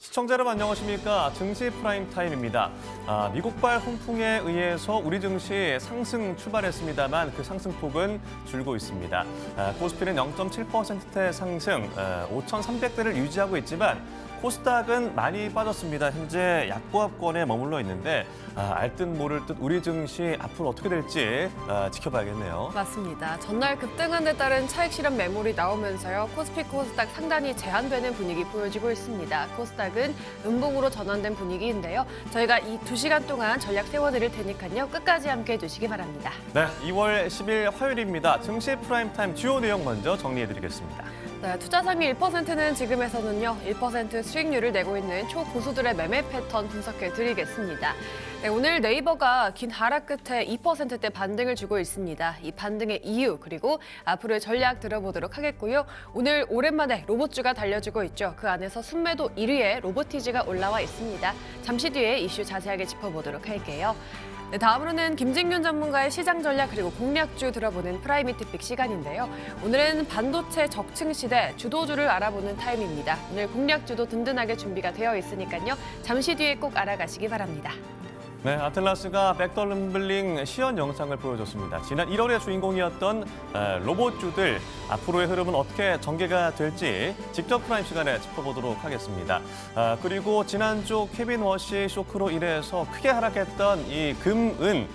시청자 여러분 안녕하십니까. 증시 프라임 타임입니다. 미국발 훈풍에 의해서 우리 증시 상승 출발했습니다만 그 상승폭은 줄고 있습니다. 코스피는 0.7%대 상승, 5,300대를 유지하고 있지만 코스닥은 많이 빠졌습니다. 현재 약보합권에 머물러 있는데 알 듯 모를 듯 우리 증시 앞으로 어떻게 될지 지켜봐야겠네요. 맞습니다. 전날 급등한 데 따른 차익 실현 매물이 나오면서요. 코스피, 코스닥 상단이 제한되는 분위기 보여지고 있습니다. 코스닥은 음봉으로 전환된 분위기인데요. 저희가 이 2시간 동안 전략 세워드릴 테니까요. 끝까지 함께해 주시기 바랍니다. 네, 2월 10일 화요일입니다. 증시 프라임타임 주요 내용 먼저 정리해드리겠습니다. 네, 투자 상위 1%는 지금에서는요. 1% 수익률을 내고 있는 초고수들의 매매 패턴 분석해 드리겠습니다. 네, 오늘 네이버가 긴 하락 끝에 2%대 반등을 주고 있습니다. 이 반등의 이유 그리고 앞으로의 전략 들어보도록 하겠고요. 오늘 오랜만에 로봇주가 달려주고 있죠. 그 안에서 순매도 1위에 로보티즈가 올라와 있습니다. 잠시 뒤에 이슈 자세하게 짚어보도록 할게요. 네, 다음으로는 김진균 전문가의 시장 전략 그리고 공략주 들어보는 프라이미티픽 시간인데요. 오늘은 반도체 적층 시대 주도주를 알아보는 타임입니다. 오늘 공략주도 든든하게 준비가 되어 있으니까요. 잠시 뒤에 꼭 알아가시기 바랍니다. 네, 아틀라스가 백덜럼블링 시연 영상을 보여줬습니다. 지난 1월의 주인공이었던 로봇주들 앞으로의 흐름은 어떻게 전개가 될지 직접 프라임 시간에 짚어보도록 하겠습니다. 그리고 지난주 케빈 워시 쇼크로 인해서 크게 하락했던 이 금은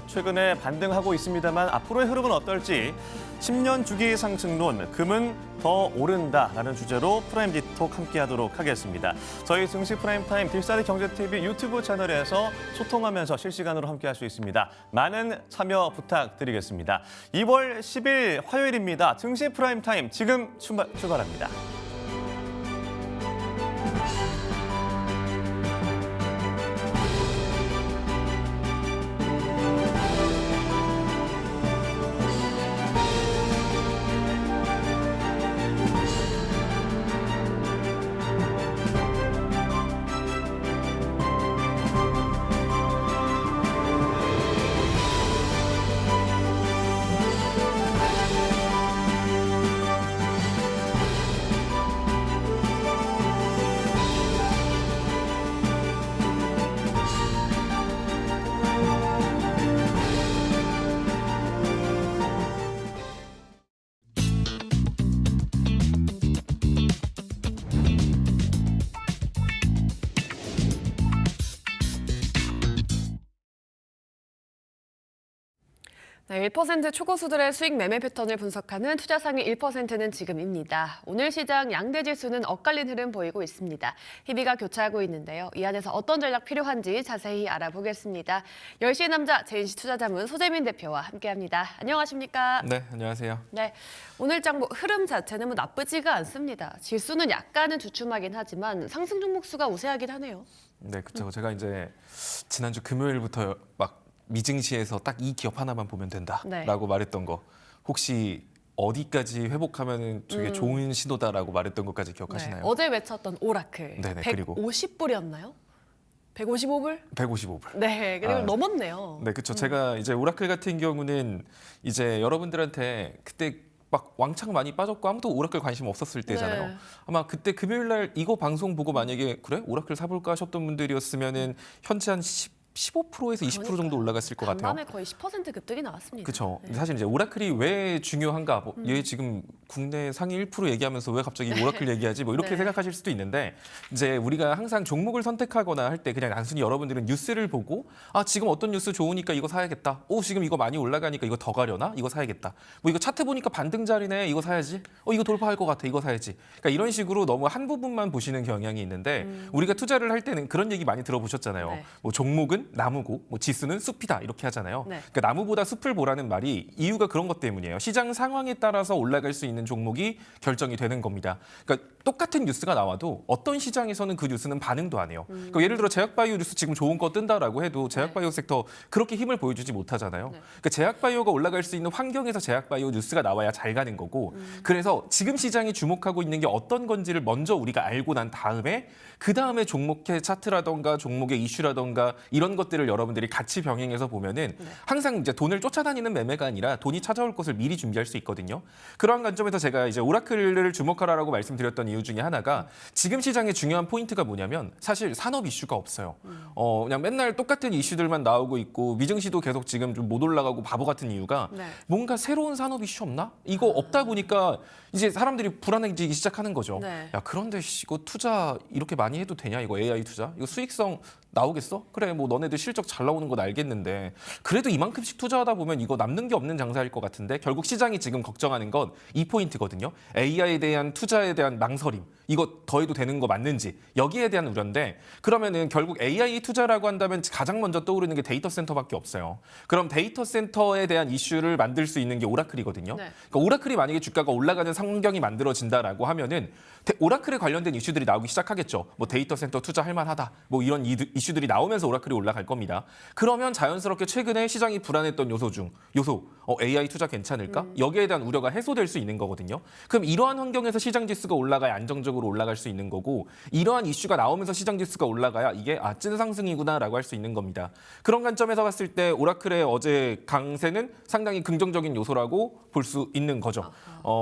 최근에 반등하고 있습니다만 앞으로의 흐름은 어떨지 10년 주기 상승론, 금은 더 오른다라는 주제로 프라임 디톡 함께하도록 하겠습니다. 저희 증시 프라임타임 딜사리 경제TV 유튜브 채널에서 소통하면서 실시간으로 함께할 수 있습니다. 많은 참여 부탁드리겠습니다. 2월 10일 화요일입니다. 증시 프라임타임 지금 출발합니다. 네, 1% 초고수들의 수익 매매 패턴을 분석하는 투자 상위 1%는 지금입니다. 오늘 시장 양대 지수는 엇갈린 흐름 보이고 있습니다. 희비가 교차하고 있는데요. 이 안에서 어떤 전략 필요한지 자세히 알아보겠습니다. 10시의 남자 제인시 투자자문 소재민 대표와 함께합니다. 안녕하십니까? 네, 안녕하세요. 네, 오늘 장 흐름 자체는 나쁘지가 않습니다. 지수는 약간은 주춤하긴 하지만 상승 종목 수가 우세하긴 하네요. 네, 그렇죠. 제가 이제 지난주 금요일부터 막 미증시에서 딱 이 기업 하나만 보면 된다라고 말했던 거 혹시 어디까지 회복하면 되게 좋은 신호다라고 말했던 것까지 기억하시나요? 네, 어제 외쳤던 오라클. 네네, 150불이었나요? 155불? 155불. 네, 그리고 넘었네요. 네, 그렇죠. 제가 이제 오라클 같은 경우는 이제 여러분들한테 그때 막 왕창 많이 빠졌고 아무도 오라클 관심 없었을 때잖아요. 네. 아마 그때 금요일 날 이거 방송 보고 만약에 그래? 오라클 사볼까 하셨던 분들이었으면은 현재 한 15%에서 20% 정도 올라갔을 것 같아요. 간밤에 거의 10% 급등이 나왔습니다. 그렇죠. 네. 사실 이제 오라클이 왜 중요한가? 얘 지금 국내 상위 1% 얘기하면서 왜 갑자기 오라클 얘기하지? 뭐 이렇게 네. 생각하실 수도 있는데 이제 우리가 항상 종목을 선택하거나 할 때 그냥 단순히 여러분들은 뉴스를 보고 지금 어떤 뉴스 좋으니까 이거 사야겠다. 지금 이거 많이 올라가니까 이거 더 가려나? 이거 사야겠다. 뭐 이거 차트 보니까 반등 자리네. 이거 사야지. 이거 돌파할 것 같아. 이거 사야지. 그러니까 이런 식으로 너무 한 부분만 보시는 경향이 있는데 우리가 투자를 할 때는 그런 얘기 많이 들어보셨잖아요. 네. 뭐 종목은 나무고 뭐 지수는 숲이다 이렇게 하잖아요. 네. 그러니까 나무보다 숲을 보라는 말이 이유가 그런 것 때문이에요. 시장 상황에 따라서 올라갈 수 있는 종목이 결정이 되는 겁니다. 그러니까 똑같은 뉴스가 나와도 어떤 시장에서는 그 뉴스는 반응도 안 해요. 그러니까 예를 들어 제약바이오 뉴스 지금 좋은 거 뜬다라고 해도 제약바이오 섹터 그렇게 힘을 보여주지 못하잖아요. 네. 그러니까 제약바이오가 올라갈 수 있는 환경에서 제약바이오 뉴스가 나와야 잘 가는 거고 그래서 지금 시장이 주목하고 있는 게 어떤 건지를 먼저 우리가 알고 난 다음에 그 다음에 종목의 차트라던가 종목의 이슈라던가 이런 이런 것들을 여러분들이 같이 병행해서 보면은 항상 이제 돈을 쫓아다니는 매매가 아니라 돈이 찾아올 것을 미리 준비할 수 있거든요. 그러한 관점에서 제가 이제 오라클을 주목하라고 말씀드렸던 이유 중에 하나가 지금 시장의 중요한 포인트가 뭐냐면 사실 산업 이슈가 없어요. 그냥 맨날 똑같은 이슈들만 나오고 있고 미증시도 계속 지금 좀 못 올라가고 바보 같은 이유가 네. 뭔가 새로운 산업 이슈 없나? 이거 없다 보니까 이제 사람들이 불안해지기 시작하는 거죠. 네. 야, 그런데 이거 투자 이렇게 많이 해도 되냐? 이거 AI 투자? 이거 수익성 나오겠어? 그래, 뭐 너네들 실적 잘 나오는 건 알겠는데 그래도 이만큼씩 투자하다 보면 이거 남는 게 없는 장사일 것 같은데 결국 시장이 지금 걱정하는 건 이 포인트거든요. AI에 대한 투자에 대한 망설임. 이거 더해도 되는 거 맞는지 여기에 대한 우려인데 그러면은 결국 AI 투자라고 한다면 가장 먼저 떠오르는 게 데이터 센터밖에 없어요. 그럼 데이터 센터에 대한 이슈를 만들 수 있는 게 오라클이거든요. 네. 그러니까 오라클이 만약에 주가가 올라가는 환경이 만들어진다라고 하면은 오라클에 관련된 이슈들이 나오기 시작하겠죠. 뭐 데이터 센터 투자할 만하다. 뭐 이런 이슈들이 나오면서 오라클이 올라갈 겁니다. 그러면 자연스럽게 최근에 시장이 불안했던 요소 AI 투자 괜찮을까? 여기에 대한 우려가 해소될 수 있는 거거든요. 그럼 이러한 환경에서 시장 지수가 올라가야 안정적으로 올라갈 수 있는 거고 이러한 이슈가 나오면서 시장 지수가 올라가야 이게 찐 상승이구나라고 할 수 있는 겁니다. 그런 관점에서 봤을 때 오라클의 어제 강세는 상당히 긍정적인 요소라고 볼 수 있는 거죠.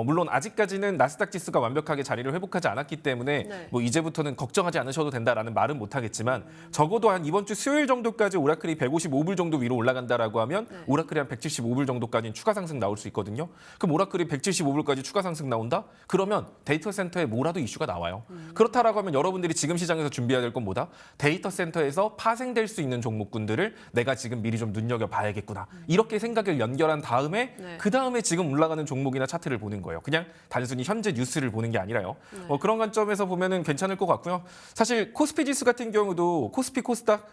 물론 아직까지는 나스닥 지수가 완벽하게 자리를 회복하지 않았기 때문에 네. 뭐 이제부터는 걱정하지 않으셔도 된다라는 말은 못하겠지만 적어도 한 이번 주 수요일 정도까지 오라클이 155불 정도 위로 올라간다라고 하면 오라클이 한 175불 정도까지는 추가 상승 나올 수 있거든요. 그럼 오라클이 175불까지 추가 상승 나온다? 그러면 데이터 센터에 뭐라도 이슈가 나와요. 그렇다라고 하면 여러분들이 지금 시장에서 준비해야 될 건 뭐다? 데이터 센터에서 파생될 수 있는 종목군들을 내가 지금 미리 좀 눈여겨봐야겠구나. 이렇게 생각을 연결한 다음에 네. 그 다음에 지금 올라가는 종목이나 차트를 보는 거예요. 그냥 단순히 현재 뉴스를 보는 게 아니라요. 그런 관점에서 보면은 괜찮을 것 같고요. 사실 코스피 지수 같은 경우도 코스피 코스닥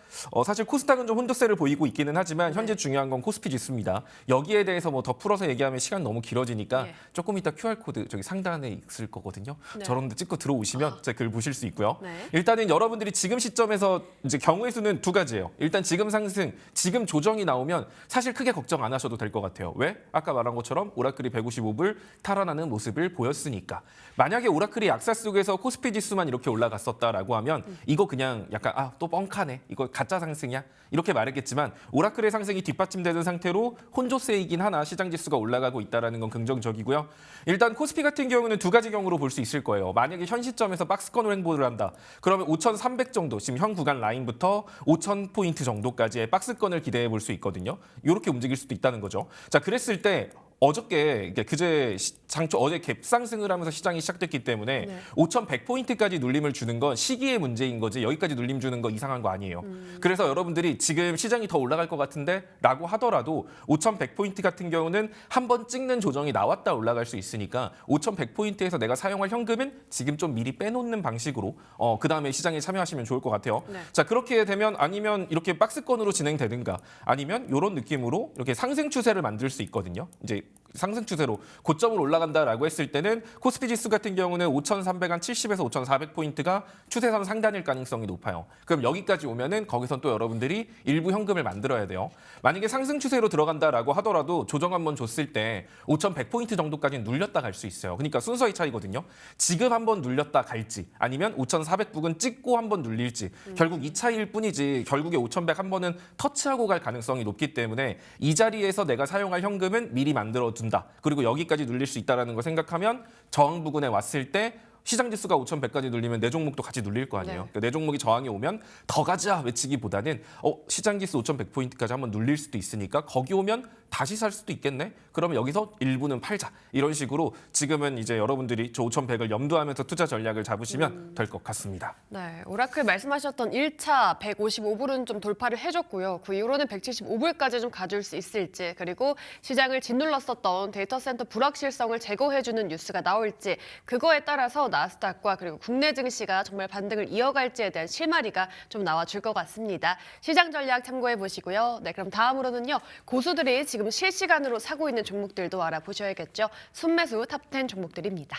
사실 코스닥은 좀 혼조세를 보이고 있기는 하지만 현재 중요한 건 코스피 지수입니다. 여기에 대해서 뭐 더 풀어서 얘기하면 시간 너무 길어지니까 네. 조금 이따 QR 코드 저기 상단에 있을 거거든요. 네. 저런 데 찍고 들어오시면 제 글 보실 수 있고요. 네. 일단은 여러분들이 지금 시점에서 이제 경우의 수는 두 가지예요. 일단 지금 상승, 지금 조정이 나오면 사실 크게 걱정 안 하셔도 될 것 같아요. 왜? 아까 말한 것처럼 오라클이 155불 탈환하는 모습을 보였으니까. 만약에 오라클이 약세 속에서 코스피 지수만 이렇게 올라갔었다라고 하면 이거 그냥 약간 또 뻥카네. 이거 가짜 상승이야. 이렇게 말했겠지만 오라클의 상승이 뒷받침되는 상태로 혼조세이긴 하나 시장 지수가 올라가고 있다는 건 긍정적이고요. 일단 코스피 같은 경우는 두 가지 경우로 볼 수 있을 거예요. 만약에 현 시점에서 박스권으로 행보를 한다. 그러면 5,300 정도, 지금 현 구간 라인부터 5,000포인트 정도까지의 박스권을 기대해 볼 수 있거든요. 이렇게 움직일 수도 있다는 거죠. 자, 그랬을 때 어저께 그제 장초 어제 갭 상승을 하면서 시장이 시작됐기 때문에 5,100포인트까지 눌림을 주는 건 시기의 문제인 거지 여기까지 눌림 주는 거 이상한 거 아니에요. 그래서 여러분들이 지금 시장이 더 올라갈 것 같은데라고 하더라도 5,100포인트 같은 경우는 한 번 찍는 조정이 나왔다 올라갈 수 있으니까 5,100포인트에서 내가 사용할 현금은 지금 좀 미리 빼놓는 방식으로 그다음에 시장에 참여하시면 좋을 것 같아요. 네. 자, 그렇게 되면 아니면 이렇게 박스권으로 진행되든가 아니면 이런 느낌으로 이렇게 상승 추세를 만들 수 있거든요. 이제 상승 추세로 고점으로 올라간다라고 했을 때는 코스피 지수 같은 경우는 5,370에서 5,400포인트가 추세선 상단일 가능성이 높아요. 그럼 여기까지 오면은 거기선 또 여러분들이 일부 현금을 만들어야 돼요. 만약에 상승 추세로 들어간다라고 하더라도 조정 한번 줬을 때 5,100포인트 정도까지는 눌렸다 갈 수 있어요. 그러니까 순서의 차이거든요. 지금 한번 눌렸다 갈지 아니면 5,400부근 찍고 한번 눌릴지 결국 이 차이일 뿐이지 결국에 5,100 한 번은 터치하고 갈 가능성이 높기 때문에 이 자리에서 내가 사용할 현금은 미리 만들어 둔다. 그리고 여기까지 눌릴 수 있다는 걸 생각하면 저항 부근에 왔을 때 시장 지수가 5,100까지 눌리면 내 종목도 같이 눌릴 거 아니에요. 네. 그러니까 내 종목이 저항이 오면 더 가자 외치기보다는 시장 지수 5,100포인트까지 한번 눌릴 수도 있으니까 거기 오면 다시 살 수도 있겠네. 그러면 여기서 일부는 팔자. 이런 식으로 지금은 이제 여러분들이 저 5,100을 염두하면서 투자 전략을 잡으시면 될 것 같습니다. 네, 오라클 말씀하셨던 1차 155불은 좀 돌파를 해줬고요. 그 이후로는 175불까지 좀 가줄 수 있을지 그리고 시장을 짓눌렀었던 데이터 센터 불확실성을 제거해주는 뉴스가 나올지 그거에 따라서 나스닥과 그리고 국내 증시가 정말 반등을 이어갈지에 대한 실마리가 좀 나와줄 것 같습니다. 시장 전략 참고해 보시고요. 네, 그럼 다음으로는요. 고수들이 지금 실시간으로 사고 있는 종목들도 알아보셔야겠죠. 순매수 탑10 종목들입니다.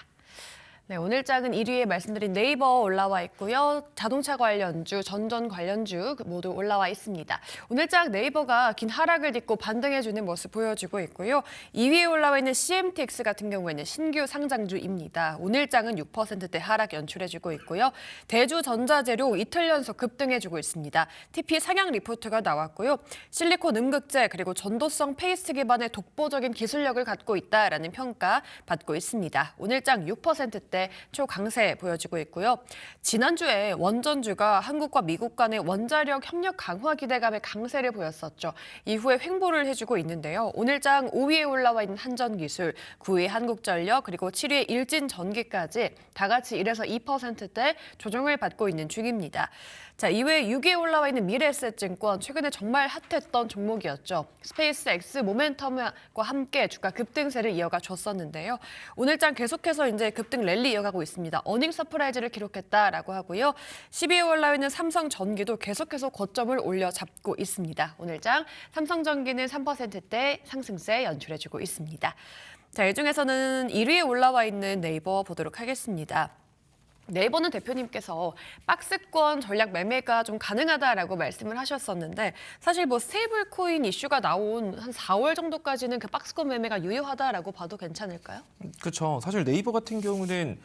네, 오늘 장은 1위에 말씀드린 네이버 올라와 있고요. 자동차 관련주, 전전 관련주 모두 올라와 있습니다. 오늘 장 네이버가 긴 하락을 딛고 반등해주는 모습 보여주고 있고요. 2위에 올라와 있는 CMTX 같은 경우에는 신규 상장주입니다. 오늘 장은 6%대 하락 연출해주고 있고요. 대주전자재료 이틀 연속 급등해주고 있습니다. TP 상향 리포트가 나왔고요. 실리콘 음극재 그리고 전도성 페이스 기반의 독보적인 기술력을 갖고 있다라는 평가 받고 있습니다. 오늘 장 6%대 초강세 보여지고 있고요. 지난주에 원전주가 한국과 미국 간의 원자력 협력 강화 기대감의 강세를 보였었죠. 이후에 횡보를 해주고 있는데요. 오늘 장 5위에 올라와 있는 한전기술, 9위 한국전력, 그리고 7위에 일진전기까지 다 같이 1에서 2%대 조정을 받고 있는 중입니다. 자, 이외에 6위에 올라와 있는 미래에셋증권, 최근에 정말 핫했던 종목이었죠. 스페이스X 모멘텀과 함께 주가 급등세를 이어가 줬었는데요. 오늘 장 계속해서 이제 급등 랠리 이어가고 있습니다. 어닝 서프라이즈를 기록했다라고 하고요. 10위에 올라와 있는 삼성전기도 계속해서 고점을 올려 잡고 있습니다. 오늘 장 삼성전기는 3%대 상승세 연출해주고 있습니다. 자, 이 중에서는 1위에 올라와 있는 네이버 보도록 하겠습니다. 네이버는 대표님께서 박스권 전략 매매가 좀 가능하다라고 말씀을 하셨었는데 사실 뭐 스테이블 코인 이슈가 나온 한 4월 정도까지는 그 박스권 매매가 유효하다라고 봐도 괜찮을까요? 그렇죠. 사실 네이버 같은 경우는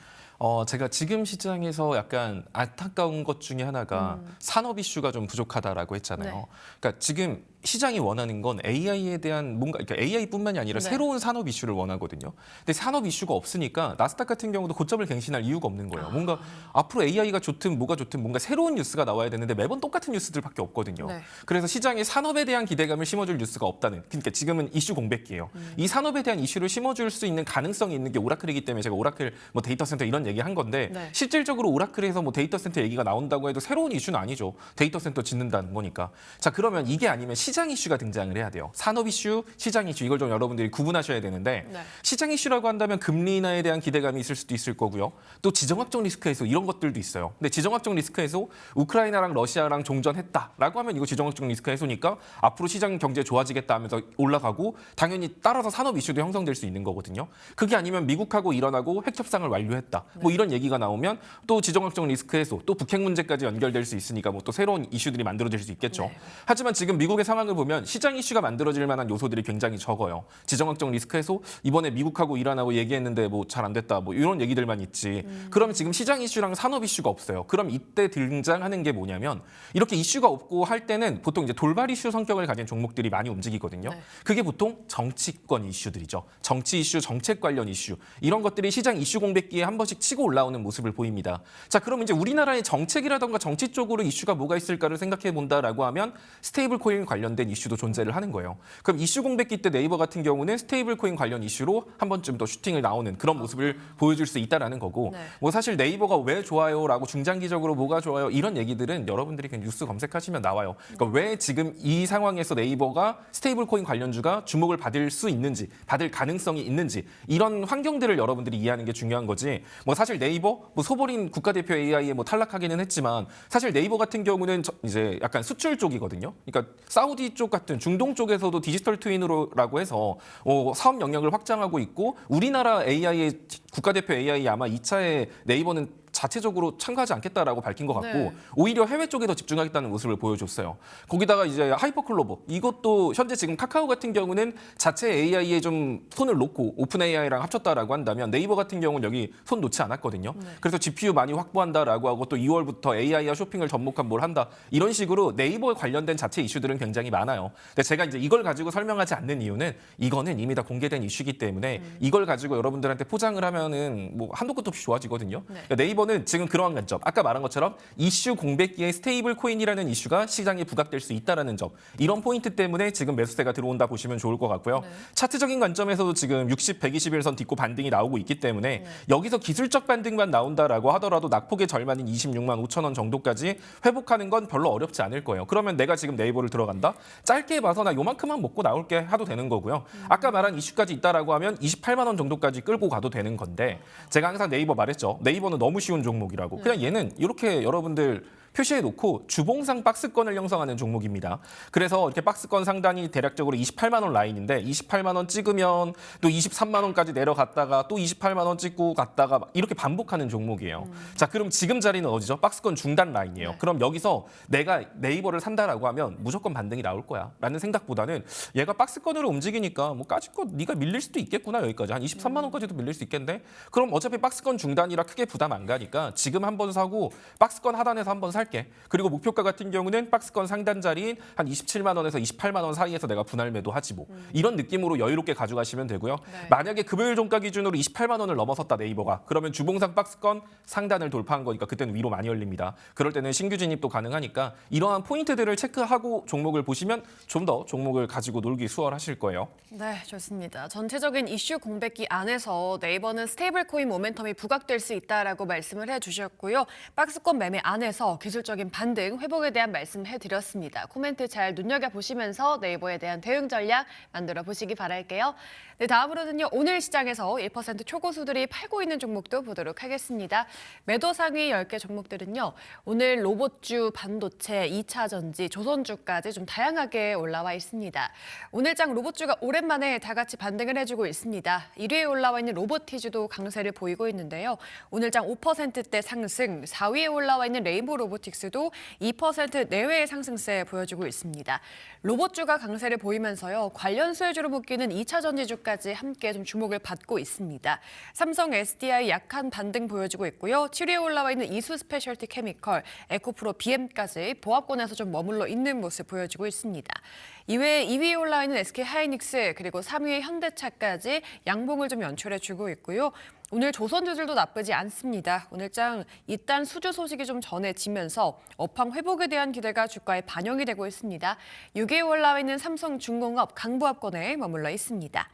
제가 지금 시장에서 약간 안타까운 것 중에 하나가 산업 이슈가 좀 부족하다라고 했잖아요. 네. 그러니까 지금 시장이 원하는 건 AI에 대한 뭔가, 그러니까 AI뿐만이 아니라 네. 새로운 산업 이슈를 원하거든요. 근데 산업 이슈가 없으니까 나스닥 같은 경우도 고점을 갱신할 이유가 없는 거예요. 뭔가 앞으로 AI가 좋든 뭐가 좋든 뭔가 새로운 뉴스가 나와야 되는데 매번 똑같은 뉴스들밖에 없거든요. 네. 그래서 시장에 산업에 대한 기대감을 심어줄 뉴스가 없다는. 그러니까 지금은 이슈 공백기예요. 이 산업에 대한 이슈를 심어줄 수 있는 가능성이 있는 게 오라클이기 때문에 제가 오라클 뭐 데이터 센터 이런 얘기 한 건데 네. 실질적으로 오라클에서 뭐 데이터 센터 얘기가 나온다고 해도 새로운 이슈는 아니죠. 데이터 센터 짓는다는 거니까. 자, 그러면 이게 아니면 시장 이슈가 등장을 해야 돼요. 산업 이슈, 시장 이슈 이걸 좀 여러분들이 구분하셔야 되는데 네. 시장 이슈라고 한다면 금리 인하에 대한 기대감이 있을 수도 있을 거고요. 또 지정학적 리스크 해소 이런 것들도 있어요. 근데 지정학적 리스크 해소 우크라이나랑 러시아랑 종전했다라고 하면 이거 지정학적 리스크 해소니까 앞으로 시장 경제 좋아지겠다 하면서 올라가고 당연히 따라서 산업 이슈도 형성될 수 있는 거거든요. 그게 아니면 미국하고 일어나고 핵 협상을 완료했다. 뭐 이런 얘기가 나오면 또 지정학적 리스크 해소, 또 북핵 문제까지 연결될 수 있으니까 뭐 또 새로운 이슈들이 만들어질 수 있겠죠. 네. 하지만 지금 미국의 상황을 보면 시장 이슈가 만들어질 만한 요소들이 굉장히 적어요. 지정학적 리스크 해소 이번에 미국하고 이란하고 얘기했는데 뭐 잘 안 됐다 뭐 이런 얘기들만 있지. 그러면 지금 시장 이슈랑 산업 이슈가 없어요. 그럼 이때 등장하는 게 뭐냐면 이렇게 이슈가 없고 할 때는 보통 이제 돌발 이슈 성격을 가진 종목들이 많이 움직이거든요. 네. 그게 보통 정치권 이슈들이죠. 정치 이슈, 정책 관련 이슈 이런 것들이 시장 이슈 공백기에 한 번씩 치고 올라오는 모습을 보입니다. 자, 그럼 이제 우리나라의 정책이라던가 정치 쪽으로 이슈가 뭐가 있을까를 생각해 본다라고 하면 스테이블 코인 관련된 이슈도 존재를 하는 거예요. 그럼 이슈 공백기 때 네이버 같은 경우는 스테이블 코인 관련 이슈로 한 번쯤 더 슈팅을 나오는 그런 모습을 보여줄 수 있다라는 거고 네. 뭐 사실 네이버가 왜 좋아요라고 중장기적으로 뭐가 좋아요 이런 얘기들은 여러분들이 그냥 뉴스 검색하시면 나와요. 그러니까 왜 지금 이 상황에서 네이버가 스테이블 코인 관련주가 주목을 받을 수 있는지, 받을 가능성이 있는지 이런 환경들을 여러분들이 이해하는 게 중요한 거지. 뭐 사실 네이버 뭐 소보린 국가대표 AI에 뭐 탈락하기는 했지만 사실 네이버 같은 경우는 이제 약간 수출 쪽이거든요. 그러니까 사우디 쪽 같은 중동 쪽에서도 디지털 트윈으로라고 해서 사업 영역을 확장하고 있고 우리나라 AI의 국가대표 AI 아마 2차에 네이버는 자체적으로 참가하지 않겠다라고 밝힌 것 같고 네. 오히려 해외 쪽에 더 집중하겠다는 모습을 보여줬어요. 거기다가 이제 하이퍼클로버 이것도 현재 지금 카카오 같은 경우는 자체 AI에 좀 손을 놓고 오픈 AI랑 합쳤다라고 한다면 네이버 같은 경우는 여기 손 놓지 않았거든요. 네. 그래서 GPU 많이 확보한다라고 하고 또 2월부터 AI와 쇼핑을 접목한 뭘 한다 이런 식으로 네이버에 관련된 자체 이슈들은 굉장히 많아요. 근데 제가 이제 이걸 가지고 설명하지 않는 이유는 이거는 이미 다 공개된 이슈이기 때문에 이걸 가지고 여러분들한테 포장을 하면은 뭐 한도 끝도 없이 좋아지거든요. 네. 그러니까 네이버는 지금 그러한 관점, 아까 말한 것처럼 이슈 공백기에 스테이블 코인이라는 이슈가 시장에 부각될 수 있다는 점, 이런 포인트 때문에 지금 매수세가 들어온다 보시면 좋을 것 같고요. 네. 차트적인 관점에서도 지금 60, 121선 딛고 반등이 나오고 있기 때문에 여기서 기술적 반등만 나온다라고 하더라도 낙폭의 절반인 26만 5천 원 정도까지 회복하는 건 별로 어렵지 않을 거예요. 그러면 내가 지금 네이버를 들어간다? 짧게 봐서 나 요만큼만 먹고 나올게 하도 되는 거고요. 아까 말한 이슈까지 있다라고 하면 28만 원 정도까지 끌고 가도 되는 건데 제가 항상 네이버 말했죠. 네이버는 너무 쉬운 종목이라고. 그냥 얘는 이렇게 여러분들 표시해 놓고 주봉상 박스권을 형성하는 종목입니다. 그래서 이렇게 박스권 상단이 대략적으로 28만 원 라인인데 28만 원 찍으면 또 23만 원까지 내려갔다가 또 28만 원 찍고 갔다가 이렇게 반복하는 종목이에요. 자, 그럼 지금 자리는 어디죠? 박스권 중단 라인이에요. 네. 그럼 여기서 내가 네이버를 산다라고 하면 무조건 반등이 나올 거야 라는 생각보다는 얘가 박스권으로 움직이니까 뭐 까짓거 네가 밀릴 수도 있겠구나. 여기까지 한 23만 원까지도 밀릴 수 있겠는데 그럼 어차피 박스권 중단이라 크게 부담 안 가니까 지금 한번 사고 박스권 하단에서 한번 살게. 그리고 목표가 같은 경우는 박스권 상단 자리인 한 27만 원에서 28만 원 사이에서 내가 분할 매도하지 뭐. 이런 느낌으로 여유롭게 가져가시면 되고요. 네. 만약에 금요일 종가 기준으로 28만 원을 넘어섰다 네이버가 그러면 주봉상 박스권 상단을 돌파한 거니까 그때는 위로 많이 열립니다. 그럴 때는 신규 진입도 가능하니까 이러한 포인트들을 체크하고 종목을 보시면 좀 더 종목을 가지고 놀기 수월하실 거예요. 네, 좋습니다. 전체적인 이슈 공백기 안에서 네이버는 스테이블 코인 모멘텀이 부각될 수 있다라고 말씀을 해주셨고요. 박스권 매매 안에서 기술적인 반등, 회복에 대한 말씀해드렸습니다. 코멘트 잘 눈여겨보시면서 네이버에 대한 대응 전략 만들어 보시기 바랄게요. 네, 다음으로는요. 오늘 시장에서 1% 초고수들이 팔고 있는 종목도 보도록 하겠습니다. 매도 상위 10개 종목들은요. 오늘 로봇주, 반도체, 2차 전지, 조선주까지 좀 다양하게 올라와 있습니다. 오늘장 로봇주가 오랜만에 다 같이 반등을 해주고 있습니다. 1위에 올라와 있는 로보티즈도 강세를 보이고 있는데요. 오늘장 5%대 상승, 4위에 올라와 있는 레인보우 로보틱스도 2% 내외의 상승세 보여주고 있습니다. 로봇주가 강세를 보이면서요. 관련 수혜주로 묶이는 2차 전지주까지 함께 좀 주목을 받고 있습니다. 삼성 SDI 약한 반등 보여주고 있고요. 7위에 올라와 있는 이수 스페셜티 케미컬, 에코프로 BM까지 보합권에서 좀 머물러 있는 모습 보여주고 있습니다. 이외에 2위에 올라와 있는 SK 하이닉스 그리고 3위의 현대차까지 양봉을 좀 연출해주고 있고요. 오늘 조선주들도 나쁘지 않습니다. 오늘장 이딴 수주 소식이 좀 전해지면서 업황 회복에 대한 기대가 주가에 반영이 되고 있습니다. 6위에 올라와 있는 삼성중공업 강보합권에 머물러 있습니다.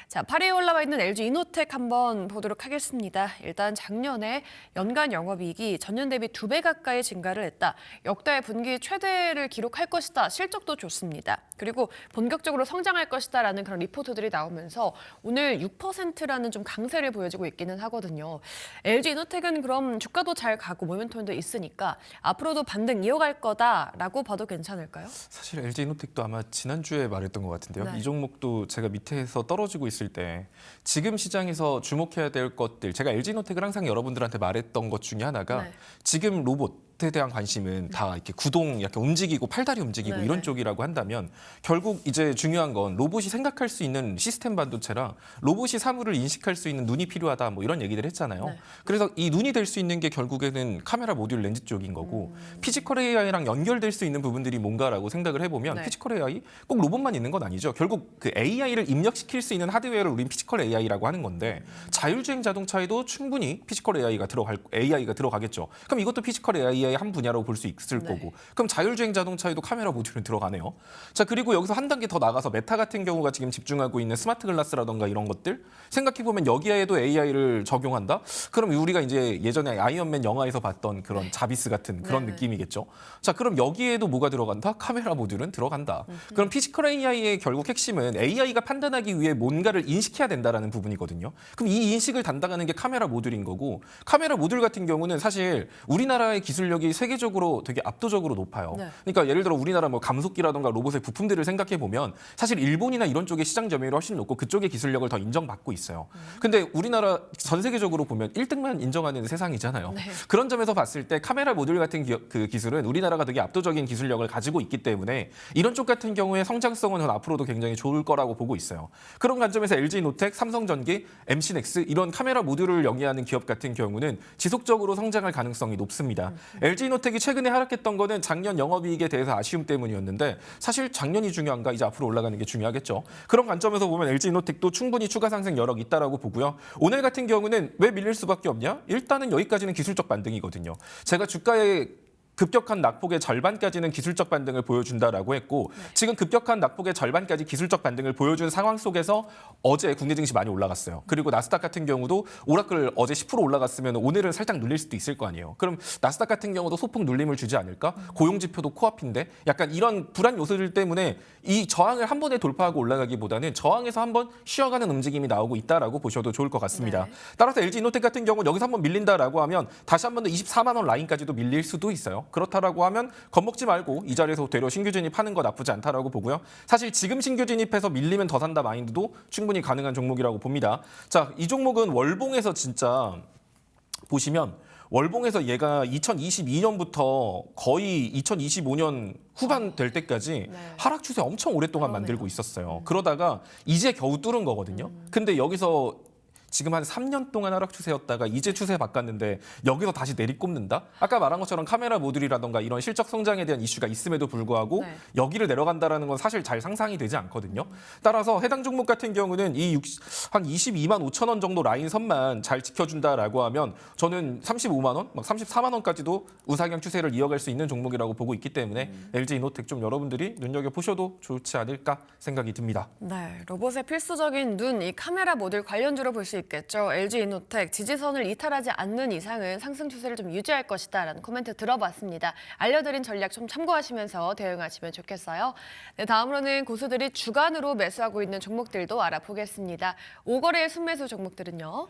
자, 8위에 올라와 있는 LG 이노텍 한번 보도록 하겠습니다. 일단 작년에 연간 영업이익이 전년 대비 2배 가까이 증가를 했다. 역대 분기 최대를 기록할 것이다. 실적도 좋습니다. 그리고 본격적으로 성장할 것이다라는 그런 리포트들이 나오면서 오늘 6%라는 좀 강세를 보여주고 있기는 하거든요. LG 이노텍은 그럼 주가도 잘 가고 모멘텀도 있으니까 앞으로도 반등 이어갈 거다라고 봐도 괜찮을까요? 사실 LG 이노텍도 아마 지난주에 말했던 것 같은데요. 네. 이 종목도 제가 밑에서 떨어지고 있을 때 지금 시장에서 주목해야 될 것들 제가 LG 이노텍을 항상 여러분들한테 말했던 것 중에 하나가 네. 지금 로봇에 대한 관심은 다 이렇게 구동 약간 움직이고 팔다리 움직이고 네, 이런 네. 쪽이라고 한다면 결국 이제 중요한 건 로봇이 생각할 수 있는 시스템 반도체라 로봇이 사물을 인식할 수 있는 눈이 필요하다 뭐 이런 얘기들 했잖아요. 네. 그래서 이 눈이 될 수 있는 게 결국에는 카메라 모듈 렌즈 쪽인 거고 피지컬 AI랑 연결될 수 있는 부분들이 뭔가라고 생각을 해보면 네. 피지컬 AI 꼭 로봇만 있는 건 아니죠. 결국 그 AI를 입력시킬 수 있는 하드웨어를 우린 피지컬 AI라고 하는 건데 자율주행 자동차에도 충분히 피지컬 AI가 들어가겠죠. 그럼 이것도 피지컬 AI의 한 분야라고 볼 수 있을 네. 거고. 그럼 자율주행 자동차에도 카메라 모듈은 들어가네요. 자, 그리고 여기서 한 단계 더 나가서 메타 같은 경우가 지금 집중하고 있는 스마트 글라스라던가 이런 것들 생각해 보면 여기에도 AI를 적용한다. 그럼 우리가 이제 예전에 아이언맨 영화에서 봤던 그런 자비스 같은 그런 네. 느낌이겠죠. 자, 그럼 여기에도 뭐가 들어간다? 카메라 모듈은 들어간다. 그럼 피지컬 AI의 결국 핵심은 AI가 판단하기 위해 뭔가를 인식해야 된다라는 부분이거든요. 그럼 이 인식을 담당하는 게 카메라 모듈인 거고 카메라 모듈 같은 경우는 사실 우리나라의 기술력이 세계적으로 되게 압도적으로 높아요. 네. 그러니까 예를 들어 우리나라 뭐 감속기라던가 로봇의 부품들을 생각해 보면 사실 일본이나 이런 쪽의 시장 점유율이 훨씬 높고 그쪽의 기술력을 더 인정받고 있어요. 근데 우리나라 전 세계적으로 보면 1등만 인정하는 세상이잖아요. 네. 그런 점에서 봤을 때 카메라 모듈 같은 그 기술은 우리나라가 되게 압도적인 기술력을 가지고 있기 때문에 이런 쪽 같은 경우에 성장성은 전 앞으로도 굉장히 좋을 거라고 보고 있어요. 그런 관점에서 LG노텍, 삼성전기, MC넥스 이런 카메라 모듈을 영위하는 기업 같은 경우는 지속적으로 성장할 가능성이 높습니다. LG노텍이 최근에 하락했던 거는 작년 영업이익에 대해서 아쉬움 때문이었는데 사실 작년이 중요한가 이제 앞으로 올라가는 게 중요하겠죠. 그런 관점에서 보면 LG노텍도 충분히 추가 상승 여력 있다라고 보고요. 오늘 같은 경우는 왜 밀릴 수밖에 없냐? 일단은 여기까지는 기술적 반등이거든요. 제가 주가에 급격한 낙폭의 절반까지는 기술적 반등을 보여준다라고 했고 지금 급격한 낙폭의 절반까지 기술적 반등을 보여준 상황 속에서 어제 국내 증시 많이 올라갔어요. 그리고 나스닥 같은 경우도 오라클 어제 10% 올라갔으면 오늘은 살짝 눌릴 수도 있을 거 아니에요. 그럼 나스닥 같은 경우도 소폭 눌림을 주지 않을까? 고용지표도 코앞인데 약간 이런 불안 요소들 때문에 이 저항을 한 번에 돌파하고 올라가기보다는 저항에서 한번 쉬어가는 움직임이 나오고 있다라고 보셔도 좋을 것 같습니다. 네. 따라서 LG이노텍 같은 경우는 여기서 한번 밀린다라고 하면 다시 한 번 더 24만 원 라인까지도 밀릴 수도 있어요. 그렇다라고 하면 겁먹지 말고 이 자리에서 되려 신규 진입하는 거 나쁘지 않다라고 보고요. 사실 지금 신규 진입해서 밀리면 더 산다 마인드도 충분히 가능한 종목이라고 봅니다. 자, 이 종목은 월봉에서 진짜 보시면 월봉에서 얘가 2022년부터 거의 2025년 후반 될 때까지 네. 하락 추세 엄청 오랫동안 그러네요. 만들고 있었어요. 그러다가 이제 겨우 뚫은 거거든요. 근데 여기서 지금 한 3년 동안 하락 추세였다가 이제 추세 바꿨는데 여기서 다시 내리꼽는다? 아까 말한 것처럼 카메라 모듈이라던가 이런 실적 성장에 대한 이슈가 있음에도 불구하고 네. 여기를 내려간다라는 건 사실 잘 상상이 되지 않거든요. 따라서 해당 종목 같은 경우는 한 22만 5천 원 정도 라인 선만 잘 지켜준다라고 하면 저는 35만 원, 막 34만 원까지도 우상향 추세를 이어갈 수 있는 종목이라고 보고 있기 때문에 LG이노텍 좀 여러분들이 눈여겨보셔도 좋지 않을까 생각이 듭니다. 네, 로봇의 필수적인 눈, 이 카메라 모듈 관련주로 볼 수 있겠죠. LG이노텍 지지선을 이탈하지 않는 이상은 상승 추세를 좀 유지할 것이다라는 코멘트 들어봤습니다. 알려드린 전략 좀 참고하시면서 대응하시면 좋겠어요. 네, 다음으로는 고수들이 주간으로 매수하고 있는 종목들도 알아보겠습니다. 5거래일 순매수 종목들은요.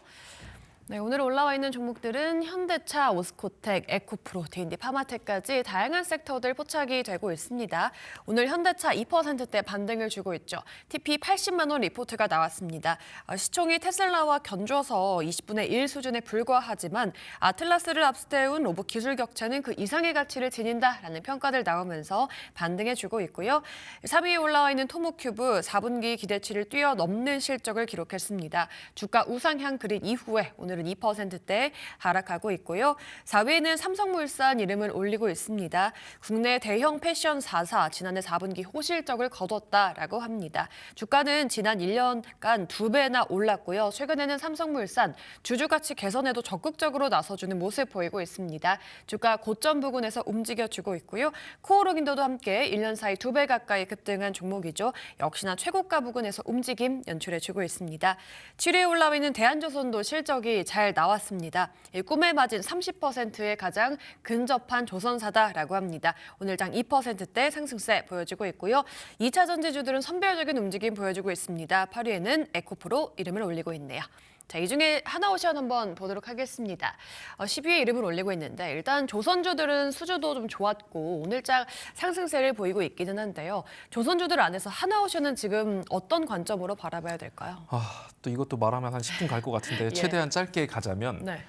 네, 오늘 올라와 있는 종목들은 현대차, 오스코텍, 에코프로, D&D 파마텍까지 다양한 섹터들 포착이 되고 있습니다. 오늘 현대차 2%대 반등을 주고 있죠. TP 80만 원 리포트가 나왔습니다. 시총이 테슬라와 견줘서 20분의 1 수준에 불과하지만 아틀라스를 앞세운 로봇 기술 격차는 그 이상의 가치를 지닌다라는 평가들 나오면서 반등해 주고 있고요. 3위에 올라와 있는 토모큐브 4분기 기대치를 뛰어넘는 실적을 기록했습니다. 주가 우상향 그린 이후에 오늘은 2%대 하락하고 있고요. 4위에는 삼성물산 이름을 올리고 있습니다. 국내 대형 패션 4사 지난해 4분기 호실적을 거뒀다라고 합니다. 주가는 지난 1년간 2배나 올랐고요. 최근에는 삼성물산 주주가치 개선에도 적극적으로 나서주는 모습 보이고 있습니다. 주가 고점 부근에서 움직여주고 있고요. 코오록인도도 함께 1년 사이 2배 가까이 급등한 종목이죠. 역시나 최고가 부근에서 움직임 연출해주고 있습니다. 7위에 올라와 있는 대한조선도 실적이 잘 나왔습니다. 꿈에 맞은 30%의 가장 근접한 조선사다라고 합니다. 오늘 장 2%대 상승세 보여주고 있고요. 2차 전지주들은 선별적인 움직임 보여주고 있습니다. 8위에는 에코프로 이름을 올리고 있네요. 자, 이 중에 하나오션 한번 보도록 하겠습니다. 10위에 이름을 올리고 있는데 일단 조선주들은 수주도 좀 좋았고 오늘장 상승세를 보이고 있기는 한데요. 조선주들 안에서 하나오션은 지금 어떤 관점으로 바라봐야 될까요? 또 이것도 말하면 한 10분 갈 것 같은데 예. 최대한 짧게 가자면 네.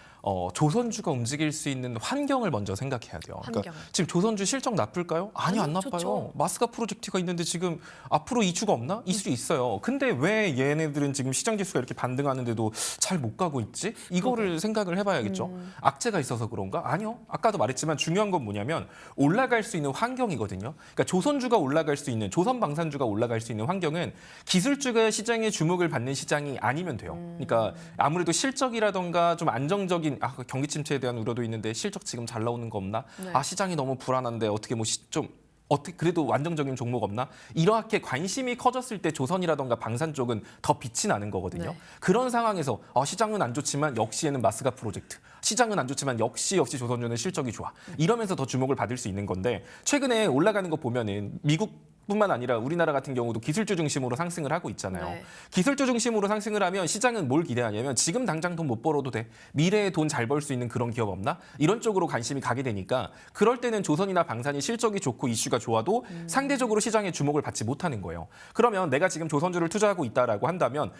조선주가 움직일 수 있는 환경을 먼저 생각해야 돼요. 그러니까 지금 조선주 실적 나쁠까요? 아니요, 안 나빠요. 좋죠. 마스가 프로젝트가 있는데 지금 앞으로 이슈가 없나? 있을 수 있어요. 근데 왜 얘네들은 지금 시장 지수가 이렇게 반등하는데도 잘 못 가고 있지? 이거를 생각을 해봐야겠죠. 악재가 있어서 그런가? 아니요. 아까도 말했지만 중요한 건 뭐냐면 올라갈 수 있는 환경이거든요. 그러니까 조선주가 올라갈 수 있는, 조선방산주가 올라갈 수 있는 환경은 기술주가 시장에 주목을 받는 시장이 아니면 돼요. 그러니까 아무래도 실적이라던가 좀 안정적인 경기 침체에 대한 우려도 있는데 실적 지금 잘 나오는 거 없나? 네. 시장이 너무 불안한데 어떻게 좀 어떻게 그래도 안정적인 종목 없나? 이렇게 관심이 커졌을 때 조선이라던가 방산 쪽은 더 빛이 나는 거거든요. 네. 그런 상황에서 시장은 안 좋지만 역시에는 마스가 프로젝트. 시장은 안 좋지만 역시 조선주는 실적이 좋아. 이러면서 더 주목을 받을 수 있는 건데 최근에 올라가는 거 보면은 미국뿐만 아니라 우리나라 같은 경우도 기술주 중심으로 상승을 하고 있잖아요. 네. 기술주 중심으로 상승을 하면 시장은 뭘 기대하냐면 지금 당장 돈 못 벌어도 돼. 미래에 돈 잘 벌 수 있는 그런 기업 없나? 이런 쪽으로 관심이 가게 되니까 그럴 때는 조선이나 방산이 실적이 좋고 이슈가 좋아도 상대적으로 시장의 주목을 받지 못하는 거예요. 그러면 내가 지금 조선주를 투자하고 있다라고 한다면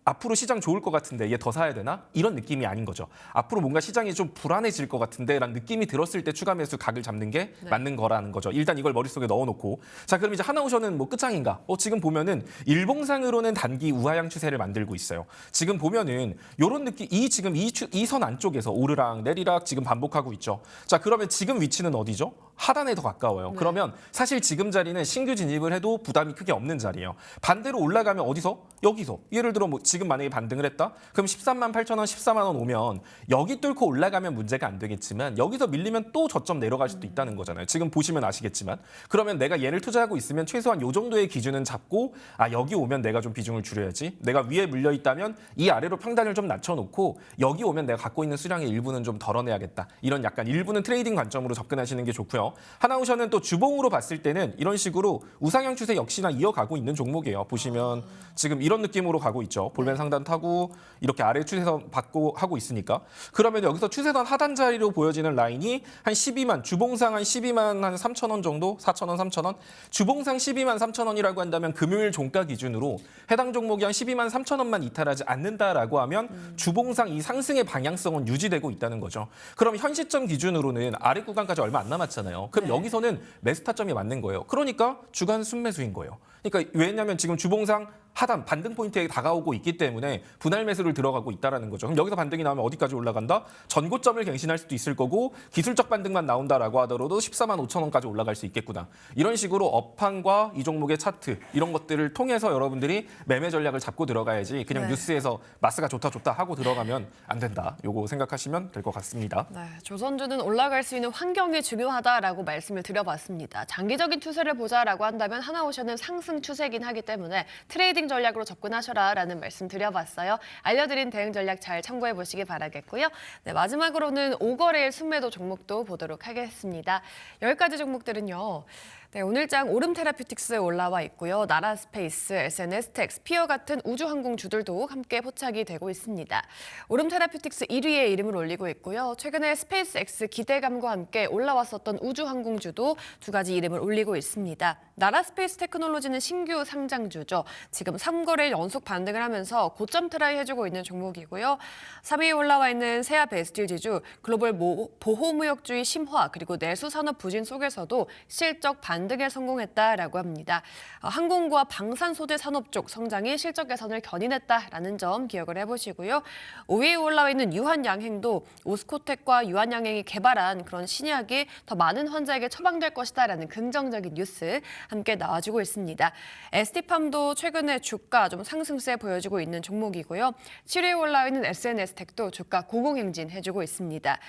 앞으로 시장 좋을 것 같은데 얘 더 사야 되나? 이런 느낌이 아닌 거죠. 앞으로 뭔가 시장이 좀 불안해질 것 같은데 라는 느낌이 들었을 때 추가 매수 각을 잡는 게 맞는 거라는 거죠. 일단 이걸 머릿속에 넣어놓고 자 그럼 이제 하나오션은 뭐 끝장인가? 지금 보면은 일봉상으로는 단기 우하향 추세를 만들고 있어요. 지금 보면은 요런 느낌 지금 이 선 안쪽에서 오르락 내리락 지금 반복하고 있죠. 자 그러면 지금 위치는 어디죠? 하단에 더 가까워요. 네. 그러면 사실 지금 자리는 신규 진입을 해도 부담이 크게 없는 자리예요. 반대로 올라가면 어디서? 여기서. 예를 들어 뭐 지금 만약에 반등을 했다? 그럼 13만 8천 원, 14만 원 오면 여기 뚫고 올라가면 문제가 안 되겠지만 여기서 밀리면 또 저점 내려갈 수도 있다는 거잖아요. 지금 보시면 아시겠지만. 그러면 내가 얘를 투자하고 있으면 최소한 요 정도의 기준은 잡고 여기 오면 내가 좀 비중을 줄여야지. 내가 위에 물려 있다면 이 아래로 평단을 좀 낮춰놓고 여기 오면 내가 갖고 있는 수량의 일부는 좀 덜어내야겠다. 이런 약간 일부는 트레이딩 관점으로 접근하시는 게 좋고요. 있고요. 하나오션은 또 주봉으로 봤을 때는 이런 식으로 우상향 추세 역시나 이어가고 있는 종목이에요. 보시면 지금 이런 느낌으로 가고 있죠. 볼멘 상단 타고 이렇게 아래 추세선 받고 하고 있으니까. 그러면 여기서 추세선 하단 자리로 보여지는 라인이 한 12만, 주봉상 한 12만 한 3천 원 정도, 4천 원, 3천 원. 주봉상 12만 3천 원이라고 한다면 금요일 종가 기준으로 해당 종목이 한 12만 3천 원만 이탈하지 않는다라고 하면 주봉상 이 상승의 방향성은 유지되고 있다는 거죠. 그럼 현 시점 기준으로는 아래 구간까지 얼마 안 남았잖아요. 그럼 여기서는 매수 타점이 맞는 거예요. 그러니까 주간 순매수인 거예요. 그러니까 왜냐하면 지금 주봉상 하단 반등 포인트에 다가오고 있기 때문에 분할 매수를 들어가고 있다라는 거죠. 그럼 여기서 반등이 나오면 어디까지 올라간다? 전고점을 갱신할 수도 있을 거고 기술적 반등만 나온다라고 하더라도 14만 5천 원까지 올라갈 수 있겠구나. 이런 식으로 업황과 이 종목의 차트 이런 것들을 통해서 여러분들이 매매 전략을 잡고 들어가야지 그냥 뉴스에서 마스가 좋다 하고 들어가면 안 된다. 요거 생각하시면 될 것 같습니다. 네, 조선주는 올라갈 수 있는 환경이 중요하다라고 말씀을 드려봤습니다. 장기적인 추세를 보자라고 한다면 하나오션은 상승 추세긴 하기 때문에 트레이딩 전략으로 접근하셔라라는 말씀 드려봤어요. 알려드린 대응 전략 잘 참고해 보시기 바라겠고요. 네, 마지막으로는 5거래일 순매도 종목도 보도록 하겠습니다. 10가지 종목들은요. 네, 오늘장 오름 테라퓨틱스 올라와 있고요. 나라스페이스, SNS텍, 스피어 같은 우주항공주들도 함께 포착이 되고 있습니다. 오름 테라퓨틱스 1위에 이름을 올리고 있고요. 최근에 스페이스X 기대감과 함께 올라왔었던 우주항공주도 2가지 이름을 올리고 있습니다. 나라스페이스 테크놀로지는 신규 상장주죠. 지금 3거래일 연속 반등을 하면서 고점 트라이 해주고 있는 종목이고요. 3위에 올라와 있는 세아 베스틸 지주, 글로벌 보호무역주의 심화, 그리고 내수산업 부진 속에서도 실적 반등에 성공했다라고 합니다. 항공과 방산소재 산업 쪽 성장이 실적 개선을 견인했다라는 점 기억을 해보시고요. 5위에 올라와 있는 유한양행도 오스코텍과 유한양행이 개발한 그런 신약이 더 많은 환자에게 처방될 것이다라는 긍정적인 뉴스 함께 나와주고 있습니다. ST팜도 최근에 주가 좀 상승세 보여주고 있는 종목이고요. 7위에 올라와 있는 SNS텍도 주가 고공행진 해주고 있습니다.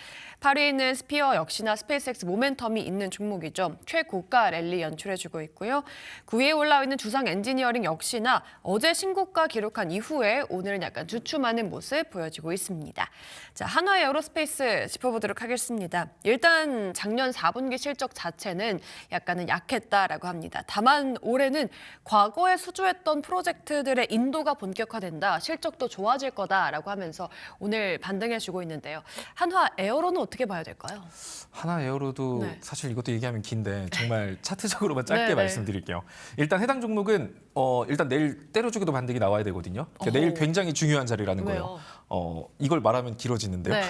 8위에 있는 스피어 역시나 스페이스X 모멘텀이 있는 종목이죠. 최고가 랠리 연출해주고 있고요. 9위에 올라와 있는 두상 엔지니어링 역시나 어제 신고가 기록한 이후에 오늘은 약간 주춤하는 모습 보여주고 있습니다. 자, 한화 에어로스페이스 짚어보도록 하겠습니다. 일단 작년 4분기 실적 자체는 약간은 약했다라고 합니다. 다만 올해는 과거에 수주했던 프로젝트들의 인도가 본격화된다, 실적도 좋아질 거다라고 하면서 오늘 반등해주고 있는데요. 한화 에어로는 어떻게 봐야 될까요? 하나 에어로도 네. 사실 이것도 얘기하면 긴데 정말 차트적으로만 짧게 네, 네. 말씀드릴게요. 일단 해당 종목은 일단 내일 때려주기도 반등이 나와야 되거든요. 그러니까 내일 굉장히 중요한 자리라는 거예요. 이걸 말하면 길어지는데요. 네.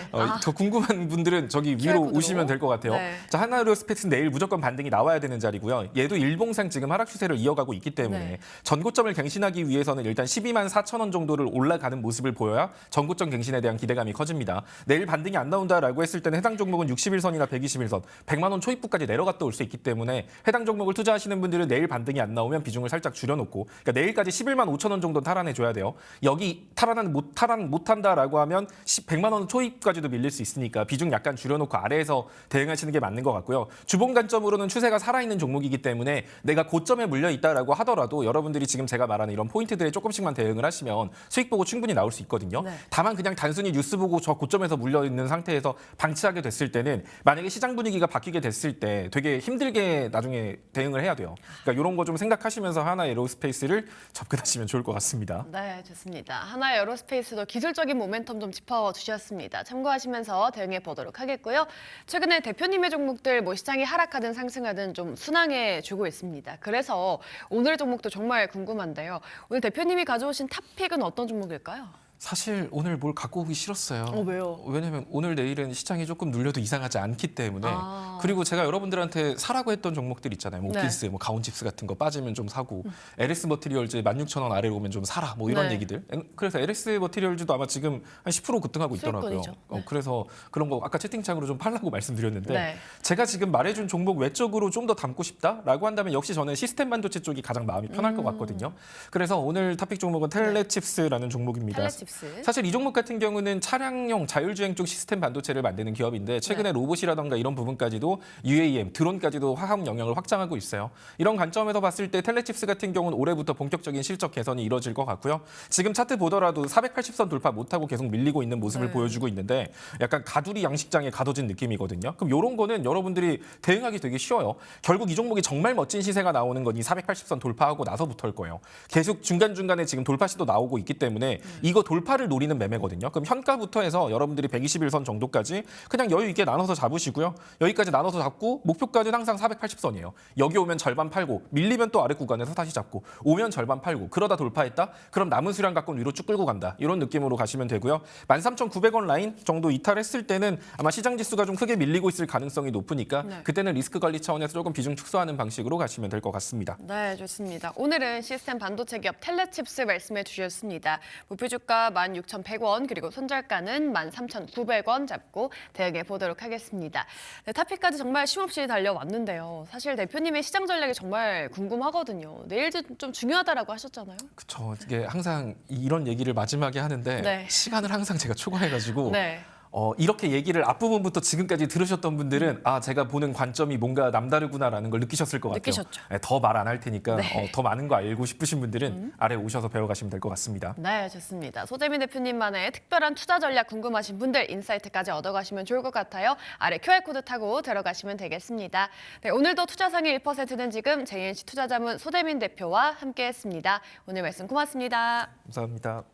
더 궁금한 분들은 저기 위로 QR코드로. 오시면 될 것 같아요. 네. 자, 하나에어로스페이스는 내일 무조건 반등이 나와야 되는 자리고요. 얘도 일봉상 지금 하락 추세를 이어가고 있기 때문에 네. 전고점을 갱신하기 위해서는 일단 12만 4천 원 정도를 올라가는 모습을 보여야 전고점 갱신에 대한 기대감이 커집니다. 내일 반등이 안 나온다라고 했을 때는 해당 종목은 61선이나 121선, 100만 원 초입부까지 내려갔다 올 수 있기 때문에 해당 종목을 투자하시는 분들은 내일 반등이 안 나오면 비중을 살짝 줄여놓고, 그러니까 내일까지 11만 5천 원 정도 탈환해줘야 돼요. 여기 탈환 못한다라고 하면 100만 원 초입까지도 밀릴 수 있으니까 비중 약간 줄여놓고 아래에서 대응하시는 게 맞는 것 같고요. 주봉 관점으로는 추세가 살아있는 종목이기 때문에 내가 고점에 물려 있다라고 하더라도 여러분들이 지금 제가 말하는 이런 포인트들에 조금씩만 대응을 하시면 수익 보고 충분히 나올 수 있거든요. 네. 다만 그냥 단순히 뉴스 보고 저 고점에서 물려 있는 상태에서 방치하게 됐을 때는 만약에 시장 분위기가 바뀌게 됐을 때 되게 힘들게 나중에 대응을 해야 돼요. 그러니까 이런 거 좀 생각하시면서 하나 에어로스페이스를 접근하시면 좋을 것 같습니다. 네, 좋습니다. 하나 에어로스페이스도 기술적인 모멘텀 좀 짚어주셨습니다. 참고하시면서 대응해 보도록 하겠고요. 최근에 대표님의 종목들 시장이 하락하든 상승하든 좀 순항해 주고 있습니다. 그래서 오늘 종목도 정말 궁금한데요. 오늘 대표님이 가져오신 탑픽은 어떤 종목일까요? 사실 오늘 뭘 갖고 오기 싫었어요. 왜요? 왜냐면 오늘 내일은 시장이 조금 눌려도 이상하지 않기 때문에. 아. 그리고 제가 여러분들한테 사라고 했던 종목들 있잖아요. 뭐 네. 오피스, 뭐 가온칩스 같은 거 빠지면 좀 사고, LS 머티리얼즈 16,000원 아래로 오면 좀 사라, 뭐 이런 네. 얘기들. 그래서 LS 머티리얼즈도 아마 지금 한 10% 급등하고 있더라고요. 수익권이죠. 네. 그래서 그런 거 아까 채팅창으로 좀 팔라고 말씀드렸는데, 네. 제가 지금 말해준 종목 외적으로 좀 더 담고 싶다라고 한다면 역시 저는 시스템 반도체 쪽이 가장 마음이 편할 것 같거든요. 그래서 오늘 탑픽 종목은 텔레칩스라는 종목입니다. 텔레칩스. 텔레칩스. 사실 이 종목 같은 경우는 차량용 자율주행 쪽 시스템 반도체를 만드는 기업인데 최근에 로봇이라던가 이런 부분까지도 UAM, 드론까지도 화학 영역을 확장하고 있어요. 이런 관점에서 봤을 때 텔레칩스 같은 경우는 올해부터 본격적인 실적 개선이 이뤄질 것 같고요. 지금 차트 보더라도 480선 돌파 못하고 계속 밀리고 있는 모습을 보여주고 있는데 약간 가두리 양식장에 가둬진 느낌이거든요. 그럼 이런 거는 여러분들이 대응하기 되게 쉬워요. 결국 이 종목이 정말 멋진 시세가 나오는 건 이 480선 돌파하고 나서부터일 거예요. 계속 중간중간에 지금 돌파 시도 나오고 있기 때문에 이거 돌파를 노리는 매매거든요. 그럼 현가부터 해서 여러분들이 121선 정도까지 그냥 여유 있게 나눠서 잡으시고요. 여기까지 나눠서 잡고 목표까지는 항상 480선이에요. 여기 오면 절반 팔고 밀리면 또 아래 구간에서 다시 잡고 오면 절반 팔고 그러다 돌파했다? 그럼 남은 수량 갖고는 위로 쭉 끌고 간다. 이런 느낌으로 가시면 되고요. 13,900원 라인 정도 이탈했을 때는 아마 시장 지수가 좀 크게 밀리고 있을 가능성이 높으니까 그때는 리스크 관리 차원에서 조금 비중 축소하는 방식으로 가시면 될 것 같습니다. 네, 좋습니다. 오늘은 시스템 반도체 기업 텔레칩스 말씀해 주셨습니다. 목표주가 16,100원 그리고 손절가는 13,900원 잡고 대응해 보도록 하겠습니다. 네, 타피까지 정말 쉼없이 달려왔는데요. 사실 대표님의 시장 전략이 정말 궁금하거든요. 내일도 좀 중요하다라고 하셨잖아요. 그렇죠. 이게 항상 이런 얘기를 마지막에 하는데 시간을 항상 제가 초과해가지고 이렇게 얘기를 앞부분부터 지금까지 들으셨던 분들은 아 제가 보는 관점이 뭔가 남다르구나라는 걸 느끼셨을 것 같아요. 느끼셨죠. 더 말 안 할 테니까 더 많은 거 알고 싶으신 분들은 아래 오셔서 배워가시면 될 것 같습니다. 네, 좋습니다. 소재민 대표님만의 특별한 투자 전략 궁금하신 분들 인사이트까지 얻어가시면 좋을 것 같아요. 아래 QR코드 타고 들어가시면 되겠습니다. 네, 오늘도 투자상의 1%는 지금 JNC 투자자문 소재민 대표와 함께했습니다. 오늘 말씀 고맙습니다. 감사합니다.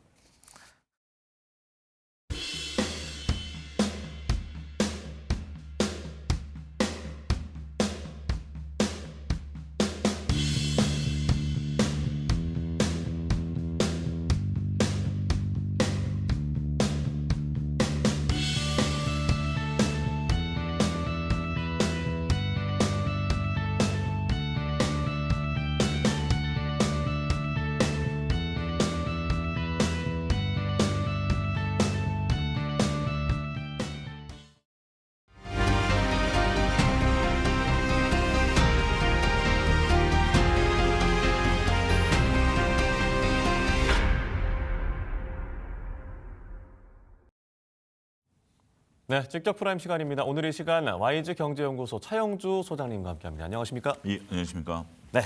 네, 직접 프라임 시간입니다. 오늘 이 시간 YG 경제연구소 차영주 소장님과 함께합니다. 안녕하십니까? 예, 안녕하십니까? 네,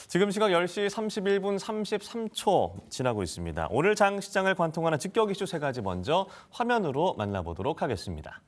지금 시각 10시 31분 33초 지나고 있습니다. 오늘 장 시장을 관통하는 직격 이슈 세 가지 먼저 화면으로 만나보도록 하겠습니다.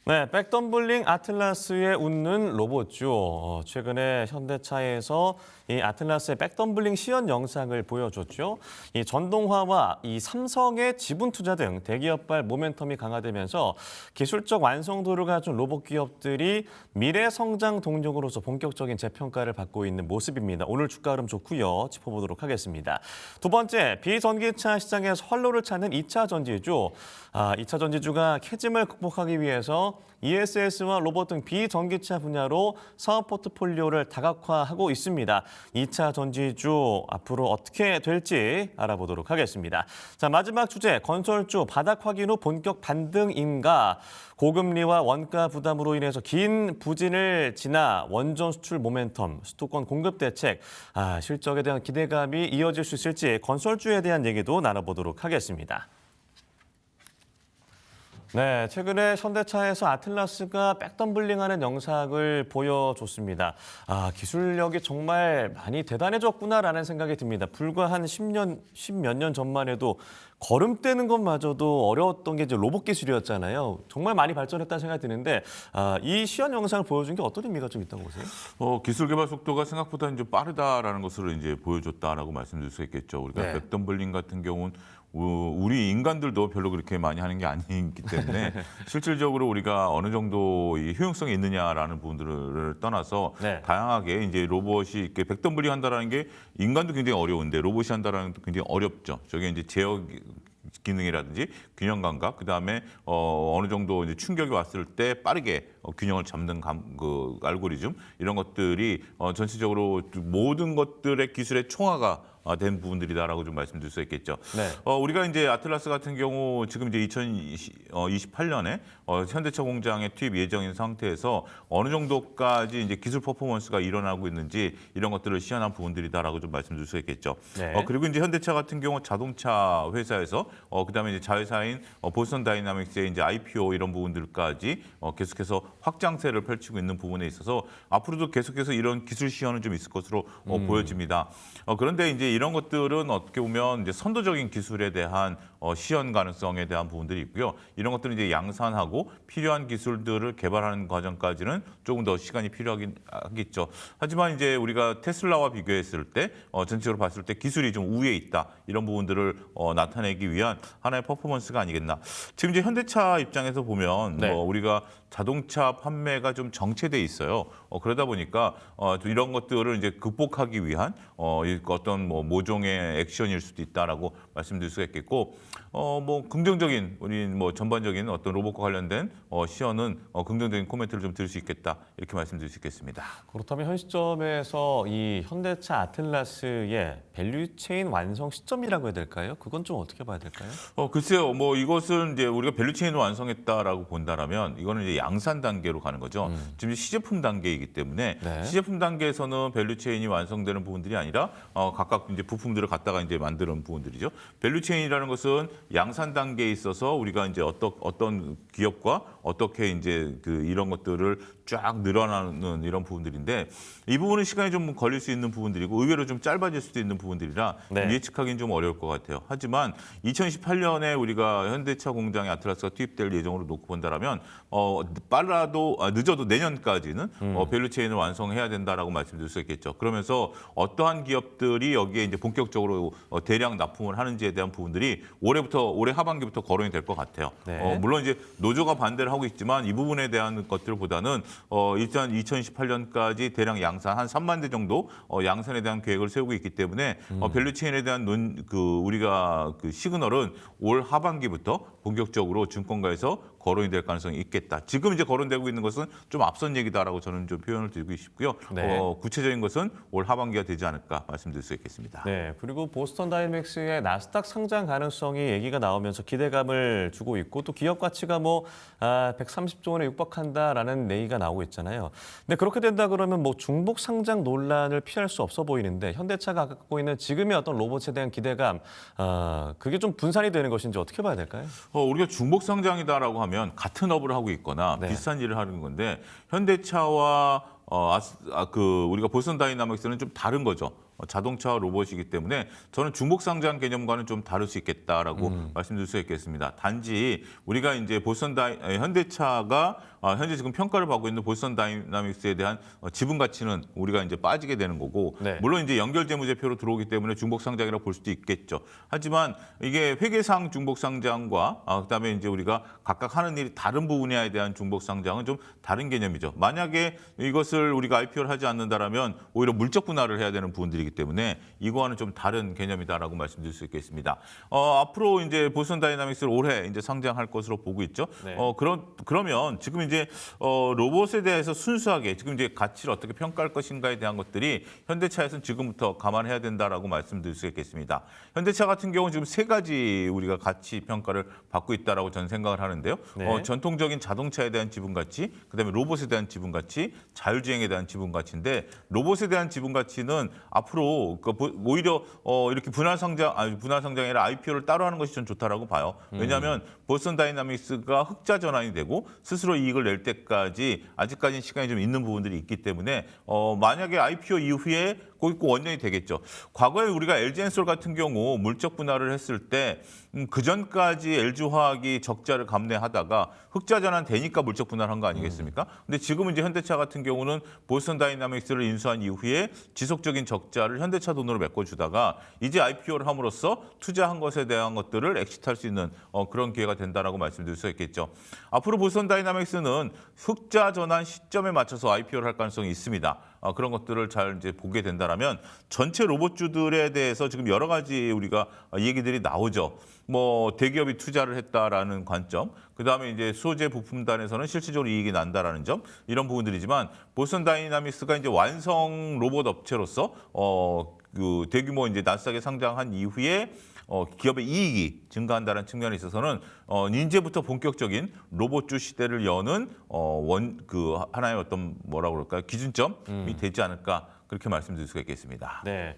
네, 백덤블링 아틀라스에 웃는 로봇주. 최근에 현대차에서 이 아틀라스의 백덤블링 시연 영상을 보여줬죠. 이 전동화와 이 삼성의 지분 투자 등 대기업발 모멘텀이 강화되면서 기술적 완성도를 갖춘 로봇 기업들이 미래 성장 동력으로서 본격적인 재평가를 받고 있는 모습입니다. 오늘 주가 흐름 좋고요. 짚어보도록 하겠습니다. 두 번째, 비전기차 시장에서 활로를 찾는 2차 전지주. 2차 전지주가 캐즘을 극복하기 위해서 ESS와 로봇 등 비전기차 분야로 사업 포트폴리오를 다각화하고 있습니다. 2차 전지주 앞으로 어떻게 될지 알아보도록 하겠습니다. 자, 마지막 주제, 건설주 바닥 확인 후 본격 반등인가? 고금리와 원가 부담으로 인해서 긴 부진을 지나 원전 수출 모멘텀, 수도권 공급 대책, 실적에 대한 기대감이 이어질 수 있을지 건설주에 대한 얘기도 나눠보도록 하겠습니다. 네, 최근에 현대차에서 아틀라스가 백덤블링하는 영상을 보여줬습니다. 기술력이 정말 많이 대단해졌구나라는 생각이 듭니다. 불과 한 10몇 년 전만 해도 걸음 떼는 것마저도 어려웠던 게 이제 로봇 기술이었잖아요. 정말 많이 발전했다는 생각이 드는데 이 시연 영상을 보여준 게 어떤 의미가 좀 있다고 보세요? 기술 개발 속도가 생각보다 이제 빠르다라는 것을 이제 보여줬다라고 말씀드릴 수 있겠죠. 우리가 백덤블링 같은 경우는 우리 인간들도 별로 그렇게 많이 하는 게 아니기 때문에 실질적으로 우리가 어느 정도 이 효용성이 있느냐라는 부분들을 떠나서 다양하게 이제 로봇이 이렇게 백덤블링 한다라는 게 인간도 굉장히 어려운데 로봇이 한다라는 것도 굉장히 어렵죠. 저게 이제 제어 기능이라든지 균형 감각, 그다음에 어느 정도 이제 충격이 왔을 때 빠르게 균형을 잡는 그 알고리즘 이런 것들이 전체적으로 모든 것들의 기술의 총화가 된 부분들이다라고 좀 말씀드릴 수 있겠죠. 네. 우리가 이제 아틀라스 같은 경우 지금 이제 2028년에 현대차 공장에 투입 예정인 상태에서 어느 정도까지 이제 기술 퍼포먼스가 일어나고 있는지 이런 것들을 시연한 부분들이다라고 좀 말씀드릴 수 있겠죠. 네. 그리고 이제 현대차 같은 경우 자동차 회사에서 그다음에 이제 자회사인 보스턴 다이나믹스의 이제 IPO 이런 부분들까지 계속해서 확장세를 펼치고 있는 부분에 있어서 앞으로도 계속해서 이런 기술 시연은 좀 있을 것으로 보여집니다. 그런데 이제 이런 것들은 어떻게 보면 이제 선도적인 기술에 대한 시연 가능성에 대한 부분들이 있고요. 이런 것들은 이제 양산하고 필요한 기술들을 개발하는 과정까지는 조금 더 시간이 필요하긴 하겠죠. 하지만 이제 우리가 테슬라와 비교했을 때 전체적으로 봤을 때 기술이 좀 우위에 있다 이런 부분들을 나타내기 위한 하나의 퍼포먼스가 아니겠나. 지금 이제 현대차 입장에서 보면 네. 우리가 자동차 판매가 좀 정체돼 있어요. 그러다 보니까 이런 것들을 이제 극복하기 위한 어떤 모종의 액션일 수도 있다라고 말씀드릴 수가 있겠고, 긍정적인 우리 전반적인 어떤 로봇과 관련된 시연은 긍정적인 코멘트를 좀 드릴 수 있겠다 이렇게 말씀드릴 수 있겠습니다. 그렇다면 현 시점에서 이 현대차 아틀라스의 밸류체인 완성 시점이라고 해야 될까요? 그건 좀 어떻게 봐야 될까요? 글쎄요, 이것은 이제 우리가 밸류체인을 완성했다라고 본다라면 이거는 이제 양산 단계로 가는 거죠. 지금 시제품 단계이기 때문에 네. 시제품 단계에서는 밸류체인이 완성되는 부분들이 아니라 각각 이제 부품들을 갖다가 이제 만드는 부분들이죠. 밸류체인이라는 것은 양산 단계에 있어서 우리가 이제 어떤 기업과 어떻게 이제 이런 것들을 쫙 늘어나는 이런 부분들인데 이 부분은 시간이 좀 걸릴 수 있는 부분들이고 의외로 좀 짧아질 수도 있는 부분들이라 네. 예측하기는 좀 어려울 것 같아요. 하지만 2018년에 우리가 현대차 공장에 아틀라스가 투입될 예정으로 놓고 본다라면 빨라도 늦어도 내년까지는 밸류체인을 완성해야 된다라고 말씀드릴 수 있겠죠. 그러면서 어떠한 기업들이 여기에 이제 본격적으로 대량 납품을 하는지에 대한 부분들이 올해 하반기부터 거론이 될 것 같아요. 네. 물론 이제 노조가 반대를 하고 있지만 이 부분에 대한 것들보다는 일단 2028년까지 대량 양산 한 3만 대 정도 양산에 대한 계획을 세우고 있기 때문에 밸류체인에 대한 우리가 시그널은 올 하반기부터 본격적으로 증권가에서 거론이 될 가능성이 있겠다. 지금 이제 거론되고 있는 것은 좀 앞선 얘기다라고 저는 좀 표현을 드리고 싶고요. 네. 구체적인 것은 올 하반기가 되지 않을까 말씀드릴 수 있겠습니다. 네, 그리고 보스턴 다이내믹스의 나스닥 상장 가능성이 얘기가 나오면서 기대감을 주고 있고 또 기업 가치가 130조 원에 육박한다라는 얘기가 나오고 있잖아요. 근데 그렇게 된다 그러면 중복 상장 논란을 피할 수 없어 보이는데 현대차가 갖고 있는 지금의 어떤 로봇에 대한 기대감, 그게 좀 분산이 되는 것인지 어떻게 봐야 될까요? 우리가 중복 상장이다라고 하면 같은 업을 하고 있거나 네. 비슷한 일을 하는 건데 현대차와 우리가 보스턴 다이나믹스는 좀 다른 거죠. 자동차 로봇이기 때문에 저는 중복 상장 개념과는 좀 다를 수 있겠다라고 말씀드릴 수 있겠습니다. 단지 우리가 이제 현대차가 현재 지금 평가를 받고 있는 보스턴 다이나믹스에 대한 지분 가치는 우리가 이제 빠지게 되는 거고, 네. 물론 이제 연결 재무제표로 들어오기 때문에 중복 상장이라고 볼 수도 있겠죠. 하지만 이게 회계상 중복 상장과 그다음에 이제 우리가 각각 하는 일이 다른 부분에 대한 중복 상장은 좀 다른 개념이죠. 만약에 이것을 우리가 IPO를 하지 않는다라면 오히려 물적 분할을 해야 되는 부분들이기 때문에 이거와는 좀 다른 개념이다라고 말씀드릴 수 있겠습니다. 앞으로 이제 보스턴 다이나믹스를 올해 이제 상장할 것으로 보고 있죠. 네. 그러면 지금 이제 로봇에 대해서 순수하게 지금 이제 가치를 어떻게 평가할 것인가에 대한 것들이 현대차에서는 지금부터 감안해야 된다라고 말씀드릴 수 있겠습니다. 현대차 같은 경우는 지금 세 가지 우리가 가치 평가를 받고 있다라고 저는 생각을 하는데요. 네. 전통적인 자동차에 대한 지분 가치, 그다음에 로봇에 대한 지분 가치, 자율주행에 대한 지분 가치인데 로봇에 대한 지분 가치는 앞으로 오히려 이렇게 분할 상장이 아니라 IPO를 따로 하는 것이 좀 좋다라고 봐요. 왜냐하면 보스턴 다이나믹스가 흑자 전환이 되고 스스로 이익을 낼 때까지 아직까지는 시간이 좀 있는 부분들이 있기 때문에 만약에 IPO 이후에 꼭 원년이 되겠죠. 과거에 우리가 LG엔솔 같은 경우 물적 분할을 했을 때 그전까지 LG화학이 적자를 감내하다가 흑자 전환 되니까 물적 분할한 거 아니겠습니까? 근데 지금 이제 현대차 같은 경우는 보스턴 다이나믹스를 인수한 이후에 지속적인 적자를 현대차 돈으로 메꿔주다가 이제 IPO를 함으로써 투자한 것에 대한 것들을 엑시트할 수 있는 그런 기회가 된다라고 말씀드릴 수 있겠죠. 앞으로 보스턴 다이나믹스는 흑자 전환 시점에 맞춰서 IPO를 할 가능성이 있습니다. 그런 것들을 잘 이제 보게 된다라면 전체 로봇주들에 대해서 지금 여러 가지 우리가 얘기들이 나오죠. 대기업이 투자를 했다라는 관점, 그다음에 이제 소재 부품단에서는 실질적으로 이익이 난다라는 점, 이런 부분들이지만 보스턴 다이나믹스가 이제 완성 로봇 업체로서 그 대규모 이제 나스닥에 상장한 이후에 기업의 이익이 증가한다는 측면에 있어서는 이제부터 본격적인 로봇주 시대를 여는 그 하나의 어떤 뭐라 그럴까요? 기준점이 되지 않을까 그렇게 말씀드릴 수가 있겠습니다. 네.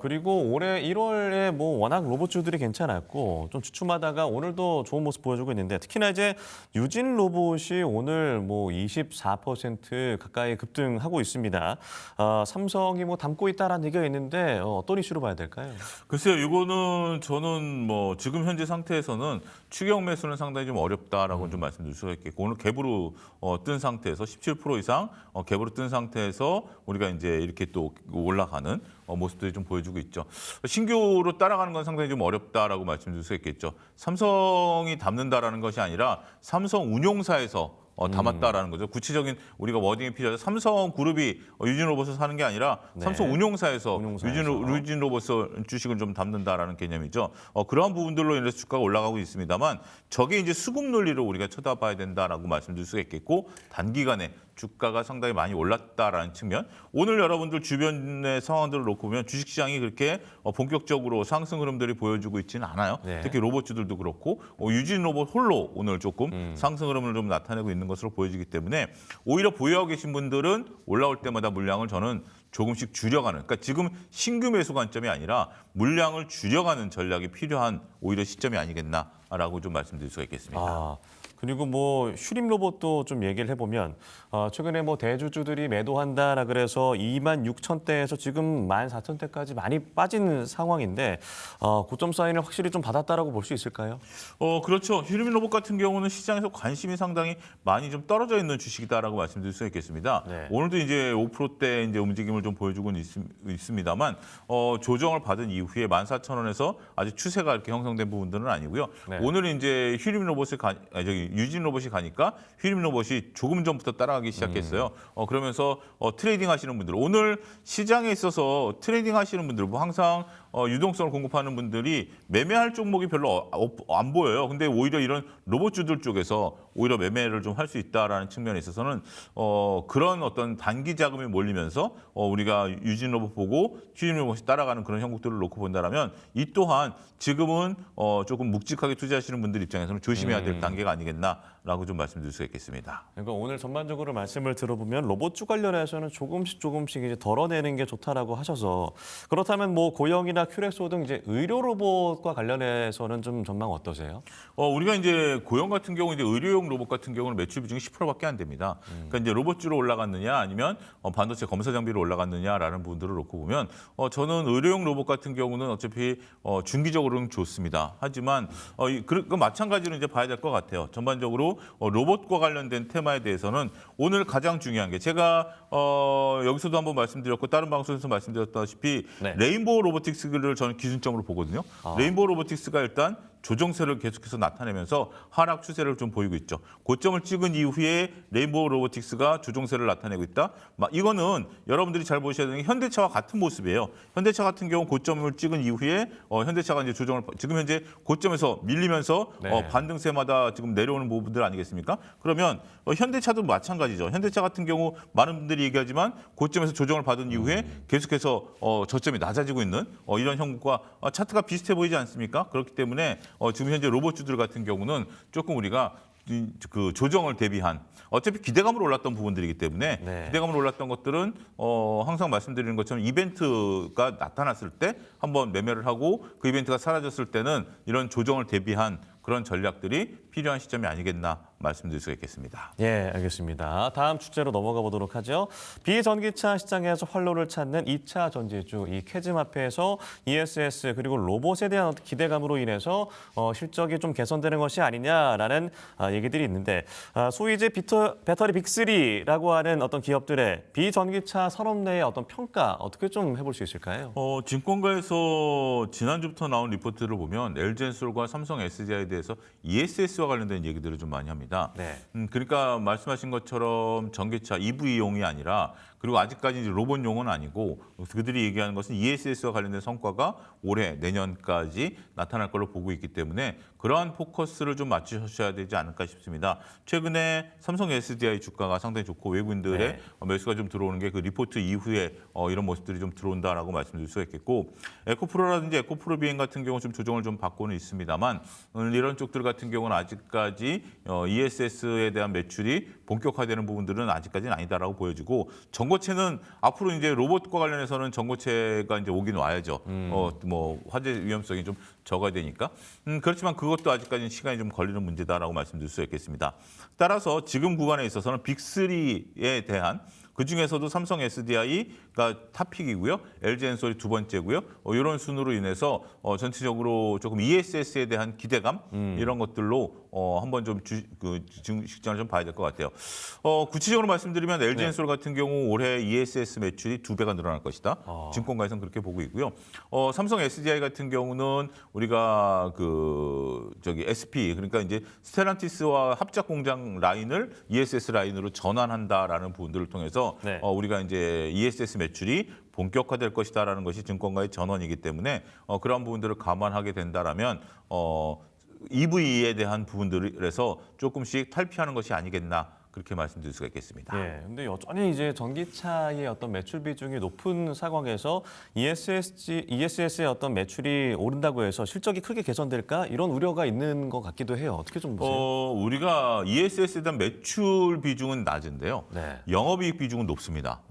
그리고 올해 1월에 뭐 워낙 로봇주들이 괜찮았고 좀 주춤하다가 오늘도 좋은 모습 보여주고 있는데 특히나 이제 유진 로봇이 오늘 뭐 24% 가까이 급등하고 있습니다. 삼성이 뭐 담고 있다라는 얘기가 있는데 어떤 이슈로 봐야 될까요? 글쎄요, 이거는 저는 뭐 지금 현재 상태에서는 추격 매수는 상당히 좀 어렵다라고 좀 말씀드릴 수가 있겠고 오늘 갭으로 뜬 상태에서 17% 이상 갭으로 뜬 상태에서 우리가 이제 이렇게 또 올라가는 모습들이 좀 보여주고 있죠. 신규로 따라가는 건 상당히 좀 어렵다라고 말씀드릴 수 있겠죠. 삼성이 담는다라는 것이 아니라 삼성 운용사에서 담았다라는 거죠. 구체적인 우리가 워딩이 필요하죠. 삼성 그룹이 유진 로봇을 사는 게 아니라 네. 삼성 운용사에서 운용사에서. 유진 로봇을 주식을 좀 담는다라는 개념이죠. 그러한 부분들로 인해서 주가가 올라가고 있습니다만 저게 이제 수급 논리로 우리가 쳐다봐야 된다라고 말씀드릴 수가 있겠고 단기간에 주가가 상당히 많이 올랐다라는 측면. 오늘 여러분들 주변의 상황들을 놓고 보면 주식시장이 그렇게 본격적으로 상승 흐름들이 보여주고 있지는 않아요. 네. 특히 로봇주들도 그렇고 유진 로봇 홀로 오늘 조금 상승 흐름을 좀 나타내고 있는 것으로 보여지기 때문에 오히려 보유하고 계신 분들은 올라올 때마다 물량을 저는 조금씩 줄여가는, 그러니까 지금 신규 매수 관점이 아니라 물량을 줄여가는 전략이 필요한 오히려 시점이 아니겠나라고 좀 말씀드릴 수가 있겠습니다. 그리고 뭐 슈림 로봇도 좀 얘기를 해보면 최근에 뭐 대주주들이 매도한다라 그래서 26,000대에서 지금 14,000대까지 많이 빠진 상황인데 고점 사인을 확실히 좀 받았다라고 볼 수 있을까요? 그렇죠. 휴림 로봇 같은 경우는 시장에서 관심이 상당히 많이 좀 떨어져 있는 주식이다라고 말씀드릴 수 있겠습니다. 네. 오늘도 이제 5%대 이제 움직임을 좀 보여주고는 있습니다만 조정을 받은 이후에 14,000원에서 아직 추세가 이렇게 형성된 부분들은 아니고요. 네. 오늘 이제 휴림 로봇을 유진 로봇이 가니까 휴림 로봇이 조금 전부터 따라가기 시작했어요. 그러면서 트레이딩 하시는 분들, 오늘 시장에 있어서 트레이딩 하시는 분들, 뭐 항상 유동성을 공급하는 분들이 매매할 종목이 별로 안 보여요. 근데 오히려 이런 로봇주들 쪽에서 오히려 매매를 좀 할 수 있다라는 측면에 있어서는 그런 어떤 단기 자금이 몰리면서 우리가 유진 로봇 보고 휴진 로봇이 따라가는 그런 형국들을 놓고 본다라면 이 또한 지금은 조금 묵직하게 투자하시는 분들 입장에서는 조심해야 될 단계가 아니겠나라고 좀 말씀드릴 수 있겠습니다. 그러니까 오늘 전반적으로 말씀을 들어보면 로봇주 관련해서는 조금씩 이제 덜어내는 게 좋다라고 하셔서 그렇다면 뭐 고영이나 큐렉소 등 이제 의료 로봇과 관련해서는 좀 전망 어떠세요? 우리가 이제 고용 같은 경우 이제 의료용 로봇 같은 경우는 매출 비중이 10%밖에 안 됩니다. 그러니까 이제 로봇주로 올라갔느냐 아니면 반도체 검사 장비로 올라갔느냐라는 부분들을 놓고 보면 저는 의료용 로봇 같은 경우는 어차피 중기적으로는 좋습니다. 하지만 그 마찬가지로 이제 봐야 될 것 같아요. 전반적으로 로봇과 관련된 테마에 대해서는 오늘 가장 중요한 게 제가 여기서도 한번 말씀드렸고 다른 방송에서 말씀드렸다시피 네. 레인보우 로보틱스를 저는 기준점으로 보거든요. 레인보우 로보틱스가 일단 조정세를 계속해서 나타내면서 하락 추세를 좀 보이고 있죠. 고점을 찍은 이후에 레인보우 로보틱스가 조정세를 나타내고 있다. 이거는 여러분들이 잘 보셔야 되는 게 현대차와 같은 모습이에요. 현대차 같은 경우 고점을 찍은 이후에 현대차가 이제 조정을 지금 현재 고점에서 밀리면서 네. 반등세마다 지금 내려오는 부분들 아니겠습니까? 그러면 현대차도 마찬가지죠. 현대차 같은 경우 많은 분들이 얘기하지만 고점에서 조정을 받은 이후에 계속해서 저점이 낮아지고 있는 이런 형국과 차트가 비슷해 보이지 않습니까? 그렇기 때문에 지금 현재 로봇주들 같은 경우는 조금 우리가 그 조정을 대비한 어차피 기대감으로 올랐던 부분들이기 때문에 네. 기대감으로 올랐던 것들은 항상 말씀드리는 것처럼 이벤트가 나타났을 때 한번 매매를 하고 그 이벤트가 사라졌을 때는 이런 조정을 대비한 그런 전략들이 필요한 시점이 아니겠나 말씀드릴 수가 있겠습니다. 예, 알겠습니다. 다음 주제로 넘어가 보도록 하죠. 비전기차 시장에서 활로를 찾는 2차 전지주, 이 캐즘 앞에서 ESS 그리고 로봇에 대한 기대감으로 인해서 실적이 좀 개선되는 것이 아니냐라는 얘기들이 있는데 소위 이제 배터리 빅3라고 하는 어떤 기업들의 비전기차 산업 내의 어떤 평가 어떻게 좀 해볼 수 있을까요? 증권가에서 지난주부터 나온 리포트를 보면 LG엔솔과 삼성 SDI에 대해서 ESS와 관련된 얘기들을 좀 많이 합니다. 있습니다. 네. 그러니까 말씀하신 것처럼 전기차 EV용이 아니라 그리고 아직까지 이제 로봇용은 아니고 그들이 얘기하는 것은 ESS와 관련된 성과가 올해 내년까지 나타날 걸로 보고 있기 때문에 그러한 포커스를 좀 맞추셔야 되지 않을까 싶습니다. 최근에 삼성 SDI 주가가 상당히 좋고 외국인들의 네. 매수가 좀 들어오는 게 그 리포트 이후에 이런 모습들이 좀 들어온다라고 말씀드릴 수가 있겠고 에코프로라든지 에코프로 비행 같은 경우 좀 조정을 좀 받고는 있습니다만 이런 쪽들 같은 경우는 아직까지 ESS에 대한 매출이 본격화되는 부분들은 아직까지는 아니다라고 보여지고 전고체는 앞으로 이제 로봇과 관련해서는 전고체가 이제 오긴 와야죠. 뭐 화재 위험성이 좀 적어야 되니까. 그렇지만 그것도 아직까지는 시간이 좀 걸리는 문제다라고 말씀드릴 수 있겠습니다. 따라서 지금 구간에 있어서는 빅3에 대한 그중에서도 삼성 SDI가 탑픽이고요. LG 엔솔이 두 번째고요. 이런 순으로 인해서 전체적으로 조금 ESS에 대한 기대감 이런 것들로 한번 좀 시장을 좀 봐야 될 것 같아요. 구체적으로 말씀드리면 LG 엔솔 같은 경우 올해 ESS 매출이 2배가 늘어날 것이다. 증권가에서는 그렇게 보고 있고요. 삼성 SDI 같은 경우는 우리가 SP 그러니까 이제 스텔란티스와 합작 공장 라인을 ESS 라인으로 전환한다라는 부분들을 통해서 우리가 이제 ESS 매출이 본격화될 것이다라는 것이 증권가의 전언이기 때문에 그런 부분들을 감안하게 된다라면 EV에 대한 부분들에서 조금씩 탈피하는 것이 아니겠나. 그렇게 말씀드릴 수가 있겠습니다. 예, 근데 여전히 이제 전기차의 어떤 매출 비중이 높은 상황에서 ESS의 어떤 매출이 오른다고 해서 실적이 크게 개선될까? 이런 우려가 있는 것 같기도 해요. 어떻게 좀 보세요? 우리가 ESS에 대한 매출 비중은 낮은데요. 네. 영업이익 비중은 높습니다.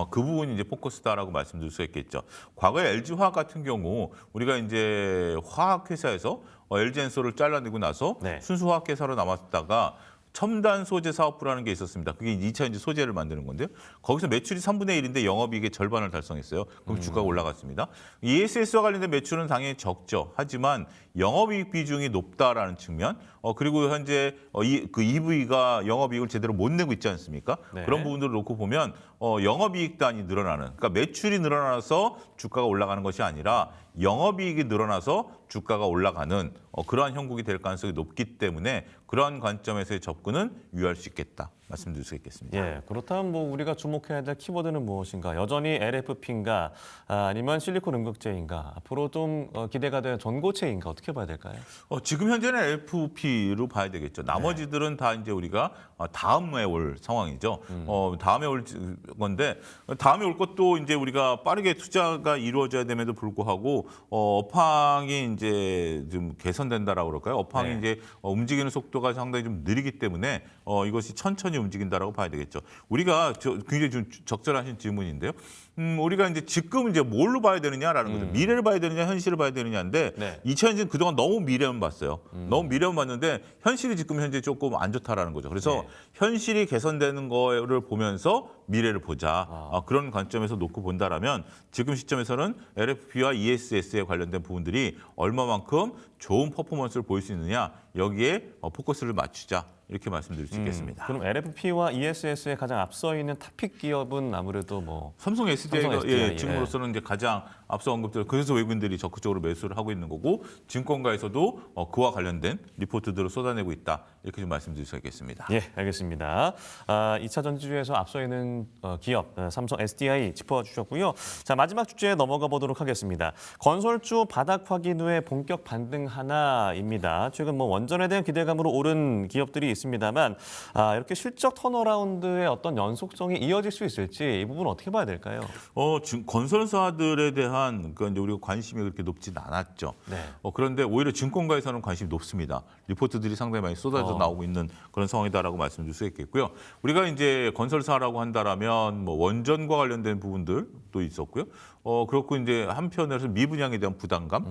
그 부분이 이제 포커스다라고 말씀드릴 수 있겠죠. 과거에 LG화학 같은 경우 우리가 이제 화학회사에서 LG 엔솔을 잘라내고 나서 네. 순수화학회사로 남았다가 첨단 소재 사업부라는 게 있었습니다. 그게 2차 이제 소재를 만드는 건데요. 거기서 매출이 3분의 1인데 영업이익의 절반을 달성했어요. 그럼 주가가 올라갔습니다. ESS와 관련된 매출은 당연히 적죠. 하지만 영업이익 비중이 높다라는 측면, 그리고 현재 그 EV가 영업이익을 제대로 못 내고 있지 않습니까? 네. 그런 부분들을 놓고 보면 영업이익 단위 늘어나는, 그러니까 매출이 늘어나서 주가가 올라가는 것이 아니라 영업이익이 늘어나서 주가가 올라가는 그러한 형국이 될 가능성이 높기 때문에 그러한 관점에서의 접근은 유효할 수 있겠다 말씀드릴 수 있겠습니다. 예, 그렇다면 뭐 우리가 주목해야 될 키워드는 무엇인가? 여전히 LFP인가 아니면 실리콘 음극재인가? 앞으로 좀 기대가 되는 전고체인가? 어떻게 봐야 될까요? 지금 현재는 LFP로 봐야 되겠죠. 나머지들은 다 이제 우리가 다음에 올 상황이죠. 다음에 올 건데 다음에 올 것도 이제 우리가 빠르게 투자가 이루어져야 됨에도 불구하고 업황이 이제 좀 개선된다라고 그럴까요? 업황이 네. 이제 움직이는 속도가 상당히 좀 느리기 때문에 이것이 천천히 움직인다라고 봐야 되겠죠. 우리가 굉장히 좀 적절하신 질문인데요. 우리가 이제 지금 이제 뭘로 봐야 되느냐라는 거죠. 미래를 봐야 되느냐, 현실을 봐야 되느냐인데 네. 2000년은 그동안 너무 미래만 봤어요. 너무 미래만 봤는데 현실이 지금 현재 조금 안 좋다라는 거죠. 그래서 네. 현실이 개선되는 거를 보면서 미래를 보자. 그런 관점에서 놓고 본다라면 지금 시점에서는 LFP와 ESS에 관련된 부분들이 얼마만큼 좋은 퍼포먼스를 보일 수 있느냐 여기에 포커스를 맞추자. 이렇게 말씀드릴 수 있겠습니다. 그럼 LFP와 ESS에 가장 앞서 있는 탑픽 기업은 아무래도 뭐 삼성 SDI가 삼성 SDI, 지금으로서는 이제 가장 앞서 언급들 그래서 외국인들이 적극적으로 매수를 하고 있는 거고 증권가에서도 그와 관련된 리포트들을 쏟아내고 있다 이렇게 좀 말씀드릴 수 있겠습니다. 예, 알겠습니다. 2차 전지주에서 앞서 있는 기업 삼성 SDI 짚어주셨고요. 자, 마지막 주제에 넘어가 보도록 하겠습니다. 건설주 바닥 확인 후에 본격 반등 하나입니다. 최근 뭐 원전에 대한 기대감으로 오른 기업들이 있습니다만 이렇게 실적 턴어라운드의 어떤 연속성이 이어질 수 있을지 이 부분 어떻게 봐야 될까요? 지금 건설사들에 대한 그러니까 이제 우리가 관심이 그렇게 높지는 않았죠. 네. 그런데 오히려 증권가에서는 관심이 높습니다. 리포트들이 상당히 많이 쏟아져 나오고 있는 그런 상황이다라고 말씀드릴 수 있겠고요. 우리가 이제 건설사라고 한다라면 뭐 원전과 관련된 부분들도 있었고요. 그렇고 이제 한편에서 미분양에 대한 부담감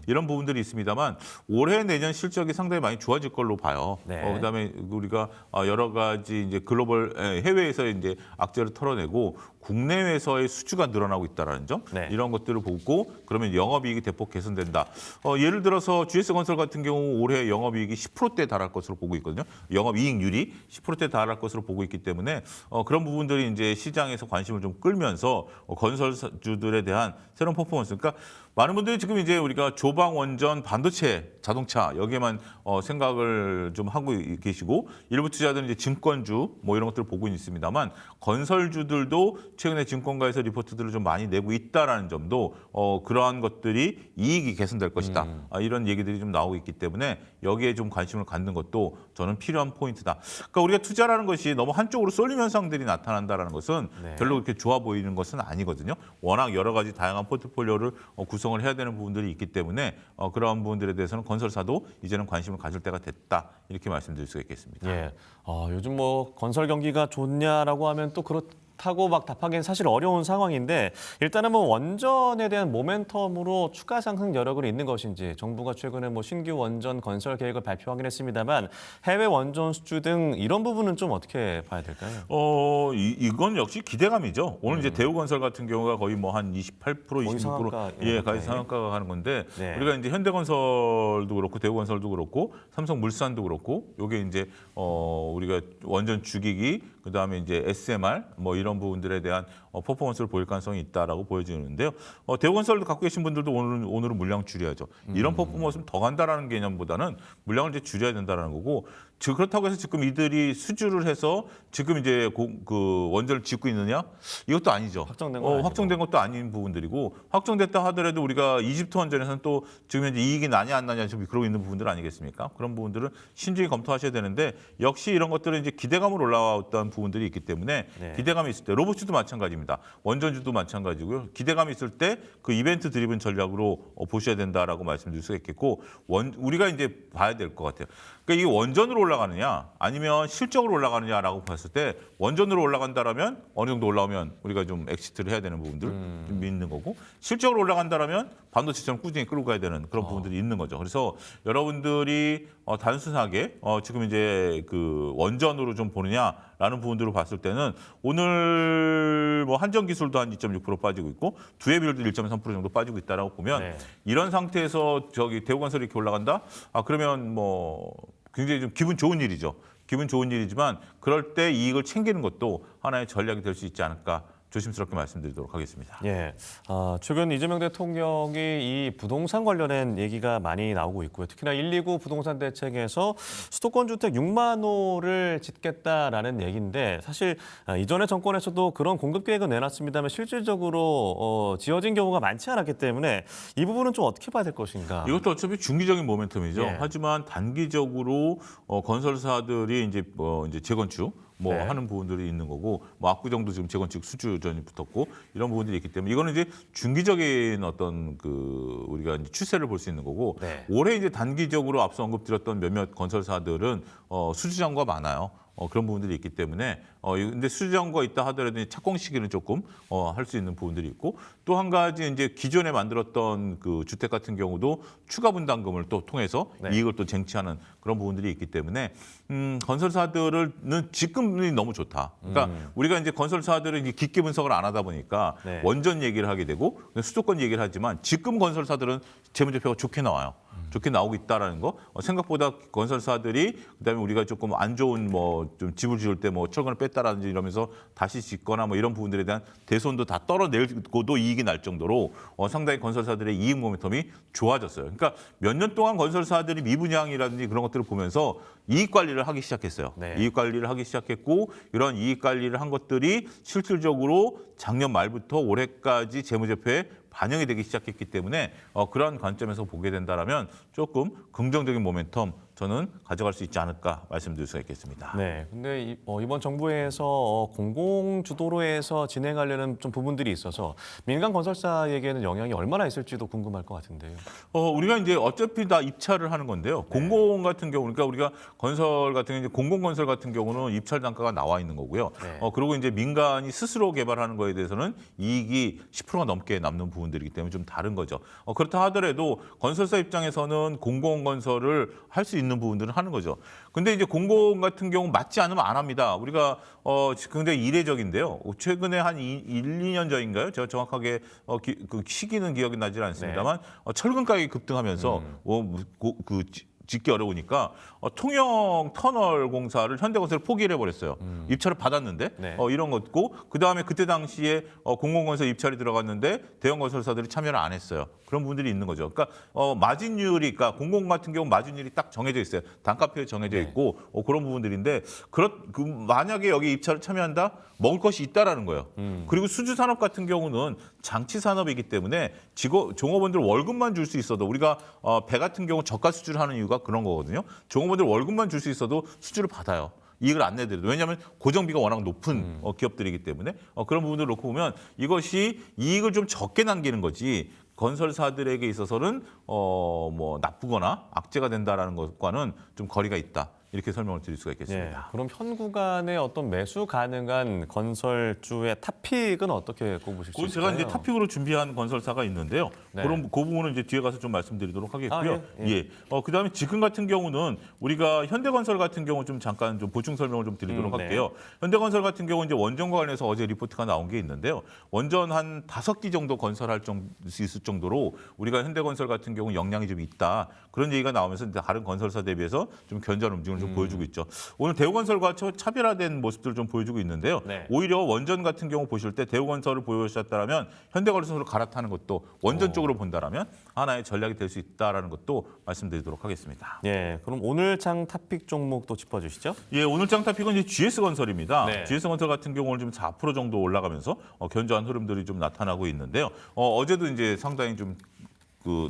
이런 부분들이 있습니다만 올해 내년 실적이 상당히 많이 좋아질 걸로 봐요. 네. 그다음에 우리가 여러 가지 이제 글로벌 해외에서 이제 악재를 털어내고 국내에서의 수주가 늘어나고 있다라는 점 네. 이런 것들을 보고 그러면 영업이익이 대폭 개선된다. 예를 들어서 GS건설 같은 경우 올해 영업이익이 10%대에 달할 것으로 보고 있거든요. 영업이익률이 10%대에 달할 것으로 보고 있기 때문에 그런 부분들이 이제 시장에서 관심을 좀 끌면서 건설주들에 대한 새로운 퍼포먼스. 그러니까 많은 분들이 지금 이제 우리가 조방 원전 반도체 자동차 여기에만 생각을 좀 하고 계시고 일부 투자자들은 이제 증권주 뭐 이런 것들을 보고 있습니다만 건설주들도 최근에 증권가에서 리포트들을 좀 많이 내고 있다라는 점도 그러한 것들이 이익이 개선될 것이다. 이런 얘기들이 좀 나오고 있기 때문에 여기에 좀 관심을 갖는 것도 저는 필요한 포인트다. 그러니까 우리가 투자라는 것이 너무 한쪽으로 쏠림 현상들이 나타난다는 것은 네. 별로 그렇게 좋아 보이는 것은 아니거든요. 워낙 여러 가지 다양한 포트폴리오를 구성을 해야 되는 부분들이 있기 때문에 그러한 부분들에 대해서는 건설사도 이제는 관심을 가질 때가 됐다. 이렇게 말씀드릴 수가 있겠습니다. 예. 요즘 뭐 건설 경기가 좋냐라고 하면 또 그렇다고 막 답하기는 사실 어려운 상황인데 일단은 뭐 원전에 대한 모멘텀으로 추가 상승 여력은 있는 것인지 정부가 최근에 뭐 신규 원전 건설 계획을 발표하긴 했습니다만 해외 원전 수주 등 이런 부분은 좀 어떻게 봐야 될까요? 이건 역시 기대감이죠. 오늘 이제 대우건설 같은 경우가 거의 뭐 한 28%, 26% 상한가, 예, 거의 상한가가 가는 건데 네. 우리가 이제 현대건설도 그렇고 대우건설도 그렇고 삼성물산도 그렇고 요게 이제 우리가 원전 주기기 그다음에 이제 SMR 뭐 이런 부분들에 대한 퍼포먼스를 보일 가능성이 있다라고 보여지는데요. 대우건설도 갖고 계신 분들도 오늘은 물량 줄여야죠. 이런 퍼포먼스는 더 간다라는 개념보다는 물량을 이제 줄여야 된다라는 거고. 그렇다고 해서 지금 이들이 수주를 해서 지금 이제 그 원전을 짓고 있느냐? 이것도 아니죠. 확정된 건 아니고. 확정된 것도 아닌 부분들이고 확정됐다 하더라도 우리가 이집트 원전에서는 또 지금 현재 이익이 나냐 안 나냐 지금 그러고 있는 부분들 아니겠습니까? 그런 부분들은 신중히 검토하셔야 되는데 역시 이런 것들은 이제 기대감으로 올라왔던 부분들이 있기 때문에 네. 기대감이 있을 때 로봇주도 마찬가지입니다. 원전주도 마찬가지고요. 기대감이 있을 때 그 이벤트 드리븐 전략으로 보셔야 된다라고 말씀드릴 수가 있겠고 우리가 이제 봐야 될 것 같아요. 그러니까 이게 원전으로 올라가느냐 아니면 실적으로 올라가느냐라고 봤을 때 원전으로 올라간다라면 어느 정도 올라오면 우리가 좀 엑시트를 해야 되는 부분들 좀 있는 거고 실적으로 올라간다라면 반도체처럼 꾸준히 끌고 가야 되는 그런 부분들이 있는 거죠. 그래서 여러분들이 단순하게 지금 이제 그 원전으로 좀 보느냐라는 부분들을 봤을 때는 오늘 뭐 한전 기술도 한 2.6% 빠지고 있고 두해 비율도 1.3% 정도 빠지고 있다라고 보면 네. 이런 상태에서 저기 대우건설이 이렇게 올라간다? 그러면 뭐 굉장히 좀 기분 좋은 일이죠. 기분 좋은 일이지만 그럴 때 이익을 챙기는 것도 하나의 전략이 될 수 있지 않을까 조심스럽게 말씀드리도록 하겠습니다. 예, 최근 이재명 대통령이 이 부동산 관련된 얘기가 많이 나오고 있고요. 특히나 129 부동산 대책에서 수도권 주택 6만 호를 짓겠다라는 얘기인데 사실 이전의 정권에서도 그런 공급 계획은 내놨습니다만 실질적으로 지어진 경우가 많지 않았기 때문에 이 부분은 좀 어떻게 봐야 될 것인가? 이것도 어차피 중기적인 모멘텀이죠. 예. 하지만 단기적으로 건설사들이 이제 재건축 네. 하는 부분들이 있는 거고 뭐 압구정도 지금 재건축 수주전이 붙었고 이런 부분들이 있기 때문에 이거는 이제 중기적인 어떤 그 우리가 이제 추세를 볼 수 있는 거고 네. 올해 이제 단기적으로 앞서 언급드렸던 몇몇 건설사들은 수주장과 많아요. 그런 부분들이 있기 때문에 근데 수주장과 있다 하더라도 착공 시기는 조금 할 수 있는 부분들이 있고 또 한 가지 이제 기존에 만들었던 그 주택 같은 경우도 추가 분담금을 또 통해서 네. 이익을 또 쟁취하는 그런 부분들이 있기 때문에 건설사들은 지금이 너무 좋다. 그러니까 우리가 이제 건설사들은 이제 깊게 분석을 안 하다 보니까 네. 원전 얘기를 하게 되고 수도권 얘기를 하지만 지금 건설사들은 재무제표가 좋게 나와요. 좋게 나오고 있다라는 거. 생각보다 건설사들이 그다음에 우리가 조금 안 좋은 뭐 좀 집을 지을 때 뭐 철근을 뺐다라든지 이러면서 다시 짓거나 뭐 이런 부분들에 대한 대손도 다 떨어내고도 이익이 날 정도로 상당히 건설사들의 이익 모멘텀이 좋아졌어요. 그러니까 몇 년 동안 건설사들이 미분양이라든지 그런 것들을 보면서 이익 관리를 하기 시작했어요. 네. 이익 관리를 하기 시작했고 이런 이익 관리를 한 것들이 실질적으로 작년 말부터 올해까지 재무제표에 반영이 되기 시작했기 때문에 그런 관점에서 보게 된다면 조금 긍정적인 모멘텀 저는 가져갈 수 있지 않을까 말씀드릴 수가 있겠습니다. 네, 근데 이번 정부에서 공공 주도로 해서 진행하려는 좀 부분들이 있어서 민간 건설사에게는 영향이 얼마나 있을지도 궁금할 것 같은데요. 우리가 이제 어차피 다 입찰을 하는 건데요. 공공 같은 경우, 그러니까 우리가 건설 같은 경우, 이제 공공건설 같은 경우는 입찰 단가가 나와 있는 거고요. 네. 그리고 이제 민간이 스스로 개발하는 거에 대해서는 이익이 10%가 넘게 남는 부분들이기 때문에 좀 다른 거죠. 그렇다 하더라도 건설사 입장에서는 공공건설을 할 수 있는 부분들은 하는 거죠. 근데 이제 공공 같은 경우 맞지 않으면 안 합니다. 우리가 굉장히 이례적인데요. 최근에 한 1, 2년 전인가요? 제가 정확하게 그 시기는 기억이 나질 않습니다만 철근 가격이 급등하면서 짓기 어려우니까 통영 터널 공사를 현대건설이 포기를 해버렸어요. 입찰을 받았는데 네. 이런 것고 그다음에 그때 당시에 공공건설 입찰이 들어갔는데 대형건설사들이 참여를 안 했어요. 그런 부분들이 있는 거죠. 그러니까 마진율이 그러니까 공공 같은 경우 마진율이 딱 정해져 있어요. 단가표에 정해져 있고 그런 부분들인데 만약에 여기 입찰을 참여한다 먹을 것이 있다라는 거예요. 그리고 수주산업 같은 경우는 장치 산업이기 때문에 종업원들 월급만 줄 수 있어도 우리가 배 같은 경우 저가 수주를 하는 이유가 그런 거거든요. 종업원들 월급만 줄 수 있어도 수주를 받아요. 이익을 안 내더라도. 왜냐하면 고정비가 워낙 높은 기업들이기 때문에 그런 부분들을 놓고 보면 이것이 이익을 좀 적게 남기는 거지 건설사들에게 있어서는 뭐 나쁘거나 악재가 된다라는 것과는 좀 거리가 있다. 이렇게 설명을 드릴 수가 있겠습니다. 그럼 현 구간에 어떤 매수 가능한 건설주의 탑픽은 어떻게 꼽으실 수 있을까요? 제가 이제 탑픽으로 준비한 건설사가 있는데요. 네. 그럼 그 부분은 이제 뒤에 가서 좀 말씀드리도록 하겠고요. 예. 그다음에 지금 같은 경우는 우리가 현대건설 같은 경우 좀 잠깐 좀 보충 설명을 좀 드리도록 네. 할게요. 현대건설 같은 경우 이제 원전과 관련해서 어제 리포트가 나온 게 있는데요. 원전 한 5기 정도 건설할 수 있을 정도로 우리가 현대건설 같은 경우 역량이 좀 있다. 그런 얘기가 나오면서 이제 다른 건설사 대비해서 좀 견조한 움직임을 좀 보여주고 있죠. 오늘 대우건설과 차별화된 모습들을 좀 보여주고 있는데요. 네. 오히려 원전 같은 경우 보실 때 대우건설을 보여주셨다면 현대건설로 갈아타는 것도 원전 쪽으로 본다라면 하나의 전략이 될 수 있다라는 것도 말씀드리도록 하겠습니다. 그럼 오늘 장 탑픽 종목도 짚어주시죠. 오늘 장 탑픽은 이제 GS건설입니다. 네. GS건설 같은 경우는 좀 4% 정도 올라가면서 견조한 흐름들이 좀 나타나고 있는데요. 어제도 이제 상당히 좀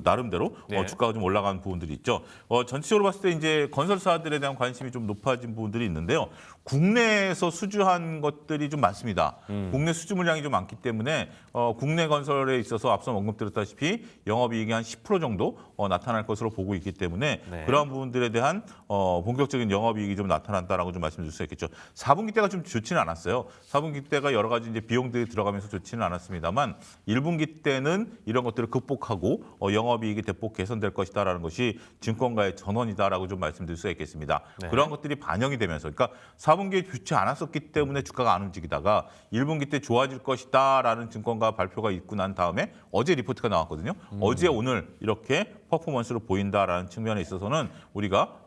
나름대로 주가가 좀 올라간 부분들이 있죠. 전체적으로 봤을 때 이제 건설사들에 대한 관심이 좀 높아진 부분들이 있는데요. 국내에서 수주한 것들이 좀 많습니다. 국내 수주 물량이 좀 많기 때문에 국내 건설에 있어서 앞서 언급드렸다시피 영업이익이 한 10% 정도 나타날 것으로 보고 있기 때문에 그러한 부분들에 대한 본격적인 영업이익이 좀 나타난다라고 좀 말씀드릴 수 있겠죠. 4분기 때가 좀 좋지는 않았어요. 4분기 때가 여러 가지 이제 비용들이 들어가면서 좋지는 않았습니다만 1분기 때는 이런 것들을 극복하고 영업이익이 대폭 개선될 것이다라는 것이 증권가의 전원이다라고 좀 말씀드릴 수가 있겠습니다. 그러한 것들이 반영이 되면서 그러니까 4분기에 좋지 않았었기 때문에 주가가 안 움직이다가 1분기 때 좋아질 것이다라는 증권가 발표가 있고 난 다음에 어제 리포트가 나왔거든요. 어제 오늘 이렇게 퍼포먼스를 보인다라는 측면에 있어서는 우리가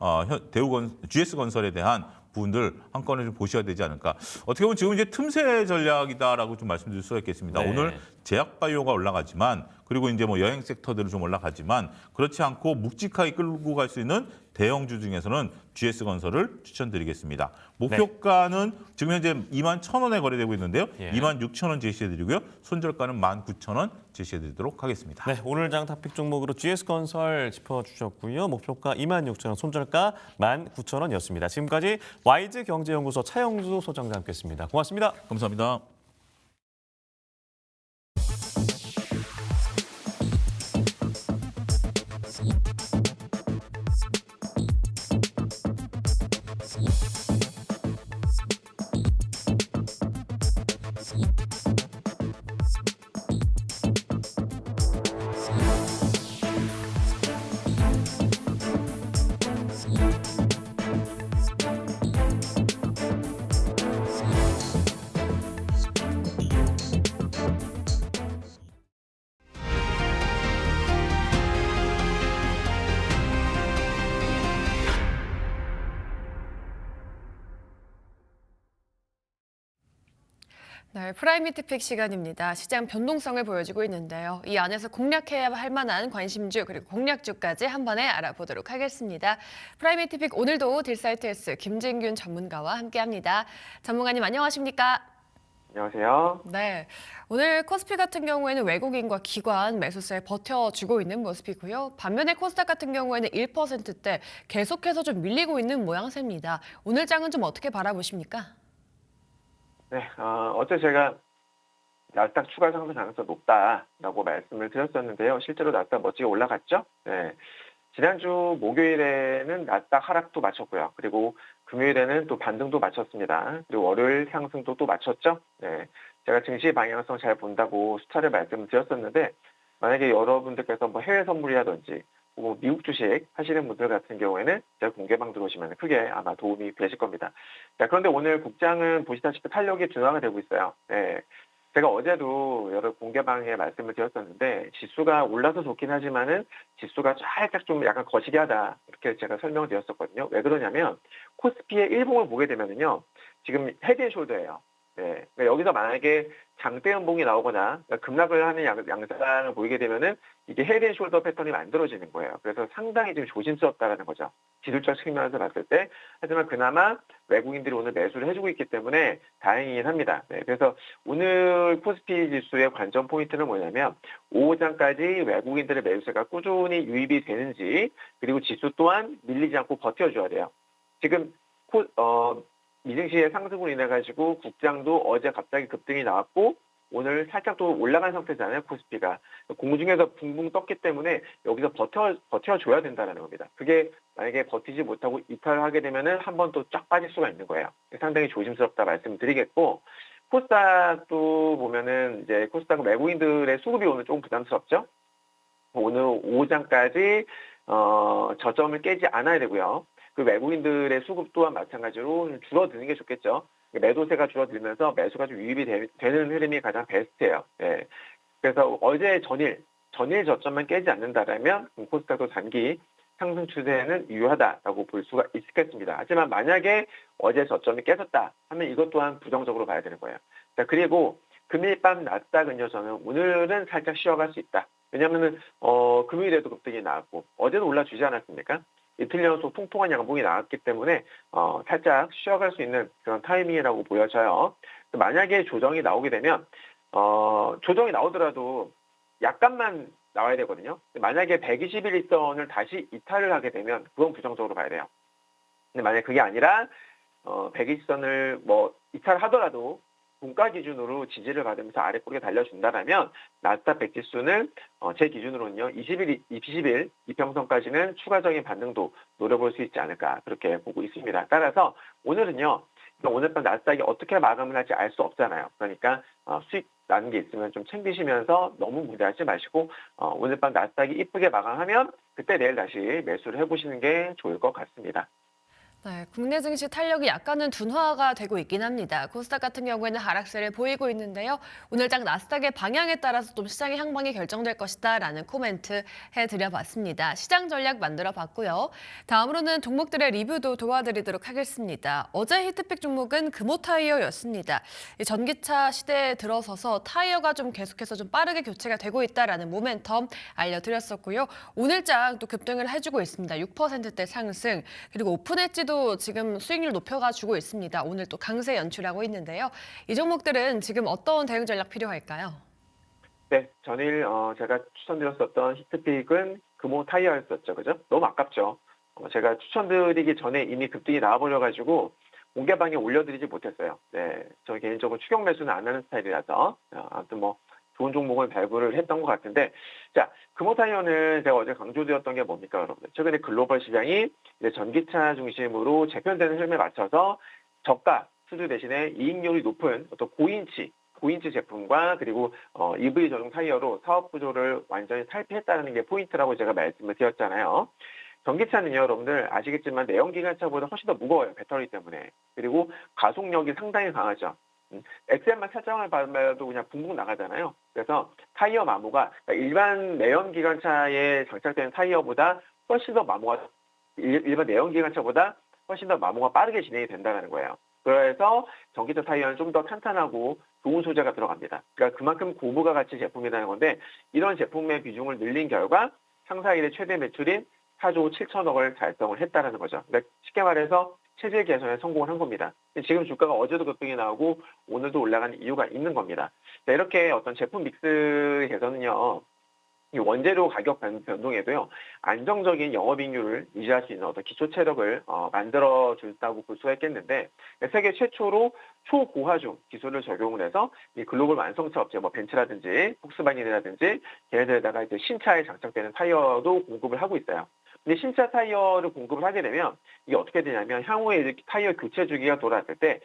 GS건설에 대한 부분들 한 건을 좀 보셔야 되지 않을까. 어떻게 보면 지금 이제 틈새 전략이다라고 좀 말씀드릴 수가 있겠습니다. 오늘 제약바이오가 올라가지만 그리고 이제 뭐 여행 섹터들은 좀 올라가지만 그렇지 않고 묵직하게 끌고 갈 수 있는 대형주 중에서는 GS건설을 추천드리겠습니다. 목표가는 지금 현재 21,000원에 거래되고 있는데요. 26,000원 제시해드리고요. 손절가는 19,000원 제시해드리도록 하겠습니다. 오늘 장 탑픽 종목으로 GS건설 짚어주셨고요. 목표가 26,000원, 손절가 19,000원이었습니다. 지금까지 YG경제연구소 차영수 소장과 함께했습니다. 고맙습니다. 감사합니다. 프라이미트 픽 시간입니다. 시장 변동성을 보여주고 있는데요. 이 안에서 공략해야 할 만한 관심주 그리고 공략주까지 한 번에 알아보도록 하겠습니다. 프라이미트 픽 오늘도 딜사이트S 김진균 전문가와 함께합니다. 전문가님 안녕하십니까? 안녕하세요. 네, 오늘 코스피 같은 경우에는 외국인과 기관 매수세에 버텨주고 있는 모습이고요. 반면에 코스닥 같은 경우에는 1%대 계속해서 좀 밀리고 있는 모양새입니다. 오늘 장은 좀 어떻게 바라보십니까? 네, 어제 제가 나스닥 추가 상승 가능성 높다라고 말씀을 드렸었는데요. 실제로 나스닥 멋지게 올라갔죠. 네, 지난주 목요일에는 나스닥 하락도 마쳤고요. 그리고 금요일에는 또 반등도 마쳤습니다. 그리고 월요일 상승도 또 마쳤죠. 네, 제가 증시 방향성 잘 본다고 숫자를 말씀드렸었는데 만약에 여러분들께서 뭐 해외 선물이라든지 혹은 미국 주식 하시는 분들 같은 경우에는 제가 공개방 들어오시면 크게 아마 도움이 되실 겁니다. 자, 그런데 오늘 국장은 보시다시피 탄력이 둔화가 되고 있어요. 네, 제가 어제도 여러 공개방에 말씀을 드렸었는데 지수가 올라서 좋긴 하지만은 지수가 살짝 좀 약간 거시기하다 이렇게 제가 설명을 드렸었거든요. 왜 그러냐면 코스피의 일봉을 보게 되면은요 지금 헤드앤숄더예요. 네, 그러니까 여기서 만약에 장대 연봉이 나오거나 그러니까 급락을 하는 양상을 보이게 되면은 이게 헤드앤숄더 패턴이 만들어지는 거예요. 그래서 상당히 지금 조심스럽다라는 거죠. 기술적 측면에서 봤을 때. 하지만 그나마 외국인들이 오늘 매수를 해주고 있기 때문에 다행이긴 합니다. 네, 그래서 오늘 코스피 지수의 관전 포인트는 뭐냐면 오후장까지 외국인들의 매수세가 꾸준히 유입이 되는지 그리고 지수 또한 밀리지 않고 버텨줘야 돼요. 지금 미증시의 상승으로 인해 가지고 국장도 어제 갑자기 급등이 나왔고 오늘 살짝 또 올라간 상태잖아요. 코스피가 공중에서 붕붕 떴기 때문에 여기서 버텨줘야 된다는 겁니다. 그게 만약에 버티지 못하고 이탈하게 되면은 한 번 또 쫙 빠질 수가 있는 거예요. 상당히 조심스럽다 말씀드리겠고 코스닥도 보면은 이제 코스닥은 외국인들의 수급이 오늘 조금 부담스럽죠. 오늘 오후장까지 저점을 깨지 않아야 되고요. 그 외국인들의 수급 또한 마찬가지로 줄어드는 게 좋겠죠. 매도세가 줄어들면서 매수가 좀 유입이 되는 흐름이 가장 베스트예요. 예. 그래서 어제 전일 저점만 깨지 않는다라면 코스닥도 단기 상승 추세는 유효하다라고 볼 수가 있겠습니다. 하지만 만약에 어제 저점이 깨졌다 하면 이것 또한 부정적으로 봐야 되는 거예요. 자, 그리고 금일 밤 나스닥은요, 저는 오늘은 살짝 쉬어갈 수 있다. 왜냐하면은 금요일에도 급등이 나왔고 어제도 올라주지 않았습니까? 이틀 연속 통통한 양봉이 나왔기 때문에 살짝 쉬어갈 수 있는 그런 타이밍이라고 보여져요. 만약에 조정이 나오게 되면 조정이 나오더라도 약간만 나와야 되거든요. 만약에 121일선을 다시 이탈을 하게 되면 그건 부정적으로 봐야 돼요. 근데 만약에 그게 아니라 120선을 뭐 이탈하더라도 분가 기준으로 지지를 받으면서 아래 꼬리에 달려준다라면 나스닥 100지수는 제 기준으로는요 20일 이평선까지는 추가적인 반등도 노려볼 수 있지 않을까 그렇게 보고 있습니다. 따라서 오늘은요 오늘 밤 나스닥이 어떻게 마감을 할지 알 수 없잖아요. 그러니까 수익 나는 게 있으면 좀 챙기시면서 너무 무리하지 마시고 오늘 밤 나스닥이 이쁘게 마감하면 그때 내일 다시 매수를 해보시는 게 좋을 것 같습니다. 네, 국내 증시 탄력이 약간은 둔화가 되고 있긴 합니다. 코스닥 같은 경우에는 하락세를 보이고 있는데요. 오늘장 나스닥의 방향에 따라서 좀 시장의 향방이 결정될 것이다라는 코멘트 해드려봤습니다. 시장 전략 만들어봤고요. 다음으로는 종목들의 리뷰도 도와드리도록 하겠습니다. 어제 히트픽 종목은 금호타이어였습니다. 전기차 시대에 들어서서 타이어가 좀 계속해서 좀 빠르게 교체가 되고 있다라는 모멘텀 알려드렸었고요. 오늘장 또 급등을 해주고 있습니다. 6%대 상승, 그리고 오픈엣지도 지금 수익률 높여가지고 있습니다. 오늘 또 강세 연출하고 있는데요. 이 종목들은 지금 어떤 대응 전략 필요할까요? 네, 전일 제가 추천드렸었던 히트픽은 금호 타이어였었죠, 그죠? 너무 아깝죠. 제가 추천드리기 전에 이미 급등이 나와버려가지고 공개방에 올려드리지 못했어요. 네, 저 개인적으로 추격 매수는 안 하는 스타일이라서 아무튼 뭐 좋은 종목을 발굴을 했던 것 같은데, 자, 금호타이어는 제가 어제 강조드렸던 게 뭡니까, 여러분들? 최근에 글로벌 시장이 이제 전기차 중심으로 재편되는 흐름에 맞춰서 저가 수주 대신에 이익률이 높은 어떤 고인치 제품과 그리고 EV 전용 타이어로 사업 구조를 완전히 탈피했다는 게 포인트라고 제가 말씀을 드렸잖아요. 전기차는요, 여러분들 아시겠지만 내연기관차보다 훨씬 더 무거워요, 배터리 때문에. 그리고 가속력이 상당히 강하죠. 엑셀만 살짝만 봐도 그냥 붕붕 나가잖아요. 그래서 타이어 마모가 그러니까 일반 내연기관차에 장착되는 타이어보다 훨씬 더 마모가 일반 내연기관차보다 훨씬 더 마모가 빠르게 진행이 된다는 거예요. 그래서 전기차 타이어는 좀 더 탄탄하고 좋은 소재가 들어갑니다. 그러니까 그만큼 고부가 가치 제품이라는 건데 이런 제품의 비중을 늘린 결과 상사 일의 최대 매출인 4조 7천억을 달성을 했다는 거죠. 그러니까 쉽게 말해서 체질 개선에 성공을 한 겁니다. 지금 주가가 어제도 급등이 나오고 오늘도 올라가는 이유가 있는 겁니다. 자, 이렇게 어떤 제품 믹스 개선은요. 이 원재료 가격 변동에도요. 안정적인 영업이익률을 유지할 수 있는 어떤 기초 체력을 만들어준다고 볼 수가 있겠는데 세계 최초로 초고화중 기술을 적용을 해서 이 글로벌 완성차 업체 뭐 벤츠라든지 폭스바겐이라든지 걔네들에다가 이제 신차에 장착되는 타이어도 공급을 하고 있어요. 근데 신차 타이어를 공급을 하게 되면 이게 어떻게 되냐면 향후에 이렇게 타이어 교체 주기가 돌아왔을 때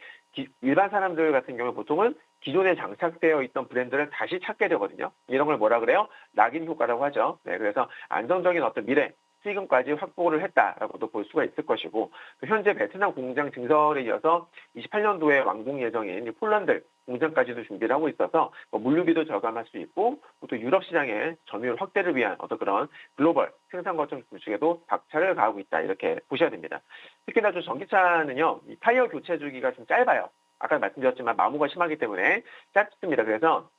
일반 사람들 같은 경우 보통은 기존에 장착되어 있던 브랜드를 다시 찾게 되거든요. 이런 걸 뭐라 그래요? 낙인 효과라고 하죠. 네, 그래서 안정적인 어떤 미래 수익금까지 확보를 했다라고도 볼 수가 있을 것이고 또 현재 베트남 공장 증설에 이어서 28년도에 완공 예정인 폴란드 공장까지도 준비를 하고 있어서 뭐 물류비도 절감할 수 있고 또 유럽 시장의 점유율 확대를 위한 어떤 그런 글로벌 생산 거점 구축에도 박차를 가하고 있다 이렇게 보셔야 됩니다. 특히나 좀 전기차는요 이 타이어 교체 주기가 좀 짧아요. 아까 말씀드렸지만 마모가 심하기 때문에 짧습니다. 그래서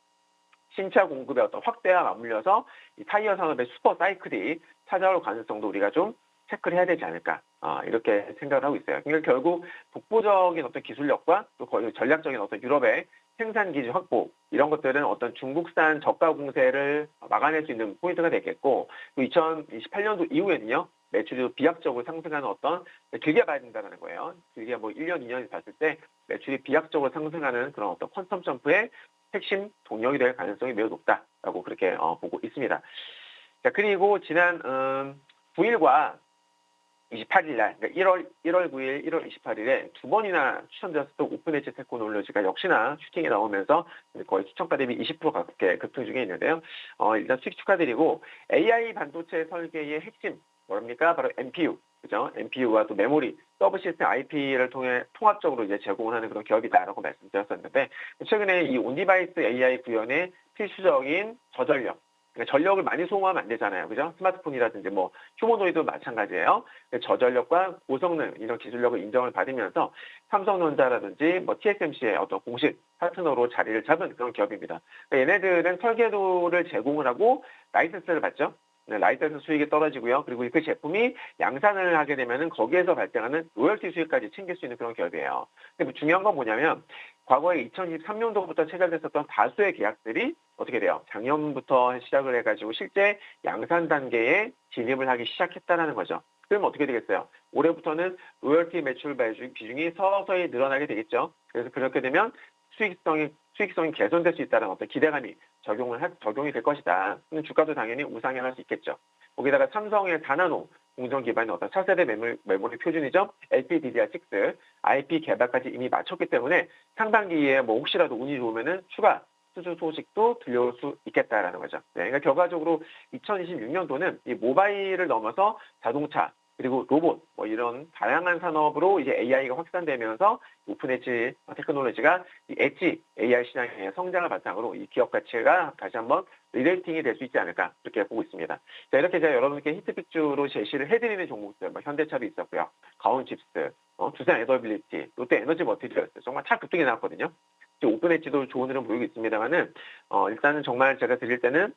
신차 공급의 어떤 확대와 맞물려서 이 타이어 산업의 슈퍼 사이클이 찾아올 가능성도 우리가 좀 체크를 해야 되지 않을까 이렇게 생각을 하고 있어요. 그러니까 결국 독보적인 어떤 기술력과 또 거의 전략적인 어떤 유럽의 생산 기지 확보 이런 것들은 어떤 중국산 저가 공세를 막아낼 수 있는 포인트가 되겠고 또 2028년도 이후에는요 매출이 비약적으로 상승하는 어떤 길게 봐야 된다는 거예요. 길게 뭐 1년, 2년 봤을 때 매출이 비약적으로 상승하는 그런 어떤 퀀텀 점프의 핵심 동력이 될 가능성이 매우 높다라고 그렇게 보고 있습니다. 자, 그리고 지난 9일과 28일 날, 그러니까 1월 9일, 1월 28일에 두 번이나 추천드렸었던 오픈엣지 테크놀로지가 역시나 슈팅이 나오면서 거의 추천가 대비 20% 가깝게 급등 중에 있는데요. 일단 수익 축하드리고 AI 반도체 설계의 핵심 뭐랍니까? 바로 NPU, 그죠? NPU와 또 메모리, 서브 시스템 IP를 통해 통합적으로 이제 제공을 하는 그런 기업이다라고 말씀드렸었는데 최근에 이 온디바이스 AI 구현의 필수적인 저전력. 그러니까 전력을 많이 소모하면 안 되잖아요. 그죠? 스마트폰이라든지 뭐 휴머노이드도 마찬가지예요. 저전력과 고성능 이런 기술력을 인정을 받으면서 삼성전자라든지 뭐 TSMC의 어떤 공식 파트너로 자리를 잡은 그런 기업입니다. 그러니까 얘네들은 설계도를 제공을 하고 라이센스를 받죠. 라이센스 수익이 떨어지고요. 그리고 그 제품이 양산을 하게 되면은 거기에서 발생하는 로열티 수익까지 챙길 수 있는 그런 기업이에요. 근데 중요한 건 뭐냐면 과거에 2023년도부터 체결됐었던 다수의 계약들이 어떻게 돼요? 작년부터 시작을 해가지고 실제 양산 단계에 진입을 하기 시작했다는 거죠. 그러면 어떻게 되겠어요? 올해부터는 로열티 매출 비중이 서서히 늘어나게 되겠죠. 그래서 그렇게 되면 수익성이 개선될 수 있다는 어떤 기대감이 적용이 될 것이다. 주가도 당연히 우상향할 수 있겠죠. 거기다가 삼성의 4나노 공정 기반의 어떤 차세대 메모리 표준이죠. LPDDR6 IP 개발까지 이미 마쳤기 때문에 상반기에 뭐 혹시라도 운이 좋으면은 추가 수주 소식도 들려올 수 있겠다라는 거죠. 네, 그러니까 결과적으로 2026년도는 이 모바일을 넘어서 자동차 그리고 로봇 뭐 이런 다양한 산업으로 이제 AI가 확산되면서 오픈 엣지 테크놀로지가 이 엣지 AI 시장의 성장을 바탕으로 이 기업 가치가 다시 한번 리레이팅이 될 수 있지 않을까 이렇게 보고 있습니다. 자, 이렇게 제가 여러분께 히트픽주로 제시를 해드리는 종목들, 뭐 현대차도 있었고요, 가온칩스, 두산 에더빌리티, 롯데 에너지 머티리얼스 정말 다 급등이 나왔거든요. 오픈 엣지도 좋은 흐름 보이고 있습니다만은 일단은 정말 제가 드릴 때는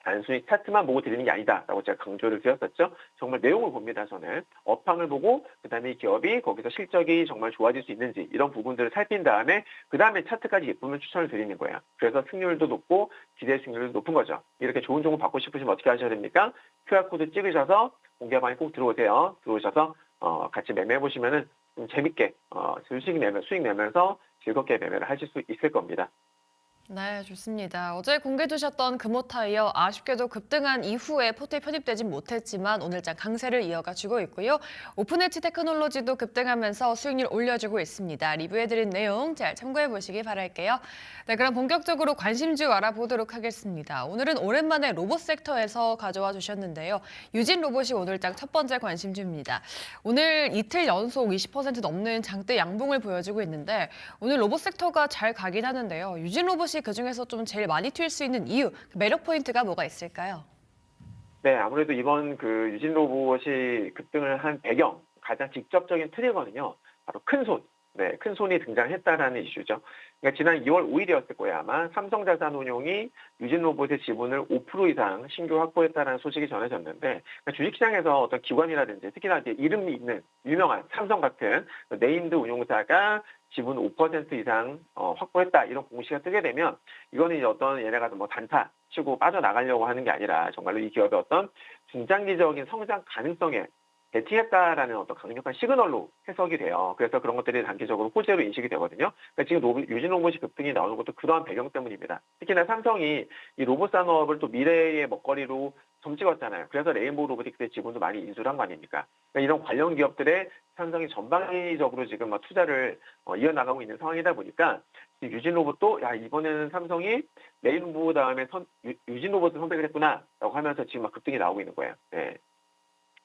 단순히 차트만 보고 드리는 게 아니다라고 제가 강조를 드렸었죠. 정말 내용을 봅니다. 저는 업황을 보고 그다음에 이 기업이 거기서 실적이 정말 좋아질 수 있는지 이런 부분들을 살핀 다음에 그다음에 차트까지 예쁘면 추천을 드리는 거예요. 그래서 승률도 높고 기대 승률도 높은 거죠. 이렇게 좋은 종목 받고 싶으시면 어떻게 하셔야 됩니까? QR코드 찍으셔서 공개방에 꼭 들어오세요. 들어오셔서 같이 매매해 보시면은 좀 재밌게 수익 내면서 즐겁게 매매를 하실 수 있을 겁니다. 네, 좋습니다. 어제 공개되셨던 금호타이어 아쉽게도 급등한 이후에 포트에 편입되진 못했지만 오늘장 강세를 이어가지고 있고요. 오픈엣지 테크놀로지도 급등하면서 수익률 올려주고 있습니다. 리뷰해드린 내용 잘 참고해보시기 바랄게요. 네, 그럼 본격적으로 관심주 알아보도록 하겠습니다. 오늘은 오랜만에 로봇 섹터에서 가져와 주셨는데요. 유진 로봇이 오늘장 첫 번째 관심주입니다. 오늘 이틀 연속 20% 넘는 장대 양봉을 보여주고 있는데 오늘 로봇 섹터가 잘 가긴 하는데요. 유진 로봇이 그중에서 좀 제일 많이 튈 수 있는 이유, 매력 포인트가 뭐가 있을까요? 네, 아무래도 이번 그 유진 로봇이 급등을 한 배경, 가장 직접적인 트리거는요, 바로 큰 손. 네, 큰 손이 등장했다라는 이슈죠. 그러니까 지난 2월 5일이었을 거예요. 아마 삼성자산운용이 유진 로봇의 지분을 5% 이상 신규 확보했다는 소식이 전해졌는데 그러니까 주식시장에서 어떤 기관이라든지 특히나 이제 이름이 있는 유명한 삼성 같은 네임드 운용사가 지분 5% 이상 확보했다 이런 공시가 뜨게 되면 이거는 이제 어떤 얘네가 뭐 단타 치고 빠져나가려고 하는 게 아니라 정말로 이 기업의 어떤 중장기적인 성장 가능성에 베팅했다라는 어떤 강력한 시그널로 해석이 돼요. 그래서 그런 것들이 단기적으로 호재로 인식이 되거든요. 그러니까 지금 유진 로봇이 급등이 나오는 것도 그러한 배경 때문입니다. 특히나 삼성이 이 로봇 산업을 또 미래의 먹거리로 점찍었잖아요. 그래서 레인보우 로보틱스의 지분도 많이 인수를 한 거 아닙니까? 그러니까 이런 관련 기업들의 삼성이 전방위적으로 지금 막 투자를 이어나가고 있는 상황이다 보니까 유진 로봇도 야 이번에는 삼성이 레인보우 다음에 유진 로봇을 선택을 했구나라고 하면서 지금 막 급등이 나오고 있는 거예요. 네.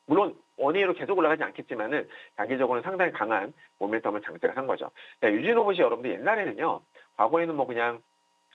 물론 원위로 계속 올라가지 않겠지만은 단기적으로는 상당히 강한 모멘텀을 장착을 한 거죠. 유진 로봇이 여러분들 옛날에는요, 과거에는 뭐 그냥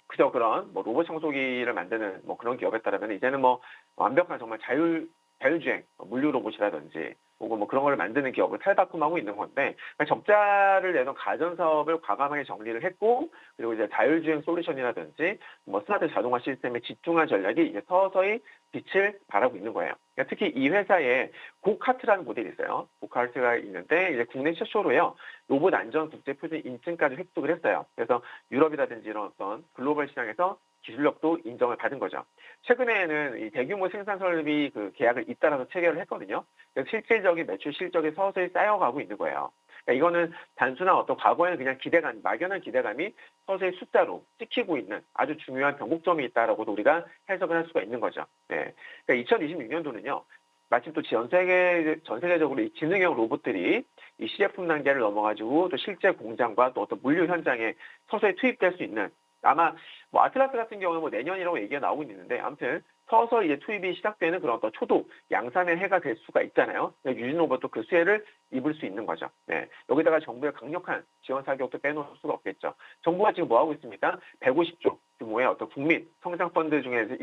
그저 그런 뭐 로봇 청소기를 만드는 뭐 그런 기업에 따르면 이제는 뭐 완벽한 정말 자율주행 물류 로봇이라든지 혹은 뭐 그런 걸 만드는 기업을 탈바꿈하고 있는 건데, 그러니까 적자를 내던 가전 사업을 과감하게 정리를 했고, 그리고 이제 자율주행 솔루션이라든지 뭐 스마트 자동화 시스템에 집중한 전략이 이제 서서히 빛을 발하고 있는 거예요. 그러니까 특히 이 회사에 고카트라는 모델이 있어요. 고카트가 있는데 이제 국내 최초로요, 로봇 안전 국제 표준 인증까지 획득을 했어요. 그래서 유럽이라든지 이런 어떤 글로벌 시장에서 기술력도 인정을 받은 거죠. 최근에는 이 대규모 생산 설비 그 계약을 잇따라서 체결을 했거든요. 그래서 실질적인 매출 실적이 서서히 쌓여가고 있는 거예요. 그러니까 이거는 단순한 어떤 과거에는 그냥 기대감, 막연한 기대감이 서서히 숫자로 찍히고 있는 아주 중요한 변곡점이 있다라고도 우리가 해석을 할 수가 있는 거죠. 네. 그러니까 2026년도는요. 마침 또 전 세계적으로 이 지능형 로봇들이 이 시제품 단계를 넘어가지고 또 실제 공장과 또 어떤 물류 현장에 서서히 투입될 수 있는, 아마 뭐 아틀라스 같은 경우는 뭐 내년이라고 얘기가 나오고 있는데, 아무튼 서서히 이제 투입이 시작되는 그런 어떤 초도 양산의 해가 될 수가 있잖아요. 유진 로봇도 그 수혜를 입을 수 있는 거죠. 네. 여기다가 정부의 강력한 지원 사격도 빼놓을 수가 없겠죠. 정부가 지금 뭐 하고 있습니까? 150조 규모의 어떤 국민 성장 펀드 중에서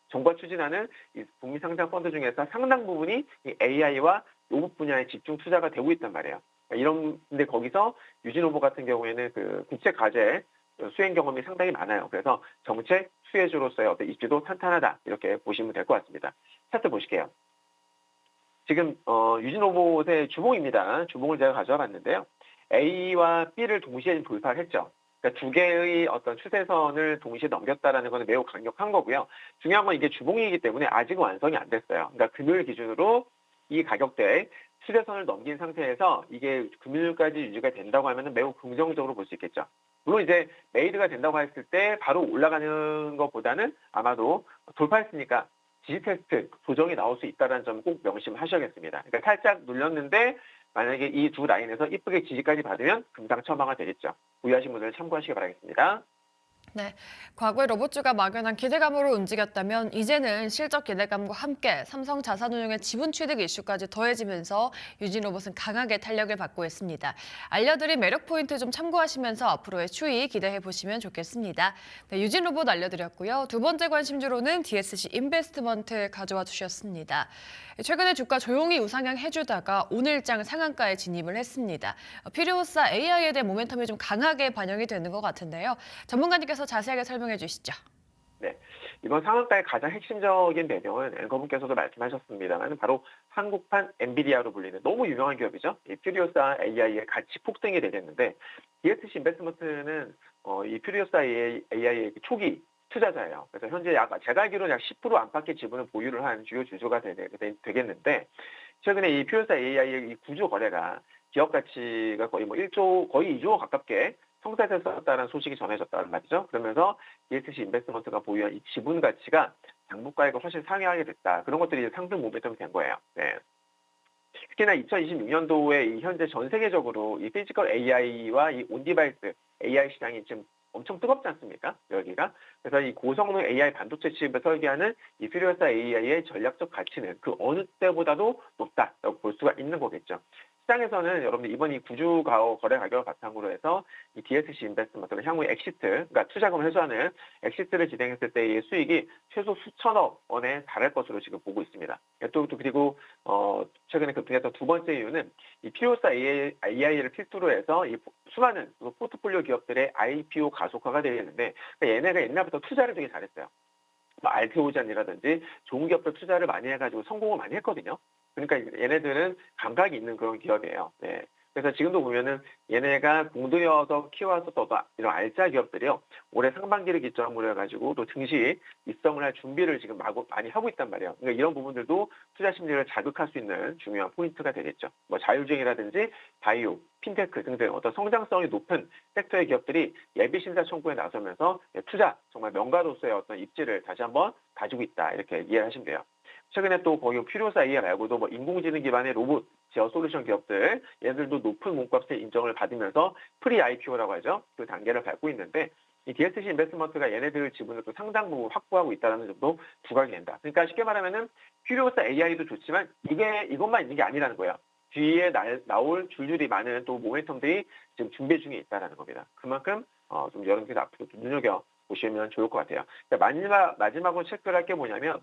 정부가 추진하는 이 국민 성장 펀드 중에서 상당 부분이 이 AI와 로봇 분야에 집중 투자가 되고 있단 말이에요. 이런데 거기서 유진 로봇 같은 경우에는 그 국제 과제 수행 경험이 상당히 많아요. 그래서 정책 수혜주로서의 어떤 입지도 탄탄하다, 이렇게 보시면 될 것 같습니다. 차트 보실게요. 지금 유진 로봇의 주봉입니다. 주봉을 제가 가져와 봤는데요. A와 B를 동시에 돌파를 했죠. 그러니까 두 개의 어떤 추세선을 동시에 넘겼다라는 것은 매우 강력한 거고요. 중요한 건 이게 주봉이기 때문에 아직은 완성이 안 됐어요. 그러니까 금요일 기준으로 이 가격대에 추세선을 넘긴 상태에서 이게 금요일까지 유지가 된다고 하면 매우 긍정적으로 볼 수 있겠죠. 물론 이제 메이드가 된다고 했을 때 바로 올라가는 것보다는 아마도 돌파했으니까 지지 테스트 조정이 나올 수 있다는 점 꼭 명심하셔야겠습니다. 그러니까 살짝 눌렸는데 만약에 이 두 라인에서 이쁘게 지지까지 받으면 금상첨화가 되겠죠. 구매하신 분들 참고하시기 바라겠습니다. 네, 과거에 로봇주가 막연한 기대감으로 움직였다면 이제는 실적 기대감과 함께 삼성 자산운용의 지분 취득 이슈까지 더해지면서 유진 로봇은 강하게 탄력을 받고 있습니다. 알려드린 매력 포인트 좀 참고하시면서 앞으로의 추이 기대해 보시면 좋겠습니다. 네, 유진 로봇 알려드렸고요. 두 번째 관심주로는 DSC 인베스트먼트 가져와 주셨습니다. 최근에 주가 조용히 우상향 해주다가 오늘장 상한가에 진입을 했습니다. 필요사 AI에 대한 모멘텀이 좀 강하게 반영이 되는 것 같은데요. 전문가님께서 자세하게 설명해 주시죠. 네, 이번 상한가의 가장 핵심적인 배경은 앵커분께서도 말씀하셨습니다만 바로 한국판 엔비디아로 불리는 너무 유명한 기업이죠. 이 퓨리오사 AI의 가치 폭등이 되겠는데, DSC 인베스트먼트는 이 퓨리오사 AI의 초기 투자자예요. 그래서 현재 제가 알기로는 약 10% 안팎의 지분을 보유를 한 주요 주주가 되겠는데, 최근에 이 퓨리오사 AI의 이 구조 거래가 기업 가치가 거의 뭐 1조, 거의 2조 가깝게 성사됐었다는 소식이 전해졌다는 말이죠. 그러면서 DSC 인베스트먼트가 보유한 이 지분 가치가 장부가액을 훨씬 상회하게 됐다. 그런 것들이 상승 모멘텀이 된 거예요. 네. 특히나 2026년도에 이 현재 전 세계적으로 이 피지컬 AI와 이 온디바이스 AI 시장이 지금 엄청 뜨겁지 않습니까? 여기가. 그래서 이 고성능 AI 반도체 칩을 설계하는 이 퓨리오사 AI의 전략적 가치는 그 어느 때보다도 높다라고 볼 수가 있는 거겠죠. 시장에서는 여러분들 이번 이 구주 거래 가격을 바탕으로 해서 이 DSC 인베스트먼트가 향후에 엑시트, 그러니까 투자금을 회수하는 엑시트를 진행했을 때의 수익이 최소 수천억 원에 달할 것으로 지금 보고 있습니다. 또 그리고 최근에 급등했던 두 번째 이유는 이 퓨리오사 AI를 필두로 해서 이 수많은 포트폴리오 기업들의 IPO 가속화가 되겠는데, 그러니까 얘네가 옛날부터 투자를 되게 잘했어요. 뭐 알테오잔이라든지 좋은 기업들 투자를 많이 해가지고 성공을 많이 했거든요. 그러니까 얘네들은 감각이 있는 그런 기업이에요. 네. 그래서 지금도 보면은 얘네가 공들여서 키워왔었던 이런 알짜 기업들이요, 올해 상반기를 기점으로 해가지고 또 증시 입성을 할 준비를 지금 많이 하고 있단 말이에요. 그러니까 이런 부분들도 투자 심리를 자극할 수 있는 중요한 포인트가 되겠죠. 뭐 자율주행이라든지 바이오, 핀테크 등등 어떤 성장성이 높은 섹터의 기업들이 예비 심사 청구에 나서면서 투자 정말 명가로서의 어떤 입지를 다시 한번 가지고 있다, 이렇게 이해하시면 돼요. 최근에 또 거기 퓨리오사 AI 말고도 뭐 인공지능 기반의 로봇 제어 솔루션 기업들, 얘들도 높은 몸값의 인정을 받으면서 프리 IPO라고 하죠. 그 단계를 밟고 있는데, 이 DSC 인베스트먼트가 얘네들 지분을 또 상당 부분 확보하고 있다는 점도 부각이 된다. 그러니까 쉽게 말하면 퓨리오사 AI도 좋지만 이것만 있는 게 아니라는 거예요. 뒤에 나올 줄줄이 많은 또 모멘텀들이 지금 준비 중에 있다는 겁니다. 그만큼 좀 여러분께서 앞으로 좀 눈여겨 보시면 좋을 것 같아요. 마지막으로 체크를 할 게 뭐냐면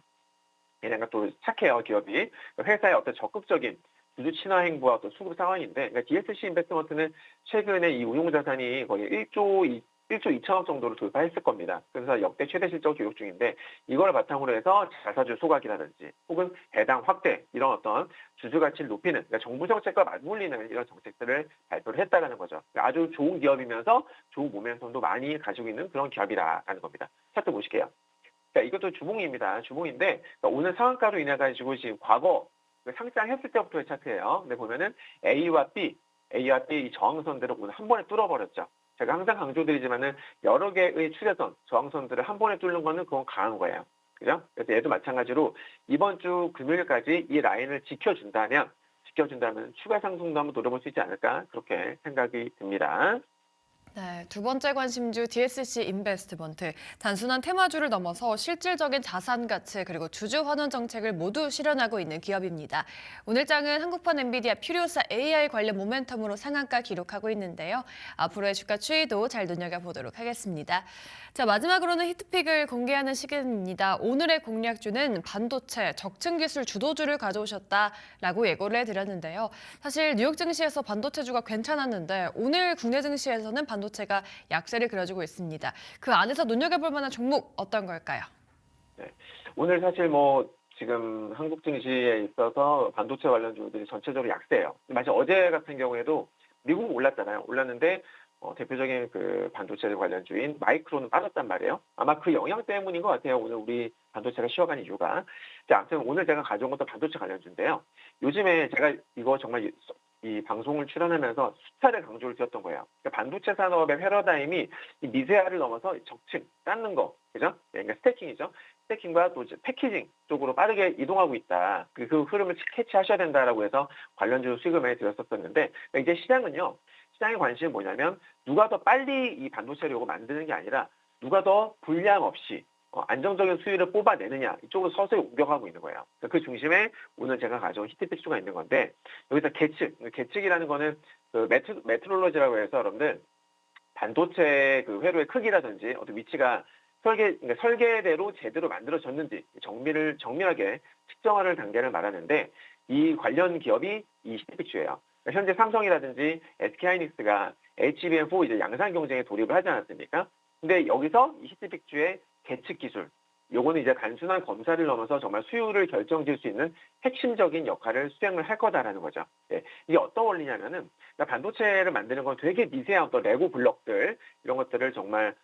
얘네가 또 착해요, 기업이. 회사의 어떤 적극적인 주주 친화 행보와 어떤 수급 상황인데, 그러니까 DSC 인베스트먼트는 최근에 이 운용 자산이 거의 1조 2천억 정도를 돌파했을 겁니다. 그래서 역대 최대 실적 기록 중인데 이걸 바탕으로 해서 자사주 소각이라든지 혹은 배당 확대 이런 어떤 주주 가치를 높이는 그러니까 정부 정책과 맞물리는 이런 정책들을 발표를 했다라는 거죠. 그러니까 아주 좋은 기업이면서 좋은 모멘텀도 많이 가지고 있는 그런 기업이라는 겁니다. 차트 보실게요. 그러니까 이것도 주봉입니다. 주봉인데 그러니까 오늘 상한가로 인해 가지고 지금 과거 상장했을 때부터의 차트예요. 근데 보면은 A와 B 이 저항선들을 오늘 한 번에 뚫어버렸죠. 제가 항상 강조드리지만은 여러 개의 추세선, 저항선들을 한 번에 뚫는 거는 그건 강한 거예요. 그죠? 그래서 얘도 마찬가지로 이번 주 금요일까지 이 라인을 지켜준다면 추가 상승도 한번 노려볼 수 있지 않을까 그렇게 생각이 듭니다. 네, 두 번째 관심주 DSC 인베스트먼트. 단순한 테마주를 넘어서 실질적인 자산 가치 그리고 주주 환원 정책을 모두 실현하고 있는 기업입니다. 오늘 장은 한국판 엔비디아 퓨리오사 AI 관련 모멘텀으로 상한가 기록하고 있는데요. 앞으로의 주가 추이도 잘 눈여겨보도록 하겠습니다. 자, 마지막으로는 히트픽을 공개하는 시간입니다. 오늘의 공략주는 반도체, 적층 기술 주도주를 가져오셨다라고 예고를 해드렸는데요. 사실 뉴욕 증시에서 반도체주가 괜찮았는데 오늘 국내 증시에서는 반도체가 약세를 그려주고 있습니다. 그 안에서 눈여겨볼 만한 종목 어떤 걸까요? 네. 오늘 사실 지금 한국 증시에 있어서 반도체 관련주들이 전체적으로 약세예요. 마치 어제 같은 경우에도 미국은 올랐잖아요. 올랐는데 대표적인 그 반도체 관련주인 마이크론은 빠졌단 말이에요. 아마 그 영향 때문인 것 같아요. 오늘 우리 반도체가 쉬어간 이유가. 자, 아무튼 오늘 제가 가져온 것도 반도체 관련주인데요. 요즘에 제가 이거 정말 이 방송을 출연하면서 수차례 강조를 드렸던 거예요. 그러니까 반도체 산업의 패러다임이 이 미세화를 넘어서 적층, 쌓는 거, 그죠? 그러니까 스태킹이죠. 스태킹과 또 패키징 쪽으로 빠르게 이동하고 있다. 그 흐름을 캐치하셔야 된다라고 해서 관련주 수익을 많이 드렸었는데 이제 시장의 관심은 뭐냐면 누가 더 빨리 이 반도체를 요거 만드는 게 아니라 누가 더 불량 없이 안정적인 수율을 뽑아내느냐 이쪽으로 서서히 옮겨가고 있는 거예요. 그 중심에 오늘 제가 가져온 히트픽수가 있는 건데 여기서 계측이라는 거는 그 메트롤로지라고 해서 여러분들 반도체 그 회로의 크기라든지 어떤 위치가 그러니까 설계대로 제대로 만들어졌는지 정밀하게 측정하는 단계를 말하는데 이 관련 기업이 이 히트픽주예요. 그러니까 현재 삼성이라든지 SK하이닉스가 HBM4 이제 양산 경쟁에 돌입을 하지 않았습니까? 근데 여기서 이 히트픽주의 계측 기술, 요거는 이제 단순한 검사를 넘어서 정말 수요를 결정질 수 있는 핵심적인 역할을 수행을 할 거다라는 거죠. 네. 이게 어떤 원리냐면은 그러니까 반도체를 만드는 건 되게 미세한 어떤 레고 블럭들 이런 것들을 정말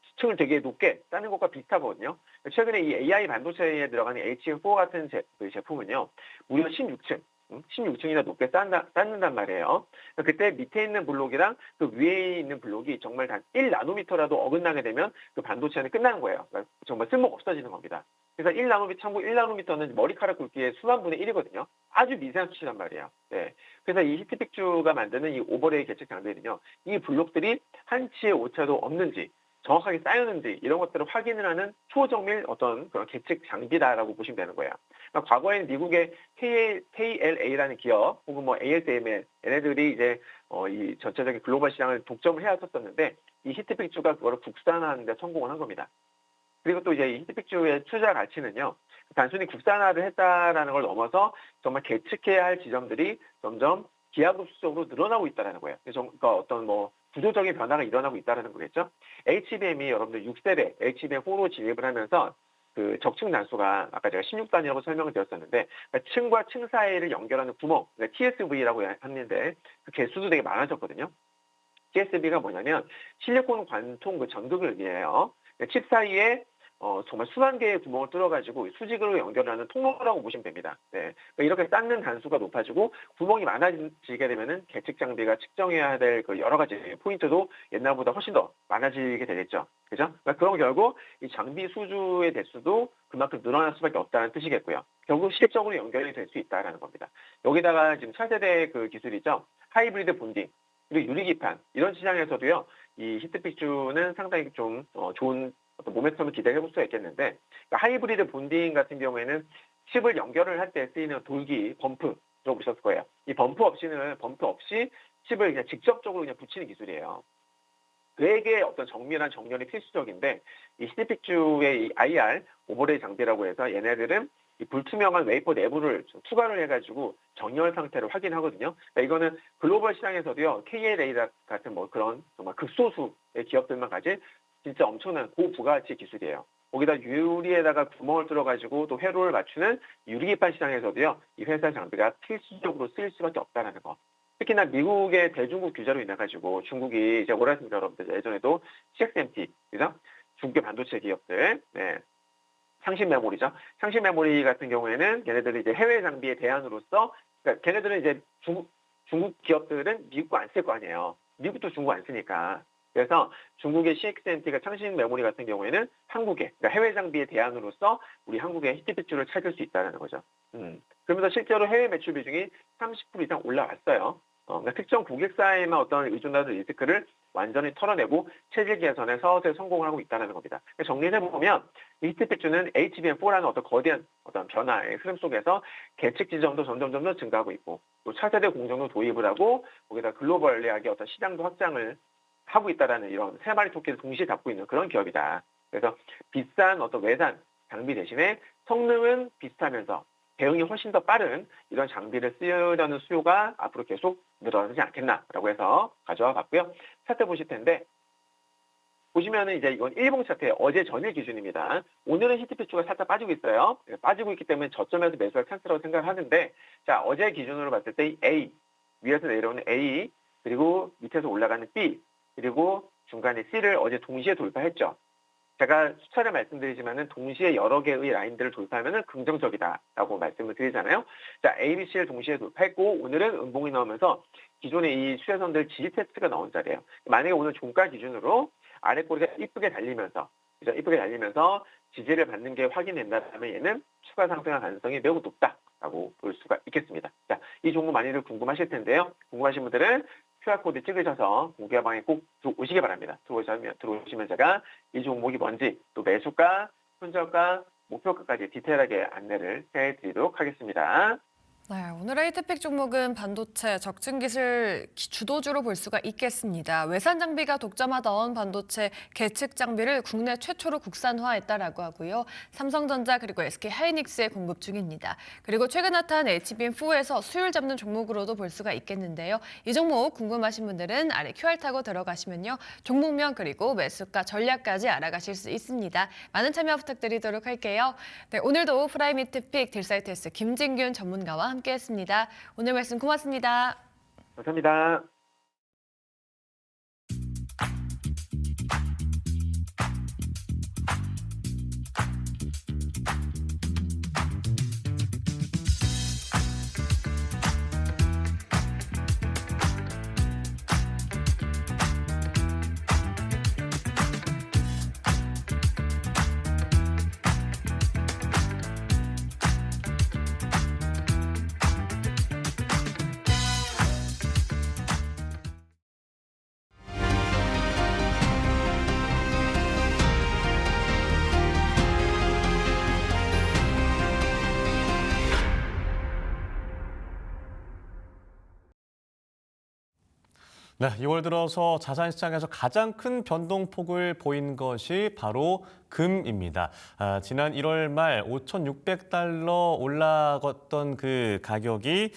수층을 되게 높게 쌓는 것과 비슷하거든요. 최근에 이 AI 반도체에 들어가는 HM4 같은 제품은요, 무려 16층이나 높게 쌓는단 말이에요. 그때 밑에 있는 블록이랑 그 위에 있는 블록이 정말 단 1나노미터라도 어긋나게 되면 그 반도체는 끝나는 거예요. 그러니까 정말 쓸모가 없어지는 겁니다. 그래서 1나노미터는 머리카락 굵기의 수만 분의 1이거든요. 아주 미세한 수치란 말이에요. 네. 그래서 이 히트픽주가 만드는 이 오버레이 계측 장비는요, 이 블록들이 한치의 오차도 없는지, 정확하게 쌓였는지 이런 것들을 확인을 하는 초정밀 어떤 그런 계측 장비다라고 보시면 되는 거예요. 그러니까 과거에는 미국의 KLA라는 기업 혹은 ASML 얘네들이 이제 이 전체적인 글로벌 시장을 독점을 해왔었는데 이 히트픽주가 그거를 국산화하는 데 성공을 한 겁니다. 그리고 또 이제 이 히트픽주의 투자 가치는요, 단순히 국산화를 했다라는 걸 넘어서 정말 계측해야 할 지점들이 점점 기하급수적으로 늘어나고 있다는 거예요. 그러니까 어떤 구조적인 변화가 일어나고 있다는 거겠죠. HBM이 여러분들 6세대 HBM4로 진입을 하면서 그 적층 단수가 아까 제가 16단이라고 설명을 드렸었는데 그러니까 층과 층 사이를 연결하는 구멍, 그러니까 TSV라고 했는데 그 개수도 되게 많아졌거든요. TSV가 뭐냐면 실리콘 관통 그 전극을 의미해요. 그러니까 칩 사이에 정말 수만 개의 구멍을 뚫어가지고 수직으로 연결하는 통로라고 보시면 됩니다. 네. 그러니까 이렇게 쌓는 단수가 높아지고 구멍이 많아지게 되면은 계측 장비가 측정해야 될 그 여러 가지 포인트도 옛날보다 훨씬 더 많아지게 되겠죠. 그죠? 그러니까 그런 결국 이 장비 수주의 대수도 그만큼 늘어날 수밖에 없다는 뜻이겠고요. 결국 실적으로 연결이 될 수 있다는 겁니다. 여기다가 지금 차세대 그 기술이죠. 하이브리드 본딩. 그리고 유리기판 이런 시장에서도요. 이 히트픽주는 상당히 좀 좋은 어떤 모멘텀을 기대해 볼 수가 있겠는데, 그러니까 하이브리드 본딩 같은 경우에는 칩을 연결을 할 때 쓰이는 돌기, 범프 들어보셨을 거예요. 이 범프 없이 칩을 그냥 직접적으로 그냥 붙이는 기술이에요. 되게 어떤 정밀한 정렬이 필수적인데, 이 히트픽주의 이 IR 오버레이 장비라고 해서 얘네들은 이 불투명한 웨이퍼 내부를 좀 투과를 해가지고 정렬 상태를 확인하거든요. 그러니까 이거는 글로벌 시장에서도요, KLA 같은 뭐 그런 정말 극소수의 기업들만 가진 진짜 엄청난 고부가가치 기술이에요. 거기다 유리에다가 구멍을 뚫어가지고 또 회로를 맞추는 유리기판 시장에서도요, 이 회사 장비가 필수적으로 쓰일 수밖에 없다는 거. 특히나 미국의 대중국 규제로 인해 가지고 중국이 이제 오랬습니다, 여러분들. 예전에도 CXMT, 그죠? 중국의 반도체 기업들, 네. 상신 메모리죠. 상신 메모리 같은 경우에는 걔네들이 이제 해외 장비의 대안으로서, 그러니까 걔네들은 이제 중국 기업들은 미국 거 안 쓸 거 아니에요. 미국도 중국 안 쓰니까. 그래서 중국의 CXMT가 상신 메모리 같은 경우에는 한국에, 그러니까 해외 장비의 대안으로서 우리 한국의 히트픽주를 찾을 수 있다는 거죠. 그러면서 실제로 해외 매출 비중이 30% 이상 올라왔어요. 그러니까 특정 고객사에만 어떤 의존하는 리스크를 완전히 털어내고 체질 개선에 서서히 성공을 하고 있다는 겁니다. 정리해보면 이 히트픽주는 HBM4라는 어떤 거대한 어떤 변화의 흐름 속에서 계측 지점도 점점 증가하고 있고, 또 차세대 공정도 도입을 하고, 거기다 글로벌리하게 어떤 시장도 확장을 하고 있다라는 이런 세 마리 토끼를 동시에 잡고 있는 그런 기업이다. 그래서 비싼 어떤 외산 장비 대신에 성능은 비슷하면서 대응이 훨씬 더 빠른 이런 장비를 쓰려는 수요가 앞으로 계속 늘어나지 않겠나라고 해서 가져와 봤고요. 차트 보실 텐데, 보시면은 이제 이건 일봉 차트의 어제 전일 기준입니다. 오늘은 히트픽주가 살짝 빠지고 있어요. 빠지고 있기 때문에 저점에서 매수할 찬스라고 생각을 하는데, 자, 어제 기준으로 봤을 때 A, 위에서 내려오는 A, 그리고 밑에서 올라가는 B, 그리고 중간에 C를 어제 동시에 돌파했죠. 제가 수차례 말씀드리지만은 동시에 여러 개의 라인들을 돌파하면은 긍정적이다라고 말씀을 드리잖아요. 자, A, B, C를 동시에 돌파했고, 오늘은 음봉이 나오면서 기존의 이 수혜선들 지지 테스트가 나온 자리예요. 만약에 오늘 종가 기준으로 아래 꼬리가 이쁘게 달리면서 지지를 받는 게 확인된다면 얘는 추가 상승할 가능성이 매우 높다라고 볼 수가 있겠습니다. 자, 이 종목 많이들 궁금하실 텐데요. 궁금하신 분들은 QR코드 찍으셔서 공개방에 꼭 들어오시기 바랍니다. 들어오시면 제가 이 종목이 뭔지, 또 매수가, 손절가, 목표가까지 디테일하게 안내를 해드리도록 하겠습니다. 네, 오늘의 히트픽 종목은 반도체 적층 기술 주도주로 볼 수가 있겠습니다. 외산 장비가 독점하던 반도체 계측 장비를 국내 최초로 국산화했다라고 하고요. 삼성전자 그리고 SK하이닉스에 공급 중입니다. 그리고 최근 핫한 HBM4에서 수율 잡는 종목으로도 볼 수가 있겠는데요. 이 종목 궁금하신 분들은 아래 QR 타고 들어가시면요. 종목명 그리고 매수가 전략까지 알아가실 수 있습니다. 많은 참여 부탁드리도록 할게요. 네, 오늘도 프라임 히트픽 딜사이트스 김진균 전문가와 함께했습니다. 오늘 말씀 고맙습니다. 감사합니다. 네, 2월 들어서 자산시장에서 가장 큰 변동폭을 보인 것이 바로 금입니다. 지난 1월 말 5,600달러 올라갔던 그 가격이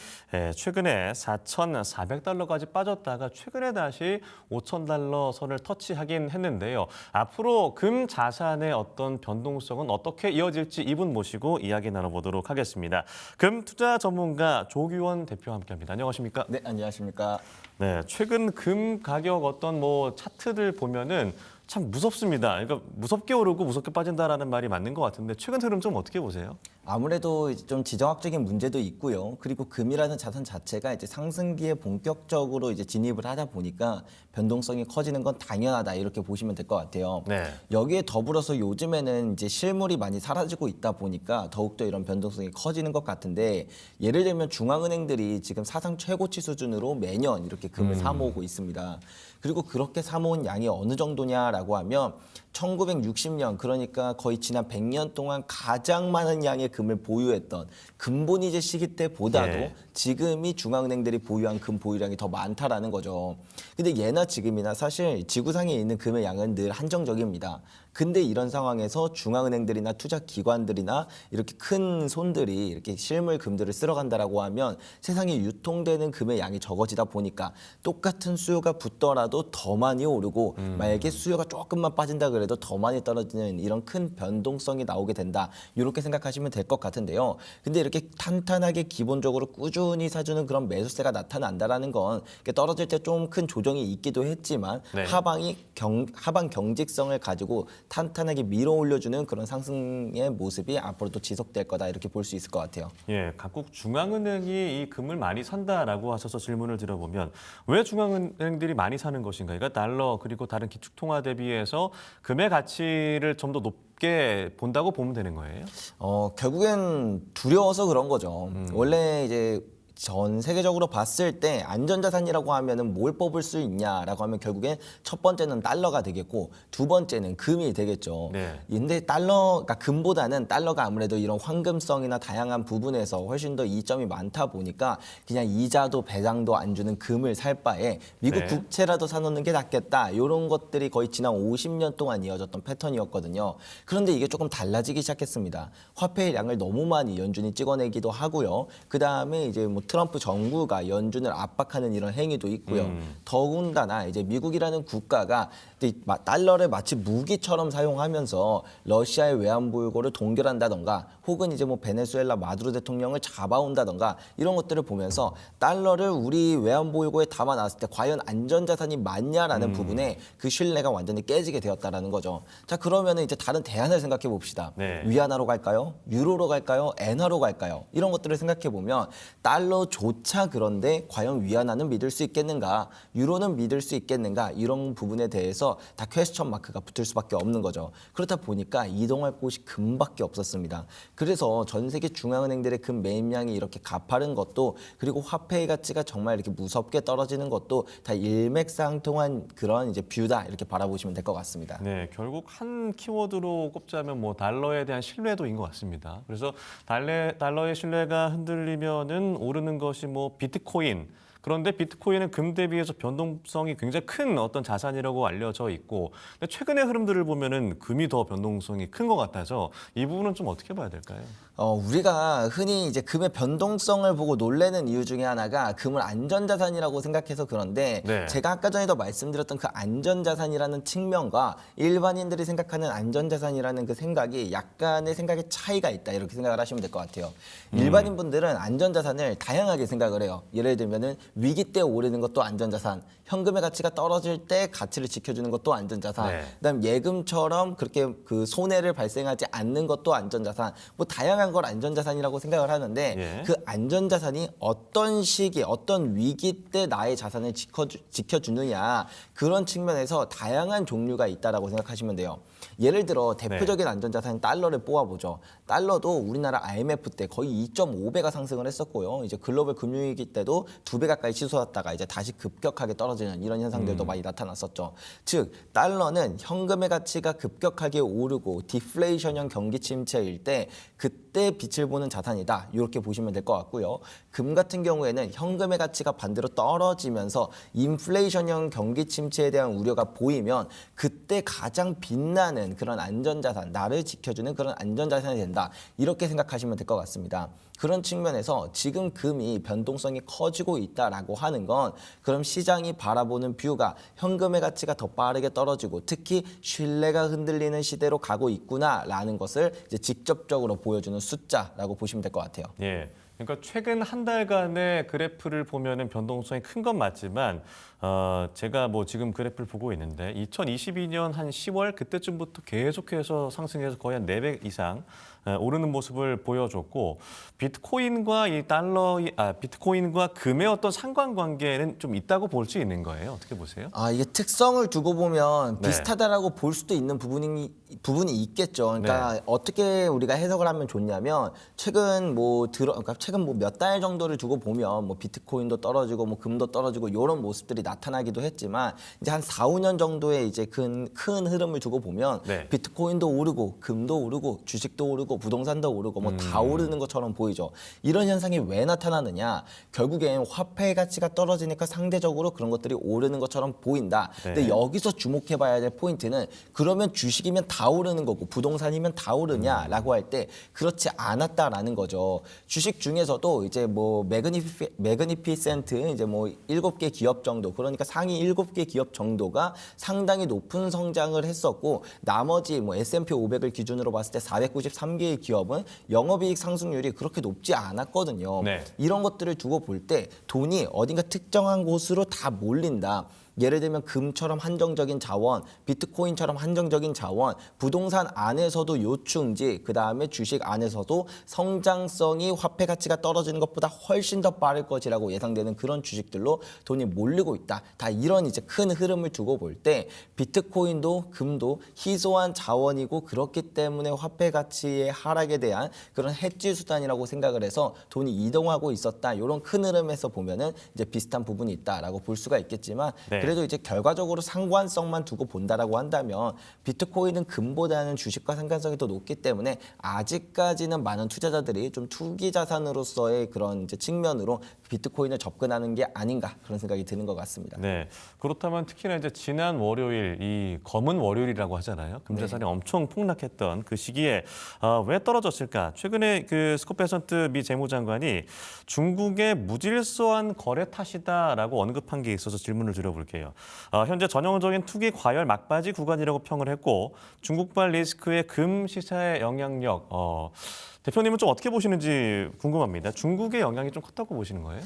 최근에 4,400달러까지 빠졌다가 최근에 다시 5,000달러 선을 터치하긴 했는데요. 앞으로 금 자산의 어떤 변동성은 어떻게 이어질지 이분 모시고 이야기 나눠보도록 하겠습니다. 금 투자 전문가 조규원 대표와 함께합니다. 안녕하십니까? 네, 안녕하십니까. 네, 최근 금 가격 어떤 차트들 보면은 참 무섭습니다. 그러니까 무섭게 오르고 무섭게 빠진다라는 말이 맞는 것 같은데 최근 흐름 좀 어떻게 보세요? 아무래도 이제 좀 지정학적인 문제도 있고요. 그리고 금이라는 자산 자체가 이제 상승기에 본격적으로 이제 진입을 하다 보니까 변동성이 커지는 건 당연하다 이렇게 보시면 될 것 같아요. 네. 여기에 더불어서 요즘에는 이제 실물이 많이 사라지고 있다 보니까 더욱더 이런 변동성이 커지는 것 같은데 예를 들면 중앙은행들이 지금 사상 최고치 수준으로 매년 이렇게 금을 사모으고 있습니다. 그리고 그렇게 사모은 양이 어느 정도냐라고 하면 1960년 그러니까 거의 지난 100년 동안 가장 많은 양의 금을 보유했던 금본위제 시기 때보다도 예. 지금이 중앙은행들이 보유한 금 보유량이 더 많다라는 거죠. 근데 예나 지금이나 사실 지구상에 있는 금의 양은 늘 한정적입니다. 근데 이런 상황에서 중앙은행들이나 투자기관들이나 이렇게 큰 손들이 이렇게 실물 금들을 쓸어간다라고 하면 세상에 유통되는 금의 양이 적어지다 보니까 똑같은 수요가 붙더라도 더 많이 오르고 만약에 수요가 조금만 빠진다 그래도 더 많이 떨어지는 이런 큰 변동성이 나오게 된다. 이렇게 생각하시면 될 것 같은데요. 근데 이렇게 탄탄하게 기본적으로 꾸준히 사주는 그런 매수세가 나타난다라는 건 떨어질 때 좀 큰 조정이 있기도 했지만 네. 하방 경직성을 가지고 탄탄하게 밀어 올려주는 그런 상승의 모습이 앞으로도 지속될 거다 이렇게 볼 수 있을 것 같아요. 예, 각국 중앙은행이 이 금을 많이 산다라고 하셔서 질문을 드려보면 왜 중앙은행들이 많이 사는 것인가? 그러니까 달러 그리고 다른 기축통화 대비해서 금의 가치를 좀 더 높게 본다고 보면 되는 거예요? 결국엔 두려워서 그런 거죠. 원래 이제 전 세계적으로 봤을 때 안전자산이라고 하면은 뭘 뽑을 수 있냐라고 하면 결국엔 첫 번째는 달러가 되겠고 두 번째는 금이 되겠죠. 네. 근데 그러니까 금보다는 달러가 아무래도 이런 황금성이나 다양한 부분에서 훨씬 더 이점이 많다 보니까 그냥 이자도 배당도 안 주는 금을 살 바에 미국 네. 국채라도 사놓는 게 낫겠다. 이런 것들이 거의 지난 50년 동안 이어졌던 패턴이었거든요. 그런데 이게 조금 달라지기 시작했습니다. 화폐의 양을 너무 많이 연준이 찍어내기도 하고요. 그 다음에 이제 뭐 트럼프 정부가 연준을 압박하는 이런 행위도 있고요. 더군다나 이제 미국이라는 국가가 달러를 마치 무기처럼 사용하면서 러시아의 외환 보유고를 동결한다던가 혹은 이제 뭐 베네수엘라 마두로 대통령을 잡아온다던가 이런 것들을 보면서 달러를 우리 외환 보유고에 담아놨을 때 과연 안전자산이 맞냐라는 부분에 그 신뢰가 완전히 깨지게 되었다라는 거죠. 자, 그러면은 이제 다른 대안을 생각해 봅시다. 네. 위안화로 갈까요? 유로로 갈까요? 엔화로 갈까요? 이런 것들을 생각해 보면 달러조차 그런데 과연 위안화는 믿을 수 있겠는가? 유로는 믿을 수 있겠는가? 이런 부분에 대해서 다 퀘스천 마크가 붙을 수밖에 없는 거죠. 그렇다 보니까 이동할 곳이 금밖에 없었습니다. 그래서 전 세계 중앙은행들의 금 매입량이 이렇게 가파른 것도 그리고 화폐의 가치가 정말 이렇게 무섭게 떨어지는 것도 다 일맥상통한 그런 이제 뷰다 이렇게 바라보시면 될 것 같습니다. 네, 결국 한 키워드로 꼽자면 뭐 달러에 대한 신뢰도인 것 같습니다. 그래서 달러의 신뢰가 흔들리면은 오르는 것이 뭐 비트코인. 그런데 비트코인은 금 대비해서 변동성이 굉장히 큰 어떤 자산이라고 알려져 있고, 근데 최근의 흐름들을 보면은 금이 더 변동성이 큰 것 같아서 이 부분은 좀 어떻게 봐야 될까요? 우리가 흔히 이제 금의 변동성을 보고 놀라는 이유 중에 하나가 금을 안전자산이라고 생각해서 그런데 네. 제가 아까 전에도 말씀드렸던 그 안전자산이라는 측면과 일반인들이 생각하는 안전자산이라는 그 생각이 약간의 생각의 차이가 있다 이렇게 생각을 하시면 될 것 같아요. 일반인 분들은 안전자산을 다양하게 생각을 해요. 예를 들면은 위기 때 오르는 것도 안전자산, 현금의 가치가 떨어질 때 가치를 지켜주는 것도 안전자산, 네. 그다음 예금처럼 그렇게 그 손해를 발생하지 않는 것도 안전자산, 뭐 다양한 걸 안전자산이라고 생각을 하는데 예. 그 안전자산이 어떤 시기, 어떤 위기 때 나의 자산을 지켜주느냐 그런 측면에서 다양한 종류가 있다라고 생각하시면 돼요. 예를 들어 대표적인 안전자산 달러를 뽑아보죠. 달러도 우리나라 IMF 때 거의 2.5배가 상승을 했었고요. 이제 글로벌 금융위기 때도 2배 가까이 치솟았다가 이제 다시 급격하게 떨어지는 이런 현상들도 많이 나타났었죠. 즉 달러는 현금의 가치가 급격하게 오르고 디플레이션형 경기 침체일 때 그때 빛을 보는 자산이다. 이렇게 보시면 될 것 같고요. 금 같은 경우에는 현금의 가치가 반대로 떨어지면서 인플레이션형 경기 침체에 대한 우려가 보이면 그때 가장 빛나는 그런 안전자산, 나를 지켜주는 그런 안전자산이 된다. 이렇게 생각하시면 될 것 같습니다. 그런 측면에서 지금 금이 변동성이 커지고 있다라고 하는 건 그럼 시장이 바라보는 뷰가 현금의 가치가 더 빠르게 떨어지고 특히 신뢰가 흔들리는 시대로 가고 있구나라는 것을 이제 직접적으로 보여주는 숫자라고 보시면 될 것 같아요. 예. 그러니까 최근 한 달간의 그래프를 보면은 변동성이 큰 건 맞지만 제가 뭐 지금 그래프를 보고 있는데 2022년 한 10월 그때쯤부터 계속해서 상승해서 거의 한 4배 이상 오르는 모습을 보여줬고 비트코인과 이 비트코인과 금의 어떤 상관관계는 좀 있다고 볼 수 있는 거예요. 어떻게 보세요? 이게 특성을 두고 보면 네. 비슷하다라고 볼 수도 있는 부분이 있겠죠. 그러니까 네. 어떻게 우리가 해석을 하면 좋냐면 최근 최근 몇 달 정도를 두고 보면 뭐 비트코인도 떨어지고 뭐 금도 떨어지고 이런 모습들이 나타나기도 했지만 이제 한 4, 5년 정도의 이제 큰 흐름을 두고 보면 네. 비트코인도 오르고 금도 오르고 주식도 오르고 부동산도 오르고 뭐 다 오르는 것처럼 보이죠. 이런 현상이 왜 나타나느냐? 결국엔 화폐 가치가 떨어지니까 상대적으로 그런 것들이 오르는 것처럼 보인다. 근데 네. 여기서 주목해봐야 될 포인트는 그러면 주식이면 다 오르는 거고 부동산이면 다 오르냐라고 할 때 그렇지 않았다라는 거죠. 주식 중에서도 이제 뭐 매그니피센트 이제 뭐 7개 기업 정도, 그러니까 상위 7개 기업 정도가 상당히 높은 성장을 했었고 나머지 뭐 S&P 500을 기준으로 봤을 때 493개의 기업은 영업이익 상승률이 그렇게 높지 않았거든요. 네. 이런 것들을 두고 볼 때 돈이 어딘가 특정한 곳으로 다 몰린다. 예를 들면 금처럼 한정적인 자원, 비트코인처럼 한정적인 자원, 부동산 안에서도 요충지, 그다음에 주식 안에서도 성장성이 화폐 가치가 떨어지는 것보다 훨씬 더 빠를 것이라고 예상되는 그런 주식들로 돈이 몰리고 있다. 다 이런 이제 큰 흐름을 두고 볼 때 비트코인도 금도 희소한 자원이고 그렇기 때문에 화폐 가치의 하락에 대한 그런 해지 수단이라고 생각을 해서 돈이 이동하고 있었다. 이런 큰 흐름에서 보면은 이제 비슷한 부분이 있다라고 볼 수가 있겠지만 네. 그래도 이제 결과적으로 상관성만 두고 본다라고 한다면 비트코인은 금보다는 주식과 상관성이 더 높기 때문에 아직까지는 많은 투자자들이 좀 투기 자산으로서의 그런 이제 측면으로 비트코인을 접근하는 게 아닌가 그런 생각이 드는 것 같습니다. 네. 그렇다면 특히나 이제 지난 월요일 이 검은 월요일이라고 하잖아요. 금자산이 엄청 폭락했던 그 시기에 왜 떨어졌을까? 최근에 그 스콧 베선트 미 재무장관이 중국의 무질서한 거래 탓이다라고 언급한 게 있어서 질문을 드려볼게요. 현재 전형적인 투기 과열 막바지 구간이라고 평을 했고 중국발 리스크의 금 시사의 영향력 대표님은 좀 어떻게 보시는지 궁금합니다. 중국의 영향이 좀 컸다고 보시는 거예요?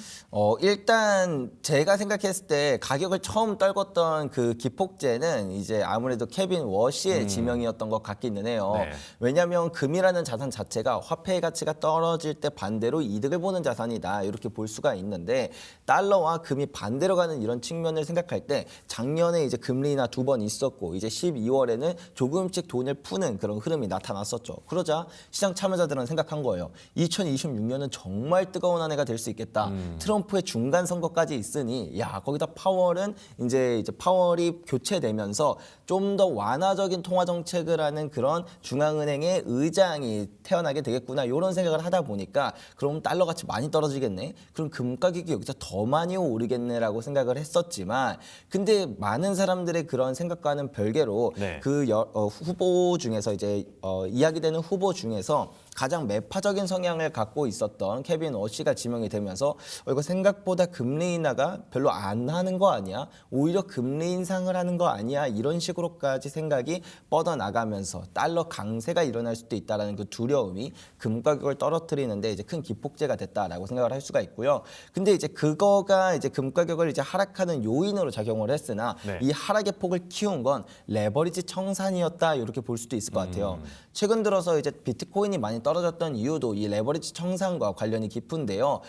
일단 제가 생각했을 때 가격을 처음 떨궜던 그 기폭제는 이제 아무래도 케빈 워시의 지명이었던 것 같기는 해요. 네. 왜냐하면 금이라는 자산 자체가 화폐의 가치가 떨어질 때 반대로 이득을 보는 자산이다. 이렇게 볼 수가 있는데 달러와 금이 반대로 가는 이런 측면을 생각할 때 작년에 이제 금리 인하 2번 있었고 이제 12월에는 조금씩 돈을 푸는 그런 흐름이 나타났었죠. 그러자 시장 참여자들은 생각한 거예요. 2026년은 정말 뜨거운 한 해가 될 수 있겠다. 트럼프의 중간 선거까지 있으니 야 거기다 파월은 이제 파월이 교체되면서 좀 더 완화적인 통화 정책을 하는 그런 중앙은행의 의장이 태어나게 되겠구나. 이런 생각을 하다 보니까 그럼 달러 가치 많이 떨어지겠네. 그럼 금 가격이 여기서 더 많이 오르겠네라고 생각을 했었지만 근데 많은 사람들의 그런 생각과는 별개로 네. 후보 중에서 이제 이야기되는 후보 중에서 가장 매파적인 성향을 갖고 있었던 케빈 워시가 지명이 되면서 이거 생각보다 금리 인하가 별로 안 하는 거 아니야? 오히려 금리 인상을 하는 거 아니야? 이런 식으로까지 생각이 뻗어나가면서 달러 강세가 일어날 수도 있다는 그 두려움이 금 가격을 떨어뜨리는데 이제 큰 기폭제가 됐다라고 생각을 할 수가 있고요. 근데 이제 그거가 이제 금 가격을 이제 하락하는 요인으로 작용을 했으나 네. 이 하락의 폭을 키운 건 레버리지 청산이었다 이렇게 볼 수도 있을 것 같아요. 최근 들어서 이제 비트코인이 많이 떨어졌던 이유도 이 레버리지 청산과 관련이 깊은데요.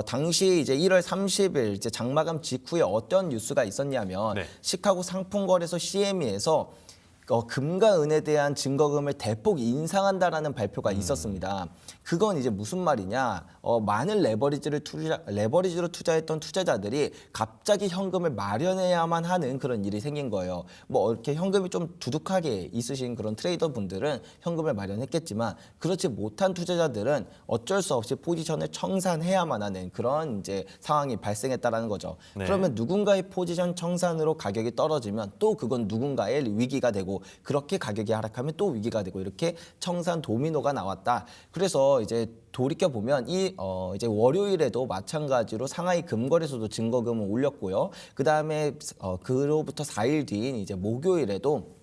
당시 이제 1월 30일 이제 장마감 직후에 어떤 뉴스가 있었냐면 네. 시카고 상품거래소 CME에서 금과 은에 대한 증거금을 대폭 인상한다라는 발표가 있었습니다. 그건 이제 무슨 말이냐? 많은 레버리지로 투자했던 투자자들이 갑자기 현금을 마련해야만 하는 그런 일이 생긴 거예요. 뭐 이렇게 현금이 좀 두둑하게 있으신 그런 트레이더 분들은 현금을 마련했겠지만 그렇지 못한 투자자들은 어쩔 수 없이 포지션을 청산해야만 하는 그런 이제 상황이 발생했다라는 거죠. 네. 그러면 누군가의 포지션 청산으로 가격이 떨어지면 또 그건 누군가의 위기가 되고 그렇게 가격이 하락하면 또 위기가 되고 이렇게 청산 도미노가 나왔다. 그래서 이제 돌이켜 보면 이제 월요일에도 마찬가지로 상하이 금거래소도 증거금을 올렸고요. 그 다음에 그로부터 4일 뒤인 이제 목요일에도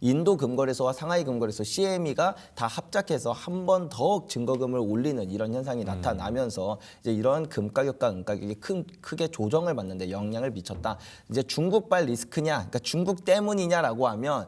인도 금거래소와 상하이 금거래소 CME가 다 합작해서 한 번 더 증거금을 올리는 이런 현상이 나타나면서 이제 이런 금 가격과 은 가격이 크게 조정을 받는데 영향을 미쳤다. 이제 중국발 리스크냐, 그러니까 중국 때문이냐라고 하면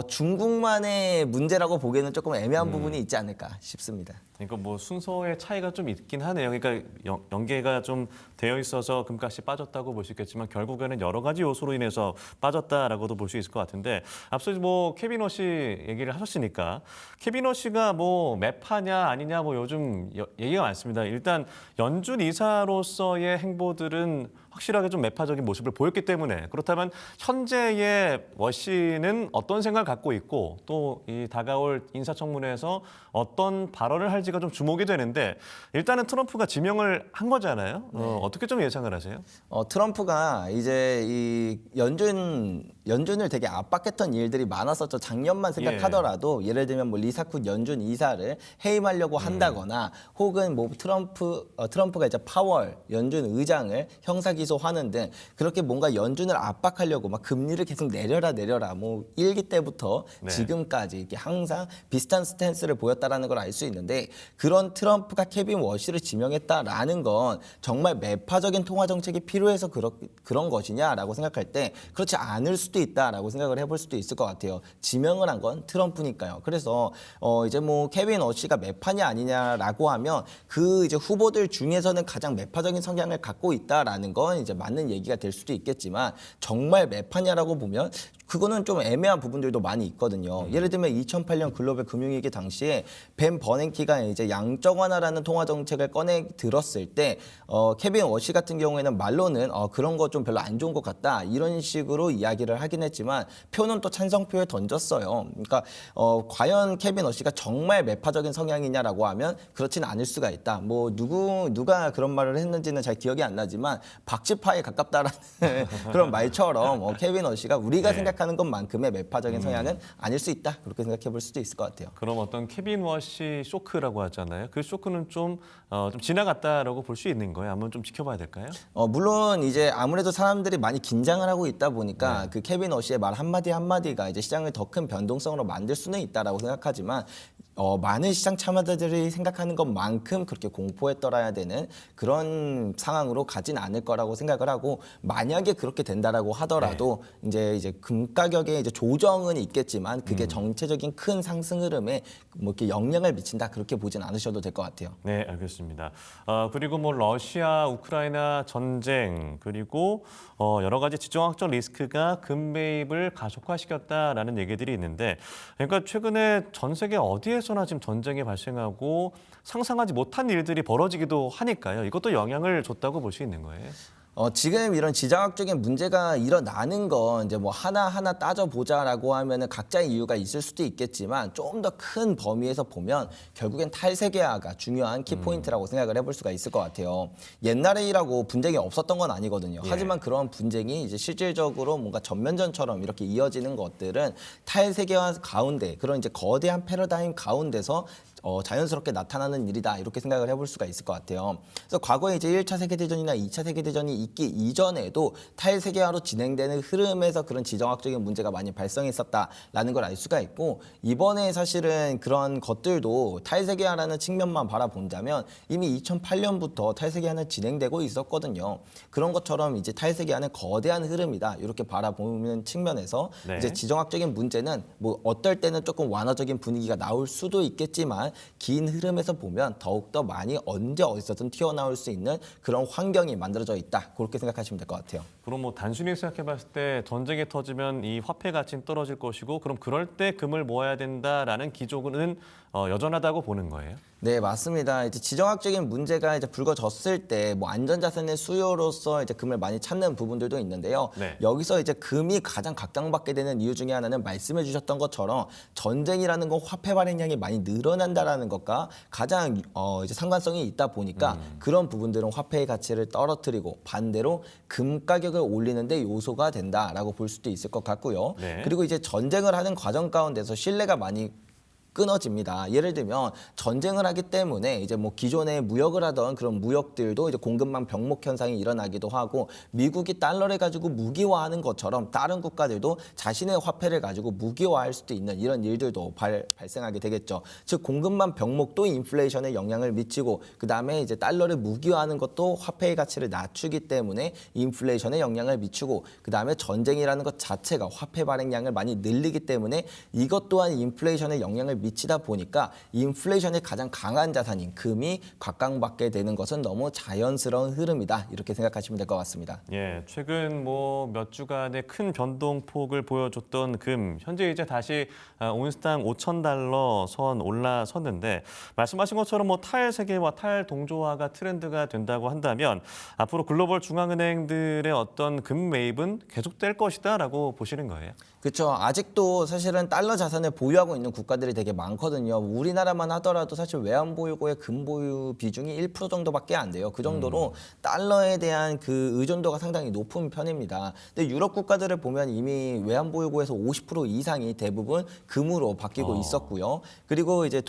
중국만의 문제라고 보기에는 조금 애매한 부분이 있지 않을까 싶습니다. 그러니까 뭐 순서의 차이가 좀 있긴 하네요. 그러니까 연계가 좀 되어 있어서 금값이 빠졌다고 볼 수 있겠지만 결국에는 여러 가지 요소로 인해서 빠졌다라고도 볼 수 있을 것 같은데 앞서 뭐 케빈 워시 얘기를 하셨으니까 케빈 워시가 뭐 매파냐 아니냐 뭐 요즘 얘기가 많습니다. 일단 연준 이사로서의 행보들은 확실하게 좀 매파적인 모습을 보였기 때문에 그렇다면 현재의 워시는 어떤 생각을 갖고 있고 또 이 다가올 인사청문회에서 어떤 발언을 할지가 좀 주목이 되는데 일단은 트럼프가 지명을 한 거잖아요. 어떻게 좀 예상을 하세요? 트럼프가 이제 이 연준을 되게 압박했던 일들이 많았었죠. 작년만 생각하더라도 예를 들면 뭐 리사쿤 연준 이사를 해임하려고 한다거나 혹은 뭐 트럼프가 이제 파월 연준 의장을 형사 기소하는 등 그렇게 뭔가 연준을 압박하려고 막 금리를 계속 내려라 뭐 1기 때부터 지금까지 이렇게 항상 비슷한 스탠스를 보였다라는 걸 알 수 있는데 그런 트럼프가 케빈 워시를 지명했다라는 건 정말 매파적인 통화 정책이 필요해서 그런 것이냐라고 생각할 때 그렇지 않을 수도 있다라고 생각을 해볼 수도 있을 것 같아요. 지명을 한 건 트럼프니까요. 그래서 이제 뭐 케빈 워시가 매파냐 아니냐라고 하면 그 이제 후보들 중에서는 가장 매파적인 성향을 갖고 있다라는 건 이제 맞는 얘기가 될 수도 있겠지만 정말 매파냐라고 보면 그거는 좀 애매한 부분들도 많이 있거든요. 예를 들면 2008년 글로벌 금융위기 당시에 벤 버냉키가 이제 양적 완화라는 통화 정책을 꺼내 들었을 때 케빈 워시 같은 경우에는 말로는 그런 거 좀 별로 안 좋은 것 같다 이런 식으로 이야기를 하긴 했지만 표는 또 찬성표에 던졌어요. 그러니까 과연 케빈 워시가 정말 매파적인 성향이냐라고 하면 그렇지는 않을 수가 있다. 뭐 누가 그런 말을 했는지는 잘 기억이 안 나지만 박쥐파에 가깝다라는 그런 말처럼 케빈 워시가 우리가 생각하는 것만큼의 매파적인 성향은 아닐 수 있다. 그렇게 생각해 볼 수도 있을 것 같아요. 그럼 어떤 케빈 워시 쇼크라고 하잖아요. 그 쇼크는 좀 지나갔다라고 볼 수 있는 거예요. 한번 좀 지켜봐야 될까요? 물론 이제 아무래도 사람들이 많이 긴장을 하고 있다 보니까 그 케빈 워시의 말 한마디 한마디가 이제 시장을 더 큰 변동성으로 만들 수는 있다라고 생각하지만 많은 시장 참여자들이 생각하는 것만큼 그렇게 공포에 떨어야 되는 그런 상황으로 가진 않을 거라고 생각을 하고 만약에 그렇게 된다라고 하더라도 이제 금 가격에 이제 조정은 있겠지만 그게 정체적인 큰 상승 흐름에 뭐 이렇게 영향을 미친다 그렇게 보진 않으셔도 될 것 같아요. 네, 알겠습니다. 그리고 뭐 러시아, 우크라이나 전쟁 그리고 여러 가지 지정학적 리스크가 금 매입을 가속화시켰다라는 얘기들이 있는데 그러니까 최근에 전 세계 어디에서나 지금 전쟁이 발생하고 상상하지 못한 일들이 벌어지기도 하니까요. 이것도 영향을 줬다고 볼 수 있는 거예요. 지금 이런 지정학적인 문제가 일어나는 건 이제 뭐 하나하나 따져보자라고 하면은 각자의 이유가 있을 수도 있겠지만 좀 더 큰 범위에서 보면 결국엔 탈세계화가 중요한 키포인트라고 생각을 해볼 수가 있을 것 같아요. 옛날에라고 분쟁이 없었던 건 아니거든요. 하지만 그런 분쟁이 이제 실질적으로 뭔가 전면전처럼 이렇게 이어지는 것들은 탈세계화 가운데 그런 이제 거대한 패러다임 가운데서 자연스럽게 나타나는 일이다 이렇게 생각을 해볼 수가 있을 것 같아요. 그래서 과거에 이제 1차 세계대전이나 2차 세계대전이 있기 이전에도 탈세계화로 진행되는 흐름에서 그런 지정학적인 문제가 많이 발생했었다라는 걸 알 수가 있고 이번에 사실은 그런 것들도 탈세계화라는 측면만 바라본다면 이미 2008년부터 탈세계화는 진행되고 있었거든요. 그런 것처럼 이제 탈세계화는 거대한 흐름이다 이렇게 바라보는 측면에서 이제 지정학적인 문제는 뭐 어떨 때는 조금 완화적인 분위기가 나올 수도 있겠지만 긴 흐름에서 보면 더욱더 많이 언제 어디서든 튀어나올 수 있는 그런 환경이 만들어져 있다. 그렇게 생각하시면 될 것 같아요. 그럼 뭐 단순히 생각해봤을 때 전쟁이 터지면 이 화폐 가치는 떨어질 것이고 그럼 그럴 때 금을 모아야 된다라는 기조는 여전하다고 보는 거예요? 네, 맞습니다. 이제 지정학적인 문제가 이제 불거졌을 때 뭐 안전자산의 수요로서 이제 금을 많이 찾는 부분들도 있는데요. 여기서 이제 금이 가장 각광받게 되는 이유 중에 하나는 말씀해 주셨던 것처럼 전쟁이라는 건 화폐 발행량이 많이 늘어난다라는 것과 가장 이제 상관성이 있다 보니까 그런 부분들은 화폐의 가치를 떨어뜨리고 반대로 금 가격을 올리는 데 요소가 된다라고 볼 수도 있을 것 같고요. 그리고 이제 전쟁을 하는 과정 가운데서 신뢰가 많이 끊어집니다. 예를 들면 전쟁을 하기 때문에 이제 뭐 기존에 무역을 하던 그런 무역들도 이제 공급망 병목 현상이 일어나기도 하고 미국이 달러를 가지고 무기화하는 것처럼 다른 국가들도 자신의 화폐를 가지고 무기화할 수도 있는 이런 일들도 발생하게 되겠죠. 즉 공급망 병목도 인플레이션에 영향을 미치고 그 다음에 이제 달러를 무기화하는 것도 화폐의 가치를 낮추기 때문에 인플레이션에 영향을 미치고 그 다음에 전쟁이라는 것 자체가 화폐 발행량을 많이 늘리기 때문에 이것 또한 인플레이션에 영향을 미치다 보니까 인플레이션에 가장 강한 자산인 금이 각광받게 되는 것은 너무 자연스러운 흐름이다. 이렇게 생각하시면 될 것 같습니다. 예, 최근 뭐 몇 주간의 큰 변동폭을 보여줬던 금, 현재 이제 다시 온스당 5,000달러 선 올라섰는데 말씀하신 것처럼 뭐 탈세계화, 탈동조화가 트렌드가 된다고 한다면 앞으로 글로벌 중앙은행들의 어떤 금 매입은 계속될 것이다라고 보시는 거예요? 그렇죠. 아직도 사실은 달러 자산을 보유하고 있는 국가들이 되게 많거든요. 우리나라만 하더라도 사실 외환 보유고의 금 보유 비중이 1% 정도밖에 안 돼요. 그 정도로 달러에 대한 그 의존도가 상당히 높은 편입니다. 근데 유럽 국가들을 보면 이미 외환 보유고에서 50% 이상이 대부분 금으로 바뀌고 있었고요. 그리고 이제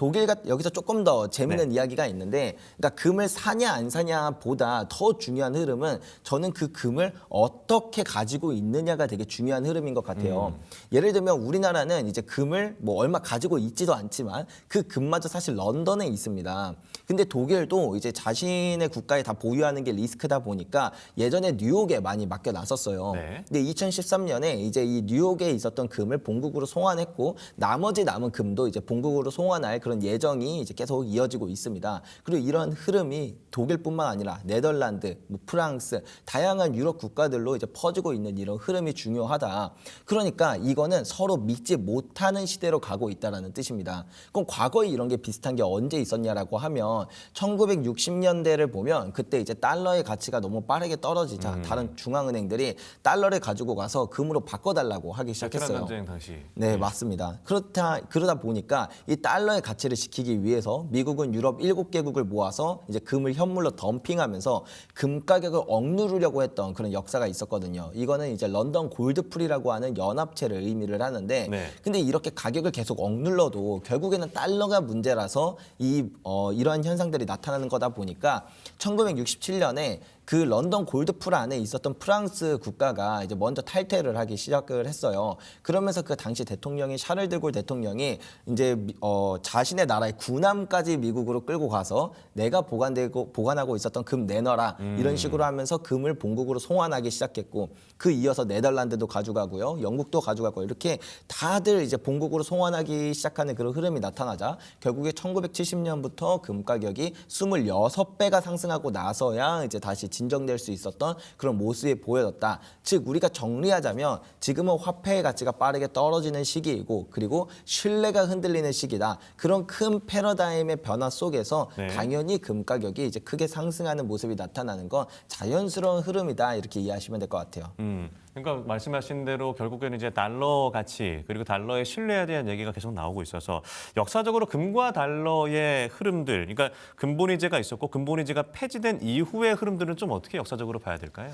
여기서 조금 더 재밌는 이야기가 있는데, 그러니까 금을 사냐 안 사냐보다 더 중요한 흐름은 저는 그 금을 어떻게 가지고 있느냐가 되게 중요한 흐름인 것 같아요. 예를 들면 우리나라는 이제 금을 뭐 얼마 가지고 있지도 않지만 그 금마저 사실 런던에 있습니다. 근데 독일도 이제 자신의 국가에 다 보유하는 게 리스크다 보니까 예전에 뉴욕에 많이 맡겨놨었어요. 네. 근데 2013년에 이제 이 뉴욕에 있었던 금을 본국으로 송환했고 나머지 남은 금도 이제 본국으로 송환할 그런 예정이 이제 계속 이어지고 있습니다. 그리고 이런 흐름이 독일뿐만 아니라 네덜란드, 뭐 프랑스, 다양한 유럽 국가들로 이제 퍼지고 있는 이런 흐름이 중요하다. 그러니까 이거는 서로 믿지 못하는 시대로 가고 있다는 뜻입니다. 그럼 과거에 이런 게 비슷한 게 언제 있었냐라고 하면 1960년대를 보면 그때 이제 달러의 가치가 너무 빠르게 떨어지자 다른 중앙은행들이 달러를 가지고 가서 금으로 바꿔달라고 하기 시작했어요. 베트남 전쟁 당시. 네, 맞습니다. 그러다 보니까 이 달러의 가치를 지키기 위해서 미국은 유럽 7개국을 모아서 이제 금을 현물로 덤핑하면서 금 가격을 억누르려고 했던 그런 역사가 있었거든요. 이거는 이제 런던 골드풀이라고 하는 연합체를 의미를 하는데 네. 근데 이렇게 가격을 계속 억눌러도 결국에는 달러가 문제라서 이러한 현상들이 나타나는 거다 보니까 1967년에 그 런던 골드풀 안에 있었던 프랑스 국가가 이제 먼저 탈퇴를 하기 시작을 했어요. 그러면서 그 당시 대통령이 샤를 드골 대통령이 이제 자신의 나라의 군함까지 미국으로 끌고 가서 내가 보관하고 있었던 금 내놔라 이런 식으로 하면서 금을 본국으로 송환하기 시작했고 그 이어서 네덜란드도 가져가고요, 영국도 가져가고 이렇게 다들 이제 본국으로 송환하기 시작하는 그런 흐름이 나타나자 결국에 1970년부터 금 가격이 26배가 상승하고 나서야 이제 다시 진정될 수 있었던 그런 모습이 보여졌다. 즉 우리가 정리하자면 지금은 화폐의 가치가 빠르게 떨어지는 시기이고 그리고 신뢰가 흔들리는 시기다. 그런 큰 패러다임의 변화 속에서 네. 당연히 금 가격이 이제 크게 상승하는 모습이 나타나는 건 자연스러운 흐름이다. 이렇게 이해하시면 될 것 같아요. 그러니까 말씀하신 대로 결국에는 이제 달러 가치 그리고 달러의 신뢰에 대한 얘기가 계속 나오고 있어서 역사적으로 금과 달러의 흐름들, 그러니까 근본이제가 있었고 근본이제가 폐지된 이후의 흐름들은 좀 어떻게 역사적으로 봐야 될까요?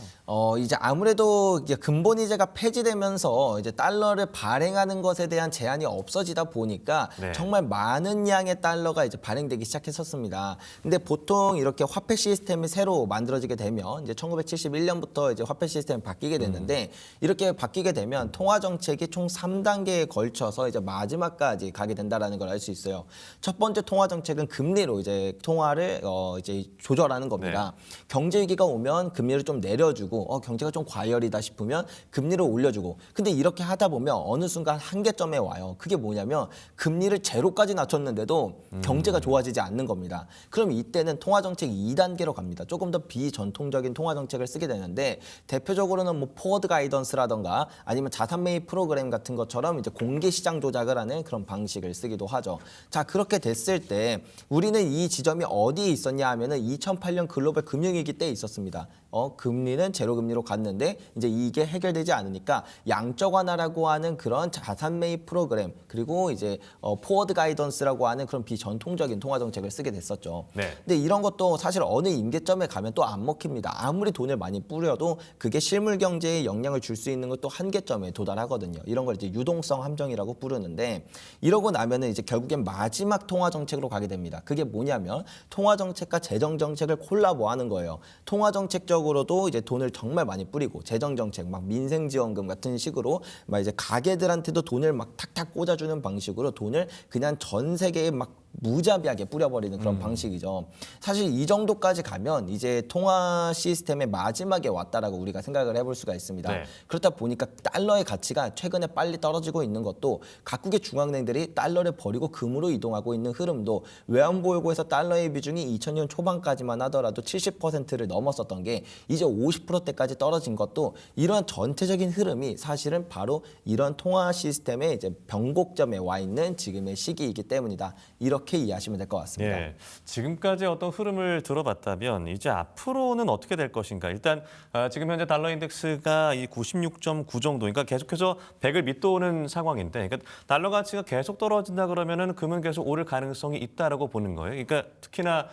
이제 아무래도 이제 근본이제가 폐지되면서 이제 달러를 발행하는 것에 대한 제한이 없어지다 보니까 네. 정말 많은 양의 달러가 이제 발행되기 시작했었습니다. 근데 보통 이렇게 화폐 시스템이 새로 만들어지게 되면 이제 1971년부터 이제 화폐 시스템이 바뀌게 됐는데 이렇게 바뀌게 되면 통화 정책이 총 3단계에 걸쳐서 이제 마지막까지 가게 된다라는 걸 알 수 있어요. 첫 번째 통화 정책은 금리로 이제 통화를 이제 조절하는 겁니다. 네. 경제 위기가 오면 금리를 좀 내려주고 경제가 좀 과열이다 싶으면 금리를 올려주고 근데 이렇게 하다 보면 어느 순간 한계점에 와요. 그게 뭐냐면 금리를 제로까지 낮췄는데도 경제가 좋아지지 않는 겁니다. 그럼 이때는 통화 정책 2단계로 갑니다. 조금 더 비전통적인 통화 정책을 쓰게 되는데 대표적으로는 뭐 포워드 가이던스라던가 아니면 자산 매입 프로그램 같은 것처럼 이제 공개 시장 조작을 하는 그런 방식을 쓰기도 하죠. 자, 그렇게 됐을 때 우리는 이 지점이 어디에 있었냐 하면은 2008년 글로벌 금융위기 때 있었어요. 있었습니다. 금리는 제로 금리로 갔는데 이제 이게 해결되지 않으니까 양적 완화라고 하는 그런 자산 매입 프로그램 그리고 이제 포워드 가이던스라고 하는 그런 비전통적인 통화 정책을 쓰게 됐었죠. 네. 근데 이런 것도 사실 어느 임계점에 가면 또 안 먹힙니다. 아무리 돈을 많이 뿌려도 그게 실물 경제에 영향을 줄 수 있는 것도 한계점에 도달하거든요. 이런 걸 이제 유동성 함정이라고 부르는데 이러고 나면은 이제 결국엔 마지막 통화 정책으로 가게 됩니다. 그게 뭐냐면 통화 정책과 재정 정책을 콜라보하는 거예요. 통화 정책적으로도 이제 돈을 정말 많이 뿌리고 재정 정책 막 민생 지원금 같은 식으로 막 이제 가게들한테도 돈을 막 탁탁 꽂아주는 방식으로 돈을 그냥 전 세계에 막 무자비하게 뿌려버리는 그런 방식이죠. 사실 이 정도까지 가면 이제 통화 시스템의 마지막에 왔다라고 우리가 생각을 해볼 수가 있습니다. 네. 그렇다 보니까 달러의 가치가 최근에 빨리 떨어지고 있는 것도 각국의 중앙은행들이 달러를 버리고 금으로 이동하고 있는 흐름도 외환보유고에서 달러의 비중이 2000년 초반까지만 하더라도 70%를 넘었었던 게 이제 50%대까지 떨어진 것도 이러한 전체적인 흐름이 사실은 바로 이런 통화 시스템의 이제 변곡점에 와 있는 지금의 시기이기 때문이다. 이렇게 이해하시면 될 것 같습니다. 예, 지금까지 어떤 흐름을 들어봤다면 이제 앞으로는 어떻게 될 것인가? 일단 지금 현재 달러 인덱스가 이 96.9 정도, 그러니까 계속해서 100을 밑도는 상황인데, 그러니까 달러 가치가 계속 떨어진다 그러면은 금은 계속 오를 가능성이 있다라고 보는 거예요. 그러니까 특히나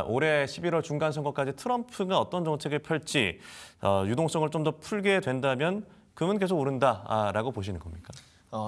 올해 11월 중간 선거까지 트럼프가 어떤 정책을 펼지 유동성을 좀 더 풀게 된다면 금은 계속 오른다라고 보시는 겁니까?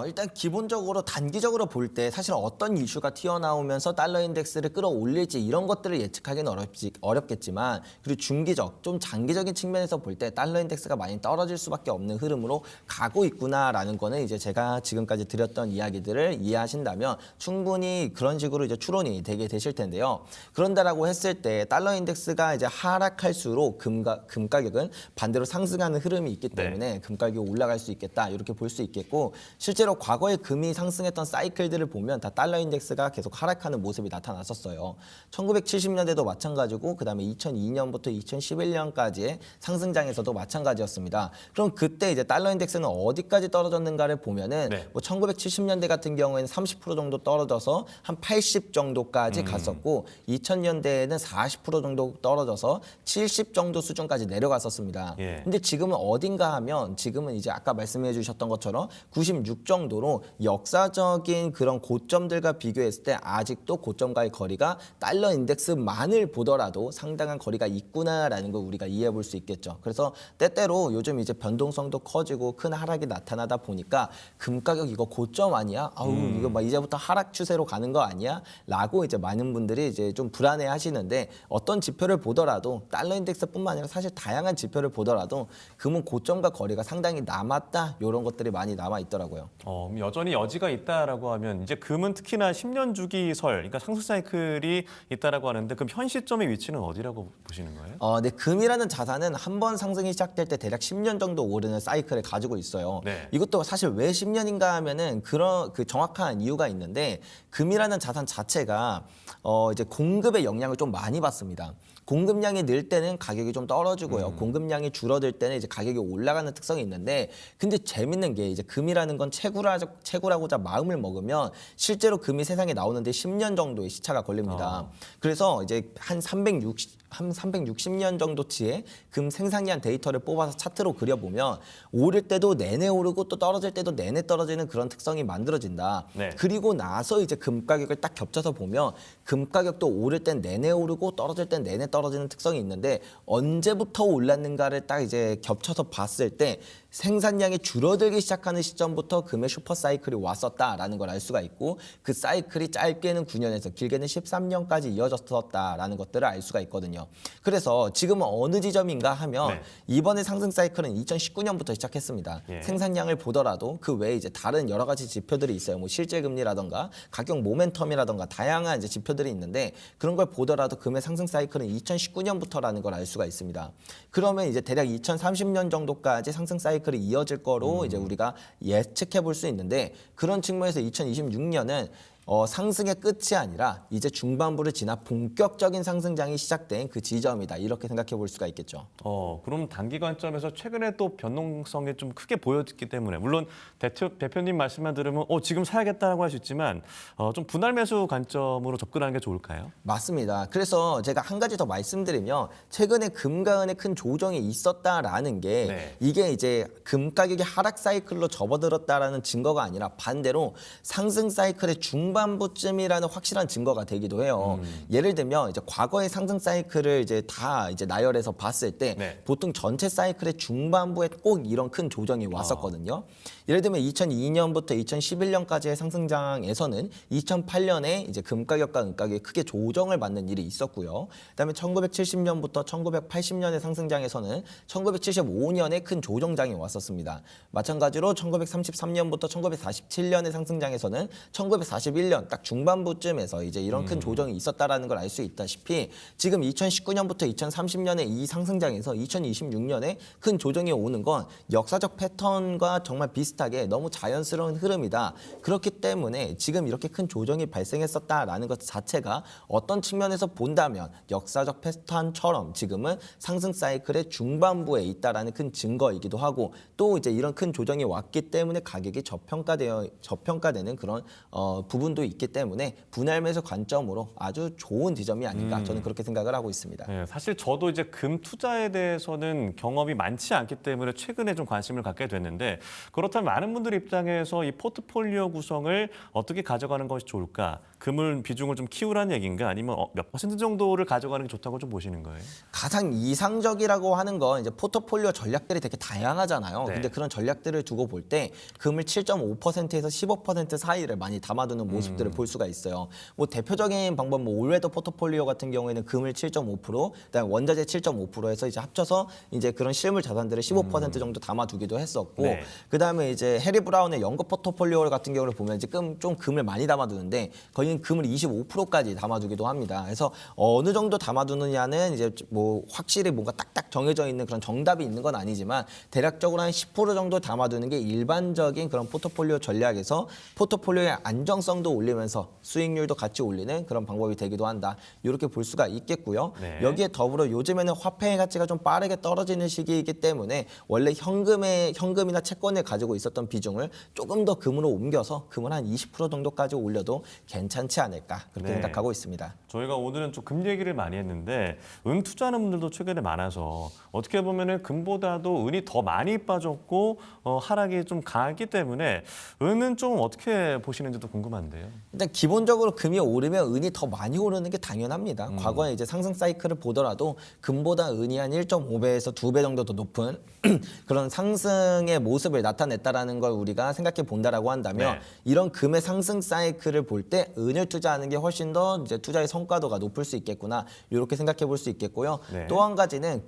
일단 기본적으로 단기적으로 볼 때 사실 어떤 이슈가 튀어나오면서 달러 인덱스를 끌어올릴지 이런 것들을 예측하기는 어렵겠지만 그리고 중기적, 좀 장기적인 측면에서 볼 때 달러 인덱스가 많이 떨어질 수밖에 없는 흐름으로 가고 있구나라는 거는 이제 제가 지금까지 드렸던 이야기들을 이해하신다면 충분히 그런 식으로 이제 추론이 되게 되실 텐데요. 그런다라고 했을 때 달러 인덱스가 이제 하락할수록 금 가격은 반대로 상승하는 흐름이 있기 때문에 금 가격이 올라갈 수 있겠다 이렇게 볼 수 있겠고 실제로 과거에 금이 상승했던 사이클들을 보면 다 달러 인덱스가 계속 하락하는 모습이 나타났었어요. 1970년대도 마찬가지고 그다음에 2002년부터 2011년까지의 상승장에서도 마찬가지였습니다. 그럼 그때 이제 달러 인덱스는 어디까지 떨어졌는가를 보면은 뭐 1970년대 같은 경우에는 30% 정도 떨어져서 한 80 정도까지 갔었고 2000년대에는 40% 정도 떨어져서 70 정도 수준까지 내려갔었습니다. 근데 지금은 어딘가 하면 지금은 이제 아까 말씀해 주셨던 것처럼 96 정도로 역사적인 그런 고점들과 비교했을 때 아직도 고점과의 거리가 달러 인덱스만을 보더라도 상당한 거리가 있구나라는 걸 우리가 이해해 볼 수 있겠죠. 그래서 때때로 요즘 이제 변동성도 커지고 큰 하락이 나타나다 보니까 금 가격 이거 고점 아니야? 아우 이거 막 이제부터 하락 추세로 가는 거 아니야? 라고 이제 많은 분들이 이제 좀 불안해 하시는데 어떤 지표를 보더라도 달러 인덱스뿐만 아니라 사실 다양한 지표를 보더라도 금은 고점과 거리가 상당히 남았다. 이런 것들이 많이 남아 있더라고요. 여전히 여지가 있다라고 하면 이제 금은 특히나 10년 주기설, 그러니까 상승 사이클이 있다라고 하는데 그럼 현 시점의 위치는 어디라고 보시는 거예요? 네, 금이라는 자산은 한 번 상승이 시작될 때 대략 10년 정도 오르는 사이클을 가지고 있어요. 이것도 사실 왜 10년인가 하면은 그런 그 정확한 이유가 있는데 금이라는 자산 자체가 이제 공급의 영향을 좀 많이 받습니다. 공급량이 늘 때는 가격이 좀 떨어지고요. 공급량이 줄어들 때는 이제 가격이 올라가는 특성이 있는데 근데 재밌는 게 이제 금이라는 건 채굴하고자 마음을 먹으면 실제로 금이 세상에 나오는데 10년 정도의 시차가 걸립니다. 그래서 이제 한 360년 정도치의 금 생산량 데이터를 뽑아서 차트로 그려보면 오를 때도 내내 오르고 또 떨어질 때도 내내 떨어지는 그런 특성이 만들어진다. 그리고 나서 이제 금 가격을 딱 겹쳐서 보면 금 가격도 오를 땐 내내 오르고 떨어질 땐 내내 떨어지는 특성이 있는데 언제부터 올랐는가를 딱 이제 겹쳐서 봤을 때 생산량이 줄어들기 시작하는 시점부터 금의 슈퍼 사이클이 왔었다라는 걸 알 수가 있고 그 사이클이 짧게는 9년에서 길게는 13년까지 이어졌었다라는 것들을 알 수가 있거든요. 그래서 지금은 어느 지점인가 하면 이번에 상승 사이클은 2019년부터 시작했습니다. 생산량을 보더라도 그 외에 이제 다른 여러 가지 지표들이 있어요. 뭐 실제 금리라던가 가격 모멘텀이라던가 다양한 이제 지표들이 있는데 그런 걸 보더라도 금의 상승 사이클은 2019년부터라는 걸 알 수가 있습니다. 그러면 이제 대략 2030년 정도까지 상승 사이클이 이어질 거로 이제 우리가 예측해 볼 수 있는데 그런 측면에서 2026년은 상승의 끝이 아니라 이제 중반부를 지나 본격적인 상승장이 시작된 그 지점이다. 이렇게 생각해 볼 수가 있겠죠. 그럼 단기 관점에서 최근에 또 변동성이 좀 크게 보였기 때문에 물론 대표님 말씀만 들으면 지금 사야겠다라고 할 수 있지만 좀 분할 매수 관점으로 접근하는 게 좋을까요? 맞습니다. 그래서 제가 한 가지 더 말씀드리면 최근에 금과 은의 큰 조정이 있었다라는 게 네. 이게 이제 금 가격이 하락 사이클로 접어들었다라는 증거가 아니라 반대로 상승 사이클의 중반부쯤이라는 확실한 증거가 되기도 해요. 예를 들면 이제 과거의 상승 사이클을 이제 다 이제 나열해서 봤을 때 네. 보통 전체 사이클의 중반부에 꼭 이런 큰 조정이 왔었거든요. 예를 들면 2002년부터 2011년까지의 상승장에서는 2008년에 이제 금 가격과 은 가격이 크게 조정을 받는 일이 있었고요. 그다음에 1970년부터 1980년의 상승장에서는 1975년에 큰 조정장이 왔었습니다. 마찬가지로 1933년부터 1947년의 상승장에서는 1941년 딱 중반부쯤에서 이제 이런 큰 조정이 있었다라는 걸 알 수 있다시피 지금 2019년부터 2030년의 이 상승장에서 2026년에 큰 조정이 오는 건 역사적 패턴과 정말 비슷하게 너무 자연스러운 흐름이다. 그렇기 때문에 지금 이렇게 큰 조정이 발생했었다라는 것 자체가 어떤 측면에서 본다면 역사적 패턴처럼 지금은 상승 사이클의 중반부에 있다라는 큰 증거이기도 하고 또 이제 이런 큰 조정이 왔기 때문에 가격이 저평가되는 그런 부분도 있기 때문에 분할 매수 관점으로 아주 좋은 지점이 아닌가 저는 그렇게 생각을 하고 있습니다. 네, 사실 저도 이제 금 투자에 대해서는 경험이 많지 않기 때문에 최근에 좀 관심을 갖게 됐는데 그렇다면 많은 분들 입장에서 이 포트폴리오 구성을 어떻게 가져가는 것이 좋을까? 금을 비중을 좀 키우라는 얘기인가? 아니면 몇 퍼센트 정도를 가져가는 게 좋다고 좀 보시는 거예요? 가장 이상적이라고 하는 건 이제 포트폴리오 전략들이 되게 다양하잖아요. 네. 근데 그런 전략들을 두고 볼 때 금을 7.5%에서 15% 사이를 많이 담아두는 모습들을 볼 수가 있어요. 뭐 대표적인 방법 뭐 올웨더 포트폴리오 같은 경우에는 금을 7.5%, 그다음에 원자재 7.5%에서 이제 합쳐서 이제 그런 실물 자산들을 15% 정도 담아두기도 했었고, 네. 그다음에 이제 해리 브라운의 연거 포트폴리오 같은 경우를 보면 이제 좀 금을 많이 담아두는데 거기는 금을 25%까지 담아두기도 합니다. 그래서 어느 정도 담아두느냐는 이제 뭐 확실히 뭔가 딱딱 정해져 있는 그런 정답이 있는 건 아니지만 대략적으로 한 10% 정도 담아두는 게 일반적인 그런 포트폴리오 전략에서 포트폴리오의 안정성도 올리면서 수익률도 같이 올리는 그런 방법이 되기도 한다. 이렇게 볼 수가 있겠고요. 네. 여기에 더불어 요즘에는 화폐의 가치가 좀 빠르게 떨어지는 시기이기 때문에 원래 현금이나 채권을 가지고 있었던 비중을 조금 더 금으로 옮겨서 금을 한 20% 정도까지 올려도 괜찮지 않을까 그렇게 네. 생각하고 있습니다. 저희가 오늘은 좀 금 얘기를 많이 했는데 은 투자하는 분들도 최근에 많아서 어떻게 보면은 금보다도 은이 더 많이 빠졌고 하락이 좀 강하기 때문에 은은 좀 어떻게 보시는지도 궁금한데요. 일단 기본적으로 금이 오르면 은이 더 많이 오르는 게 당연합니다. 과거에 이제 상승 사이클을 보더라도 금보다 은이 한 1.5배에서 2배 정도 더 높은 그런 상승의 모습을 나타냈다라는 걸 우리가 생각해 본다라고 한다면 네. 이런 금의 상승 사이클을 볼 때 은을 투자하는 게 훨씬 더 이제 투자의 성과도가 높을 수 있겠구나 이렇게 생각해 볼 수 있겠고요. 네. 또 한 가지는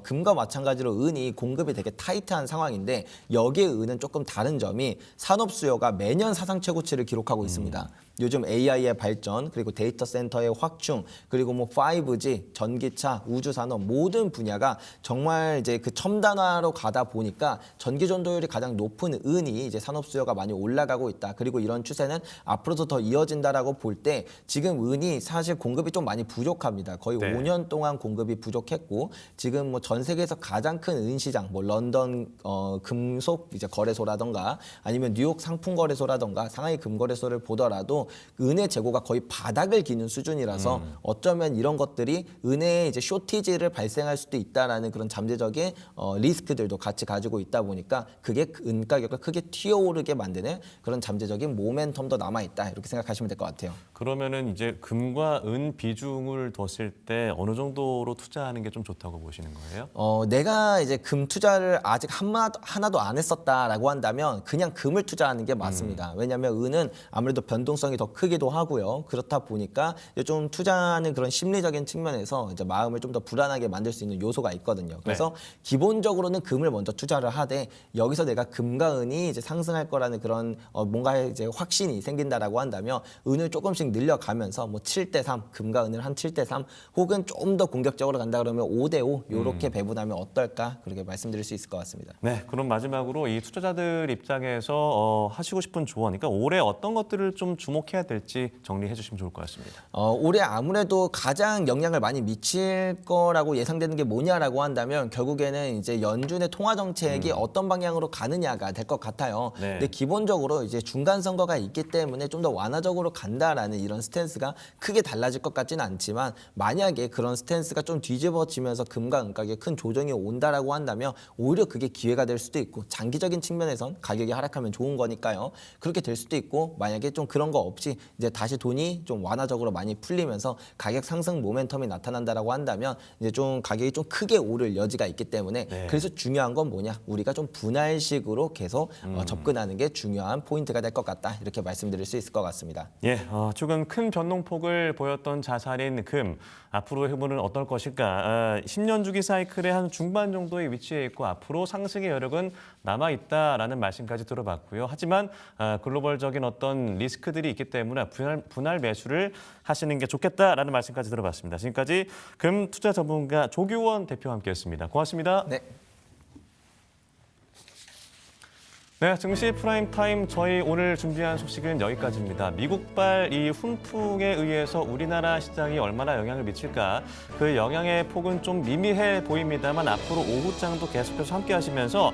금과 마찬가지로 은이 공급이 되게 타이트한 상황인데 여기에 은은 조금 다른 점이 산업 수요가 매년 사상 최고치를 기록하고 있습니다. 요즘 AI의 발전, 그리고 데이터 센터의 확충, 그리고 뭐 5G, 전기차, 우주산업 모든 분야가 정말 이제 그 첨단화로 가다 보니까 전기 전도율이 가장 높은 은이 이제 산업 수요가 많이 올라가고 있다. 그리고 이런 추세는 앞으로도 더 이어진다라고 볼 때 지금 은이 사실 공급이 좀 많이 부족합니다. 거의 네. 5년 동안 공급이 부족했고 지금 뭐 전 세계에서 가장 큰 은 시장, 뭐 런던 금속 이제 거래소라던가 아니면 뉴욕 상품 거래소라던가 상하이 금 거래소를 보더라도 은의 재고가 거의 바닥을 기는 수준이라서 어쩌면 이런 것들이 은의 이제 쇼티지를 발생할 수도 있다라는 그런 잠재적인 리스크들도 같이 가지고 있다 보니까 그게 은 가격을 크게 튀어오르게 만드는 그런 잠재적인 모멘텀도 남아 있다 이렇게 생각하시면 될 것 같아요. 그러면은 이제 금과 은 비중을 뒀을 때 어느 정도로 투자하는 게 좀 좋다고 보시는 거예요? 내가 이제 금 투자를 아직 하나도 안 했었다라고 한다면 그냥 금을 투자하는 게 맞습니다. 왜냐하면 은은 아무래도 변동성이 더 크기도 하고요. 그렇다 보니까 이제 좀 투자하는 그런 심리적인 측면에서 이제 마음을 좀 더 불안하게 만들 수 있는 요소가 있거든요. 그래서 기본적으로는 금을 먼저 투자를 하되 여기서 내가 금과 은이 이제 상승할 거라는 그런 뭔가 이제 확신이 생긴다라고 한다면 은을 조금씩 늘려가면서 뭐 7대3 금과 은을 한 7대3 혹은 좀 더 공격적으로 간다 그러면 5대5 이렇게 배분하면 어떨까 그렇게 말씀드릴 수 있을 것 같습니다. 네, 그럼 마지막으로 이 투자자들 입장에서 하시고 싶은 조언, 그러니까 올해 어떤 것들을 좀 주목해 꼭 해야 될지 정리해 주시면 좋을 것 같습니다. 올해 아무래도 가장 영향을 많이 미칠 거라고 예상되는 게 뭐냐라고 한다면 결국에는 이제 연준의 통화 정책이 어떤 방향으로 가느냐가 될 것 같아요. 네. 근데 기본적으로 이제 중간 선거가 있기 때문에 좀 더 완화적으로 간다라는 이런 스탠스가 크게 달라질 것 같지는 않지만 만약에 그런 스탠스가 좀 뒤집어지면서 금과 은가격에 큰 조정이 온다라고 한다면 오히려 그게 기회가 될 수도 있고 장기적인 측면에선 가격이 하락하면 좋은 거니까요. 그렇게 될 수도 있고 만약에 좀 그런 거 없이 이제 다시 돈이 좀 완화적으로 많이 풀리면서 가격 상승 모멘텀이 나타난다라고 한다면 이제 좀 가격이 좀 크게 오를 여지가 있기 때문에 네. 그래서 중요한 건 뭐냐? 우리가 좀 분할식으로 계속 접근하는 게 중요한 포인트가 될 것 같다. 이렇게 말씀드릴 수 있을 것 같습니다. 예, 최근 큰 변동폭을 보였던 자산인 금, 앞으로의 흐름은 어떨 것일까? 10년 주기 사이클의 한 중반 정도에 위치해 있고 앞으로 상승의 여력은 남아있다라는 말씀까지 들어봤고요. 하지만 글로벌적인 어떤 리스크들이 있기 때문에 분할 매수를 하시는 게 좋겠다라는 말씀까지 들어봤습니다. 지금까지 금 투자 전문가 조규원 대표와 함께했습니다. 고맙습니다. 네. 네, 증시 프라임 타임 저희 오늘 준비한 소식은 여기까지입니다. 미국발 이 훈풍에 의해서 우리나라 시장이 얼마나 영향을 미칠까? 그 영향의 폭은 좀 미미해 보입니다만 앞으로 오후장도 계속해서 함께하시면서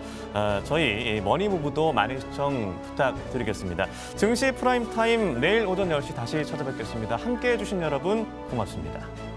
저희 머니무브도 많은 시청 부탁드리겠습니다. 증시 프라임 타임 내일 오전 10시 다시 찾아뵙겠습니다. 함께해 주신 여러분 고맙습니다.